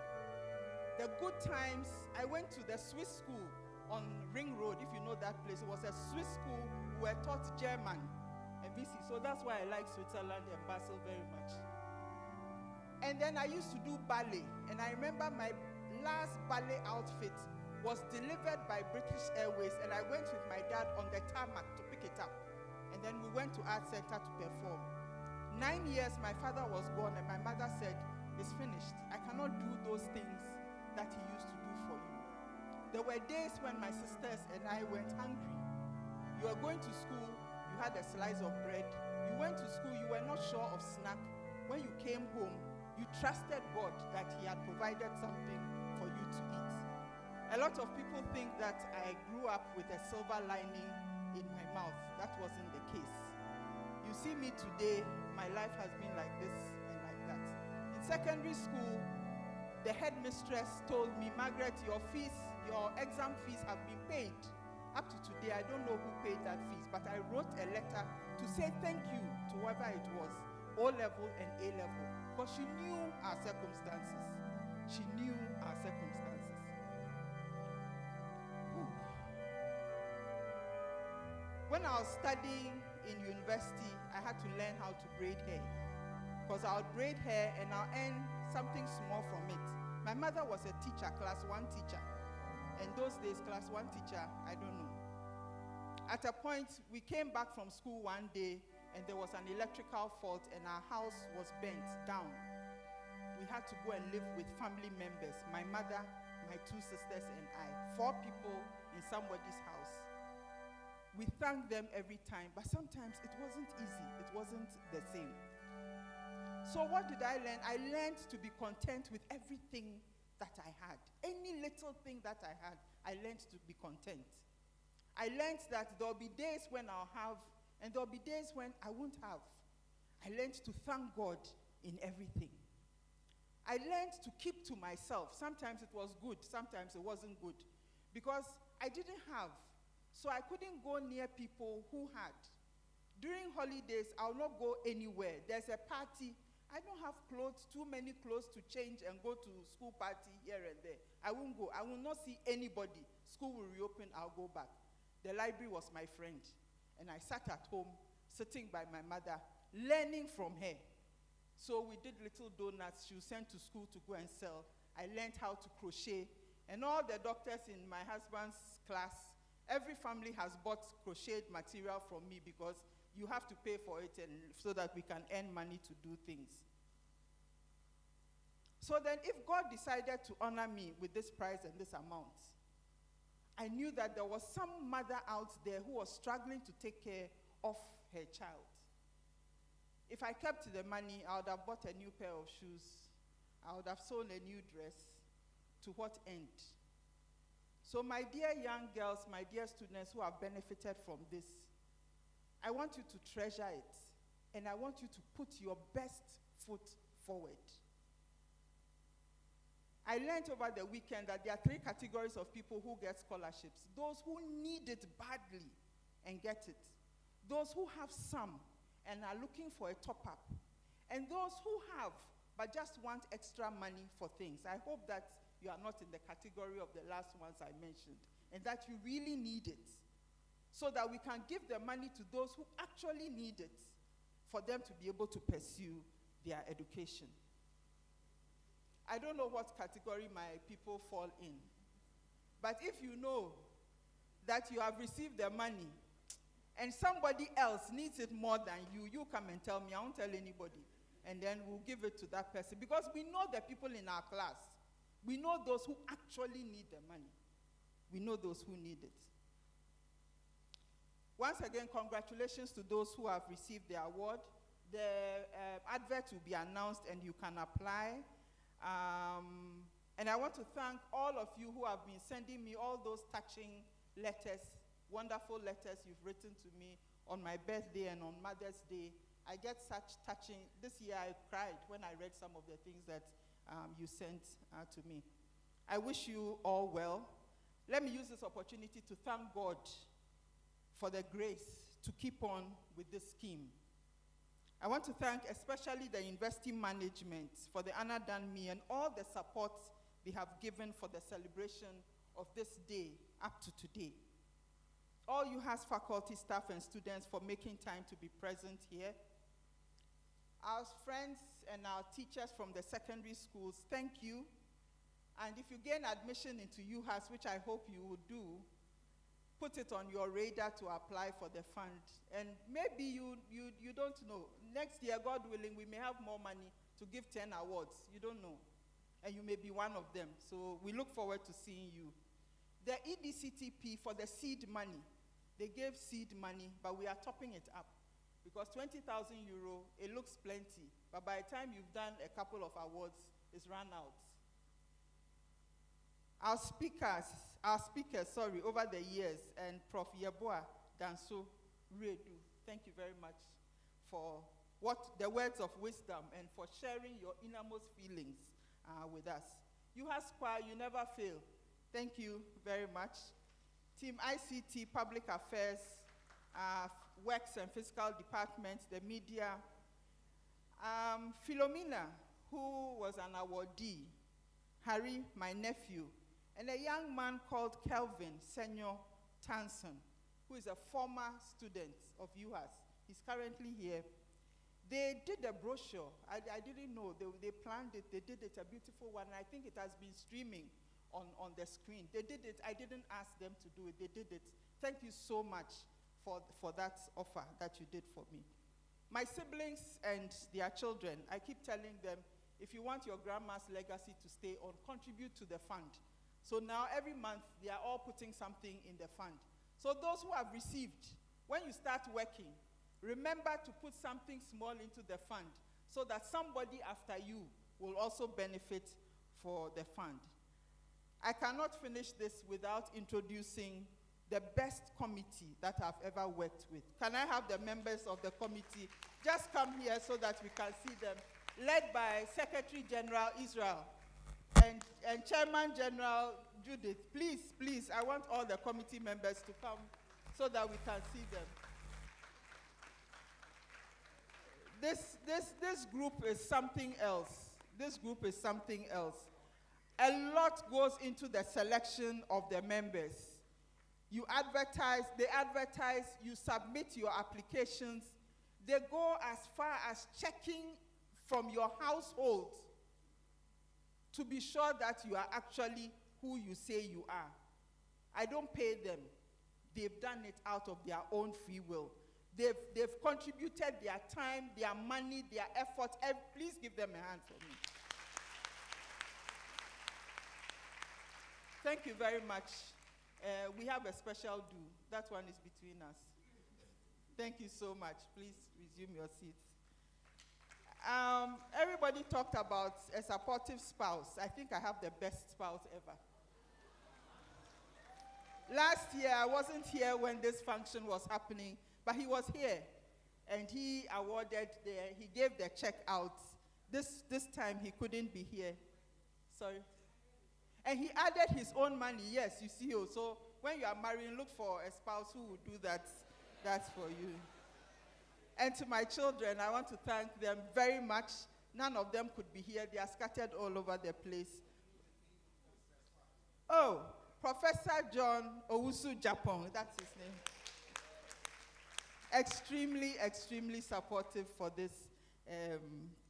The good times, I went to the Swiss school on Ring Road, if you know that place. It was a Swiss school. We were taught German and VC. So that's why I like Switzerland and Basel very much. And then I used to do ballet. And I remember my last ballet outfit was delivered by British Airways. And I went with my dad on the tarmac to pick it up. And then we went to Art Center to perform. 9 years, my father was gone. And my mother said, "It's finished. I cannot do those things that he used to do for you." There were days when my sisters and I went hungry. You were going to school, you had a slice of bread. You went to school, you were not sure of snack. When you came home, you trusted God that he had provided something for you to eat. A lot of people think that I grew up with a silver lining in my mouth. That wasn't the case. You see me today, my life has been like this and like that. In secondary school, the headmistress told me, "Margaret, your exam fees have been paid." Up to today, I don't know who paid that fees, but I wrote a letter to say thank you to whoever it was, O-level and A-level, because she knew our circumstances. She knew our circumstances. Ooh. When I was studying in university, I had to learn how to braid hair, because I would braid hair and I'll earn something small from it. My mother was a teacher, class 1 teacher. And those days, class 1 teacher, I don't know. At a point, we came back from school one day, and there was an electrical fault, and our house was burnt down. We had to go and live with family members, my mother, my 2 sisters, and I. 4 people in somebody's house. We thanked them every time, but sometimes it wasn't easy. It wasn't the same. So what did I learn? I learned to be content with everything that I had. Any little thing that I had, I learned to be content. I learned that there'll be days when I'll have, and there'll be days when I won't have. I learned to thank God in everything. I learned to keep to myself. Sometimes it was good, sometimes it wasn't good, because I didn't have, so I couldn't go near people who had. During holidays, I'll not go anywhere. There's a party, I don't have clothes, too many clothes to change and go to school party here and there. I won't go. I will not see anybody. School will reopen, I'll go back. The library was my friend. And I sat at home, sitting by my mother, learning from her. So we did little donuts she was sent to school to go and sell. I learned how to crochet. And all the doctors in my husband's class, every family has bought crocheted material from me, because you have to pay for it, and so that we can earn money to do things. So then if God decided to honor me with this prize and this amount, I knew that there was some mother out there who was struggling to take care of her child. If I kept the money, I would have bought a new pair of shoes. I would have sewn a new dress. To what end? So my dear young girls, my dear students who have benefited from this, I want you to treasure it, and I want you to put your best foot forward. I learned over the weekend that there are 3 categories of people who get scholarships. Those who need it badly and get it. Those who have some and are looking for a top-up. And those who have but just want extra money for things. I hope that you are not in the category of the last ones I mentioned, and that you really need it, so that we can give the money to those who actually need it, for them to be able to pursue their education. I don't know what category my people fall in, but if you know that you have received the money and somebody else needs it more than you, you come and tell me. I won't tell anybody, and then we'll give it to that person, because we know the people in our class. We know those who actually need the money. We know those who need it. Once again, congratulations to those who have received the award. The advert will be announced and you can apply. And I want to thank all of you who have been sending me all those touching letters wonderful letters you've written to me on my birthday and on Mother's Day. I get such touching. This year I cried when I read some of the things that you sent to me. I wish you all well. Let me use this opportunity to thank God for the grace to keep on with this scheme. I want to thank especially the university management for the honor done me and all the support they have given for the celebration of this day up to today. All UHAS faculty, staff, and students for making time to be present here. Our friends and our teachers from the secondary schools, thank you. And if you gain admission into UHAS, which I hope you will do, put it on your radar to apply for the fund. And maybe you don't know. Next year, God willing, we may have more money to give 10 awards. You don't know. And you may be one of them. So we look forward to seeing you. The EDCTP for the seed money, they gave seed money, but we are topping it up. Because 20,000 euro, it looks plenty. But by the time you've done a couple of awards, it's run out. Our speakers, over the years, and Prof. Danso, Wiredu, thank you very much for the words of wisdom and for sharing your innermost feelings with us. UHAS Choir, you never fail. Thank you very much. Team ICT, Public Affairs, Works and Fiscal Department, the media. Philomena, who was an awardee, Harry, my nephew, and a young man called Kelvin Senor Tanson, who is a former student of UHAS. He's currently here. They did a brochure. I didn't know. They planned it. They did it, a beautiful one. I think it has been streaming on the screen. They did it. I didn't ask them to do it. They did it. Thank you so much for that offer that you did for me. My siblings and their children, I keep telling them, if you want your grandma's legacy to stay on, contribute to the fund. So now every month, they are all putting something in the fund. So those who have received, when you start working, remember to put something small into the fund so that somebody after you will also benefit for the fund. I cannot finish this without introducing the best committee that I've ever worked with. Can I have the members of the committee just come here so that we can see them? Led by Secretary General Israel and Chairman General Judith. Please, please, I want all the committee members to come so that we can see them. This group is something else. This group is something else. A lot goes into the selection of the members. You advertise, they advertise, you submit your applications. They go as far as checking from your household to be sure that you are actually who you say you are. I don't pay them. They've done it out of their own free will. They've contributed their time, their money, their effort. Please give them a hand for me. Thank you very much. We have a special do. That one is between us. Thank you so much. Please resume your seats. Everybody talked about a supportive spouse. I think I have the best spouse ever. Last year, I wasn't here when this function was happening, but he was here, and he he gave the check out. This time, he couldn't be here. Sorry. And he added his own money. Yes, you see. So when you are marrying, look for a spouse who will do that. That's for you. And to my children, I want to thank them very much. None of them could be here. They are scattered all over the place. Oh, Professor John Owusu Gyapong, that's his name. Extremely, extremely supportive for this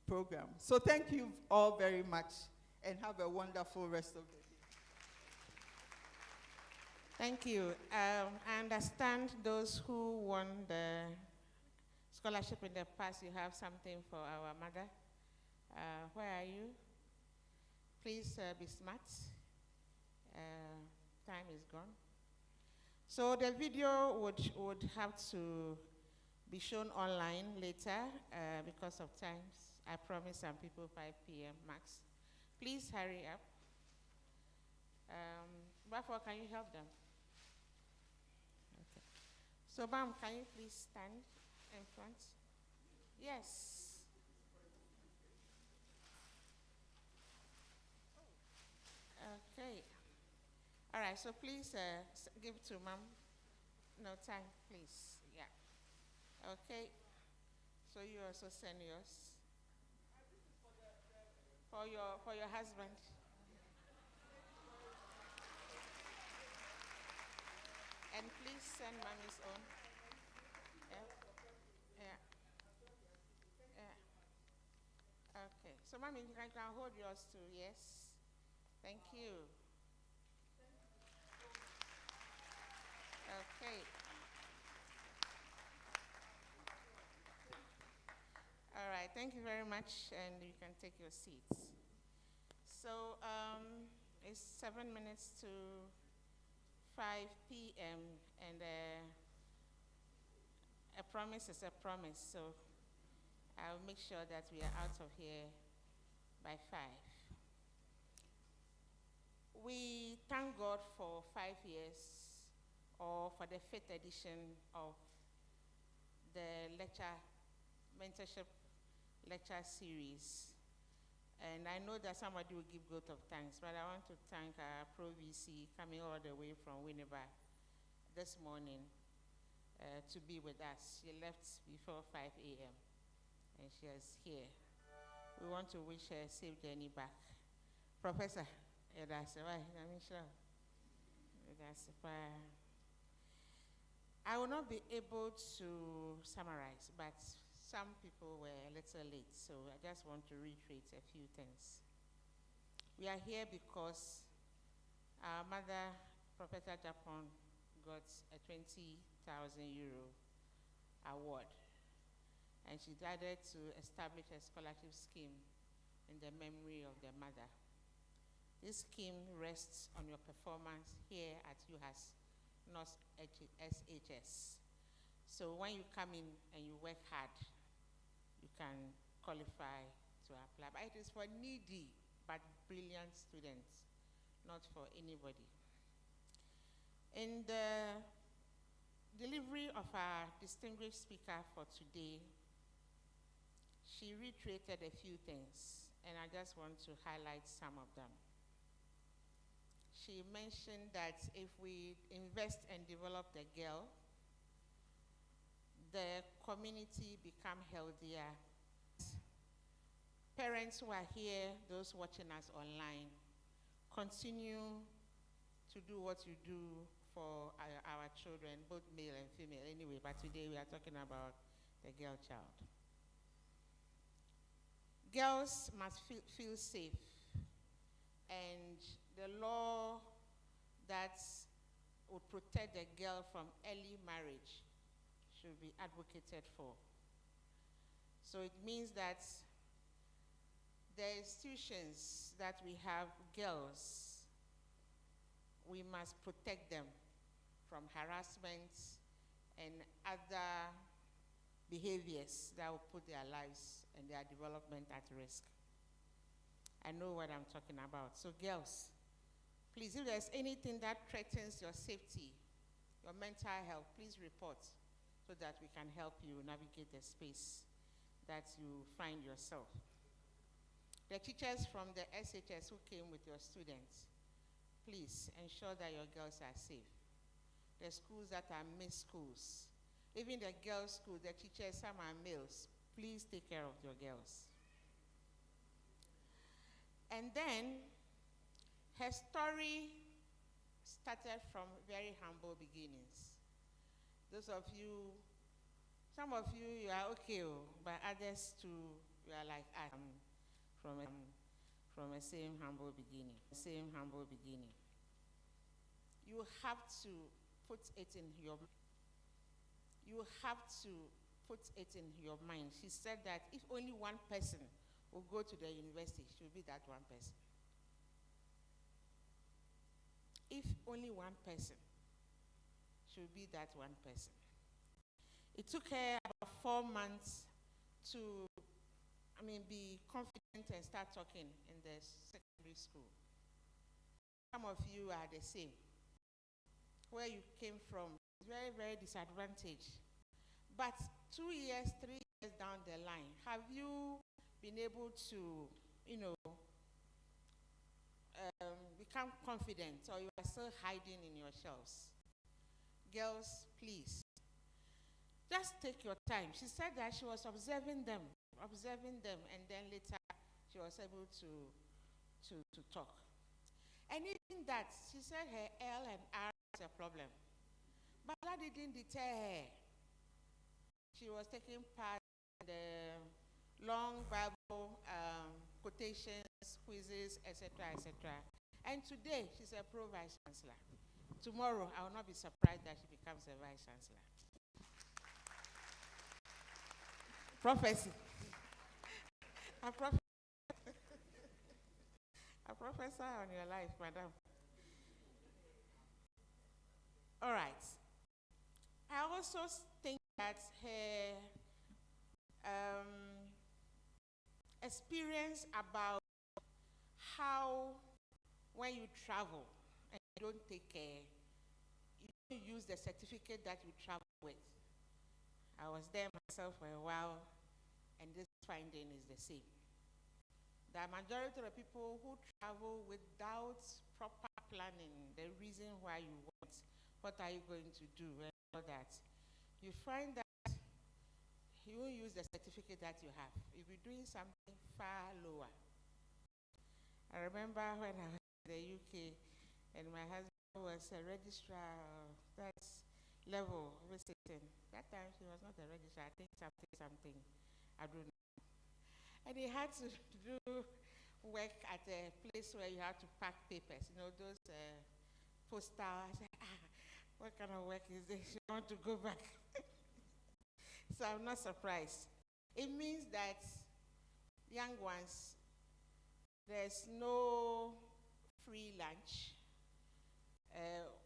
program. So thank you all very much, and have a wonderful rest of the day. Thank you. I understand those who won the scholarship in the past, you have something for our mother. Where are you? Please be smart. Time is gone. So the video would have to be shown online later because of times. I promised some people 5 p.m. max. Please hurry up. Therefore, can you help them? Okay. So, ma'am, can you please stand in front? Yes. Okay. All right, so please give to ma'am. No time, please. Yeah. Okay. So you also send yours. For your husband. And please send mommy's own. Yeah. Yeah. Yeah. Okay. So mommy, you can hold yours too, yes? Thank you. Okay. All right, thank you very much, and you can take your seats. So it's 7 minutes to 5 p.m., and a promise is a promise, so I'll make sure that we are out of here by 5. We thank God for 5 years, or for the 5th edition of the mentorship lecture series. And I know that somebody will give vote of thanks, but I want to thank our Pro VC coming all the way from Winneba this morning to be with us. She left before 5 a.m. and she is here. We want to wish her a safe journey back. Professor, I will not be able to summarize, but some people were a little late, so I just want to reiterate a few things. We are here because our mother, Professor Gyapong, got a 20,000 euro award, and she decided to establish a scholarship scheme in the memory of their mother. This scheme rests on your performance here at UHAS, not SHS. So when you come in and you work hard, you can qualify to apply. But it is for needy but brilliant students, not for anybody. In the delivery of our distinguished speaker for today, she reiterated a few things, and I just want to highlight some of them. She mentioned that if we invest and develop the girl, the community become healthier. Parents who are here, those watching us online, continue to do what you do for our children, both male and female anyway, but today we are talking about the girl child. Girls must feel safe, and the law that would protect the girl from early marriage should be advocated for. So it means that the institutions that we have girls, we must protect them from harassment and other behaviors that will put their lives and their development at risk. I know what I'm talking about. So girls, please, if there's anything that threatens your safety, your mental health, please report so that we can help you navigate the space that you find yourself. The teachers from the SHS who came with your students, please ensure that your girls are safe. The schools that are mixed schools, even the girls' school, the teachers, some are males, please take care of your girls. And then, her story started from very humble beginnings. Those of you, some of you, you are okay, but others too, you are like, from a same humble beginning, You have to put it in your mind. She said that if only one person will go to the university, she will be that one person. If only one person, she will be that one person. It took her about 4 months to be confident and start talking in the secondary school. Some of you are the same. Where you came from, very, very disadvantaged. But 2 years, 3 years down the line, have you been able to, become confident, or you are still hiding in your shells? Girls, please, just take your time. She said that she was observing them, and then later she was able to talk. And even that, she said her L and R was a problem. But that didn't deter her. She was taking part in the long Bible quotations, quizzes, etc., etc. And today, she's a pro-vice chancellor. Tomorrow, I will not be surprised that she becomes a vice chancellor. Prophecy. A professor on your life, madam. All right. I also think that her experience about how when you travel and you don't take care, you don't use the certificate that you travel with. I was there myself for a while, and this finding is the same. The majority of the people who travel without proper planning, the reason why you want, what are you going to do, and all that, you find that you won't use the certificate that you have. You'll be doing something far lower. I remember when I was in the UK and my husband was a registrar of that level visiting. That time she was not a registrar, I think something, I don't know. And he had to do work at a place where you have to pack papers, those postal. I said, what kind of work is this? You want to go back? So I'm not surprised. It means that young ones, there's no free lunch.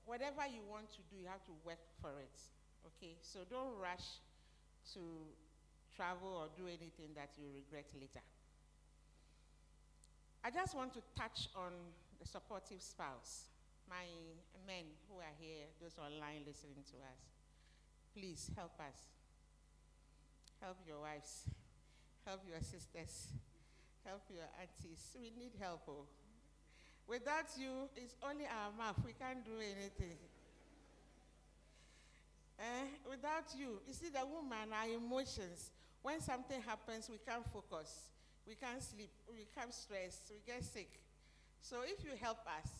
Whatever you want to do, you have to work for it, okay? So don't rush to travel or do anything that you regret later. I just want to touch on the supportive spouse. My men who are here, those online listening to us, please help us. Help your wives, help your sisters, help your aunties. We need help. Without you, it's only our mouth. We can't do anything. Without you see, the woman, our emotions, when something happens, we can't focus, we can't sleep, we become stressed, we get sick. So if you help us,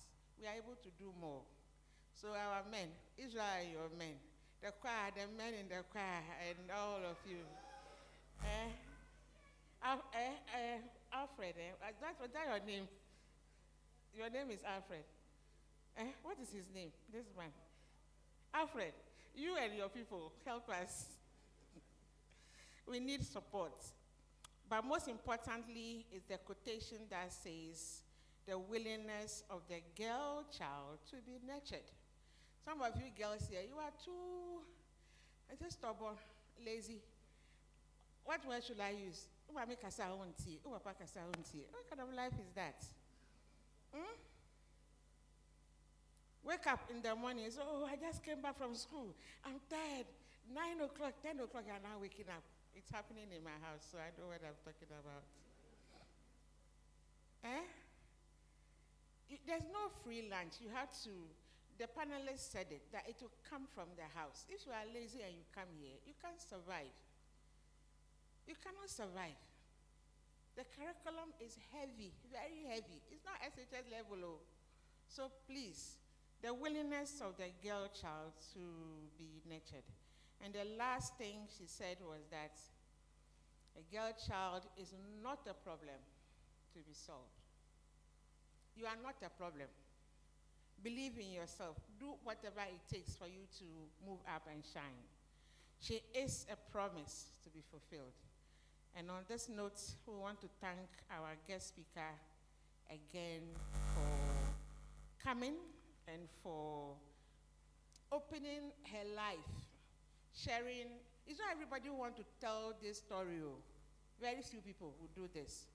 we are able to do more. So our men, Israel, your men, the choir, the men in the choir, and all of you. Alfred, is that your name? Your name is Alfred. What is his name? This man. Alfred, you and your people, help us. We need support. But most importantly is the quotation that says, the willingness of the girl child to be nurtured. Some of you girls here, you are too stubborn, lazy. What word should I use? What kind of life is that? Wake up in the morning, so, I just came back from school. I'm tired. 9 o'clock, 10 o'clock, you're now waking up. It's happening in my house, so I know what I'm talking about. There's no free lunch. You have to, the panelists said it, that it will come from the house. If you are lazy and you come here, you can't survive. You cannot survive. The curriculum is heavy, very heavy. It's not SHS level. So please, the willingness of the girl child to be nurtured. And the last thing she said was that a girl child is not a problem to be solved. You are not a problem. Believe in yourself. Do whatever it takes for you to move up and shine. She is a promise to be fulfilled. And on this note, we want to thank our guest speaker again for coming and for opening her life, sharing. It's not everybody who wants to tell this story. Very few people who do this.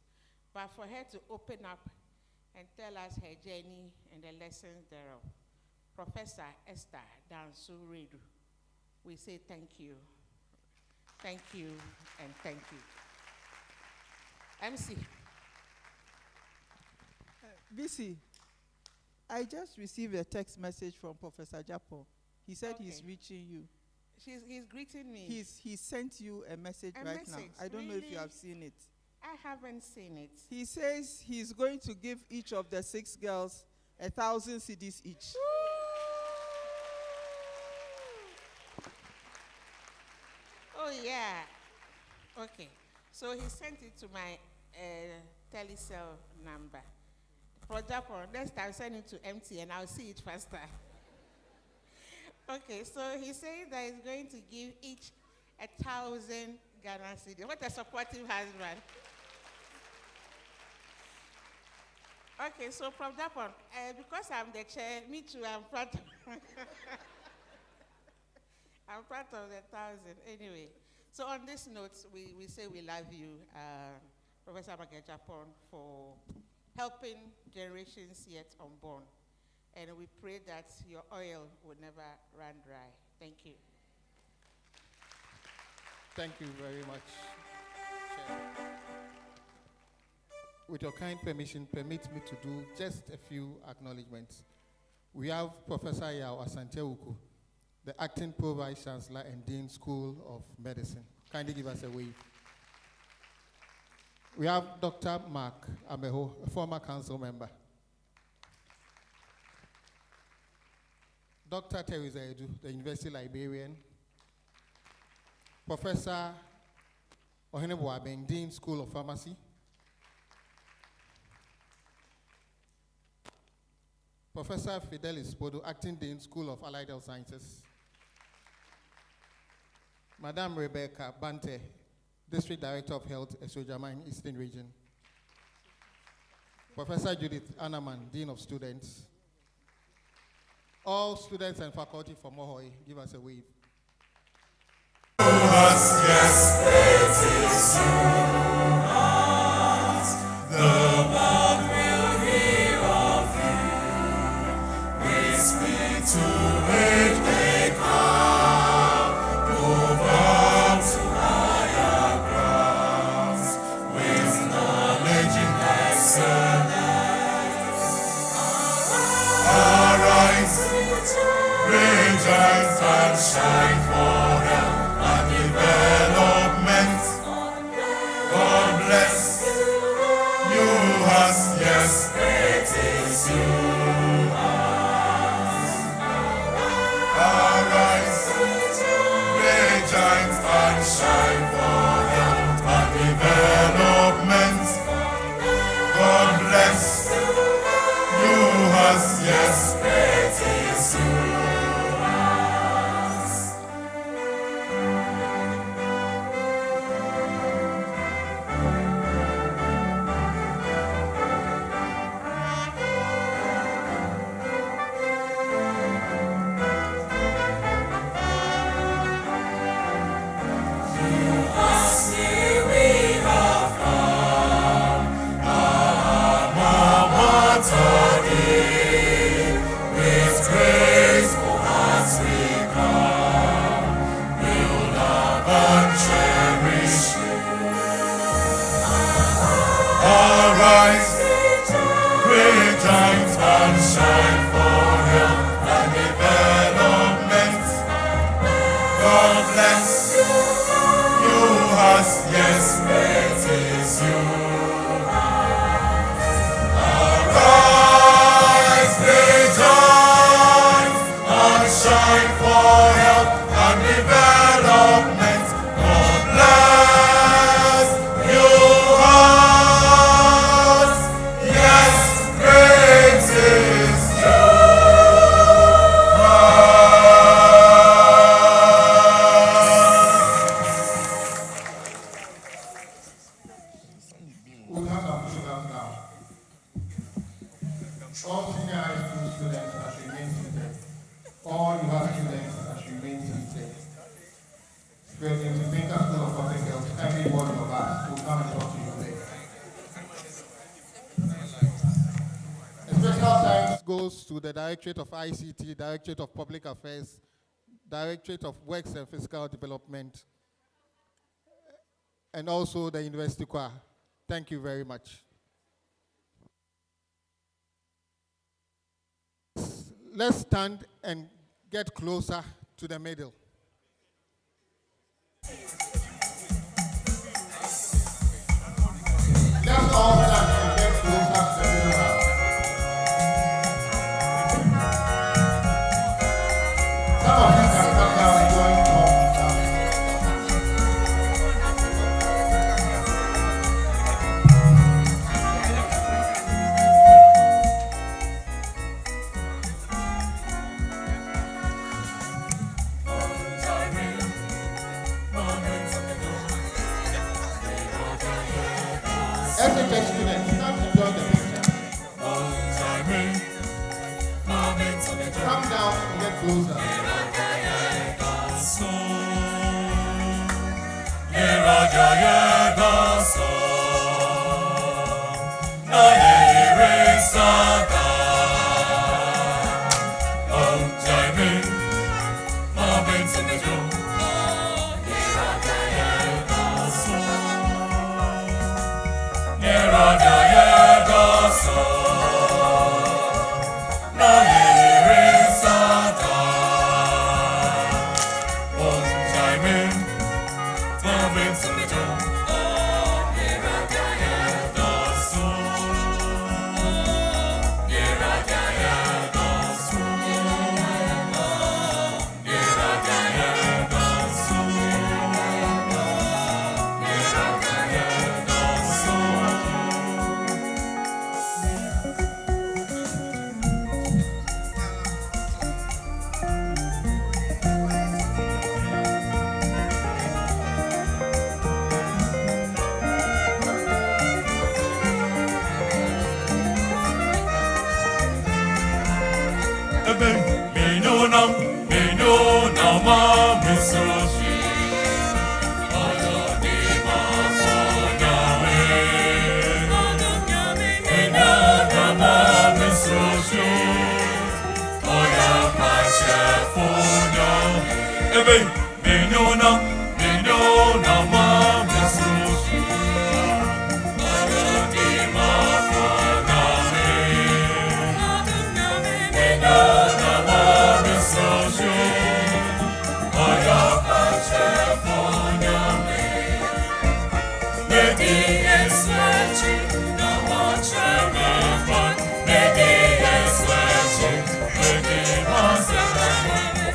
But for her to open up and tell us her journey and the lessons thereof. Professor Esther Danso Wiredu. we say thank you. Thank you and thank you. MC. BC, I just received a text message from Professor Gyapong. He said he's reaching you. He's greeting me. He sent you a message now. I don't know if you have seen it. I haven't seen it. He says he's going to give each of the 6 girls 1,000 cedis each. Oh, yeah. Okay. So he sent it to my telecell number. For example, next time send it to MT and I'll see it faster. Okay, so he says that he's going to give each 1,000 Ghana cedis. What a supportive husband. Okay, so from that point, because I'm the chair, me too, I'm part of I'm part of the 1,000. Anyway, so on this note, we say we love you, Professor Margaret Gyapong, for helping generations yet unborn. And we pray that your oil will never run dry. Thank you. Thank you very much, Chair. With your kind permission, permit me to do just a few acknowledgements. We have Professor Yao Asante-Uku, the Acting Pro-Vice Chancellor and Dean School of Medicine. Kindly give us a wave. We have Dr. Mark Ameho, a former council member. Dr. Teresa Edu, the University Librarian. Professor Ohenebo Abeng, Dean School of Pharmacy. Professor Fidelis Podo, Acting Dean School of Allied Health Sciences. Madam Rebecca Bante, District Director of Health, Esojama, Eastern Region. Professor Judith Anaman, Dean of Students. All students and faculty from Mohoy, give us a wave. Yes, it is you, the world will hear of you. We speak to it, they come, move up to higher grounds, with knowledge in excellence. Arise, rejoice and shine for help and development. God bless UHAS, yes, it is UHAS. Arise, rejoice and shine for help and development. God bless UHAS, yes, it is UHAS. Goes to the Directorate of ICT, Directorate of Public Affairs, Directorate of Works and Physical Development, and also the University Choir. Thank you very much. Let's stand and get closer to the middle. Let's all stand and get closer to the middle. Some of you can come down and join SHS students, come to join the picture. Come down and get closer.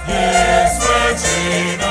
Yes,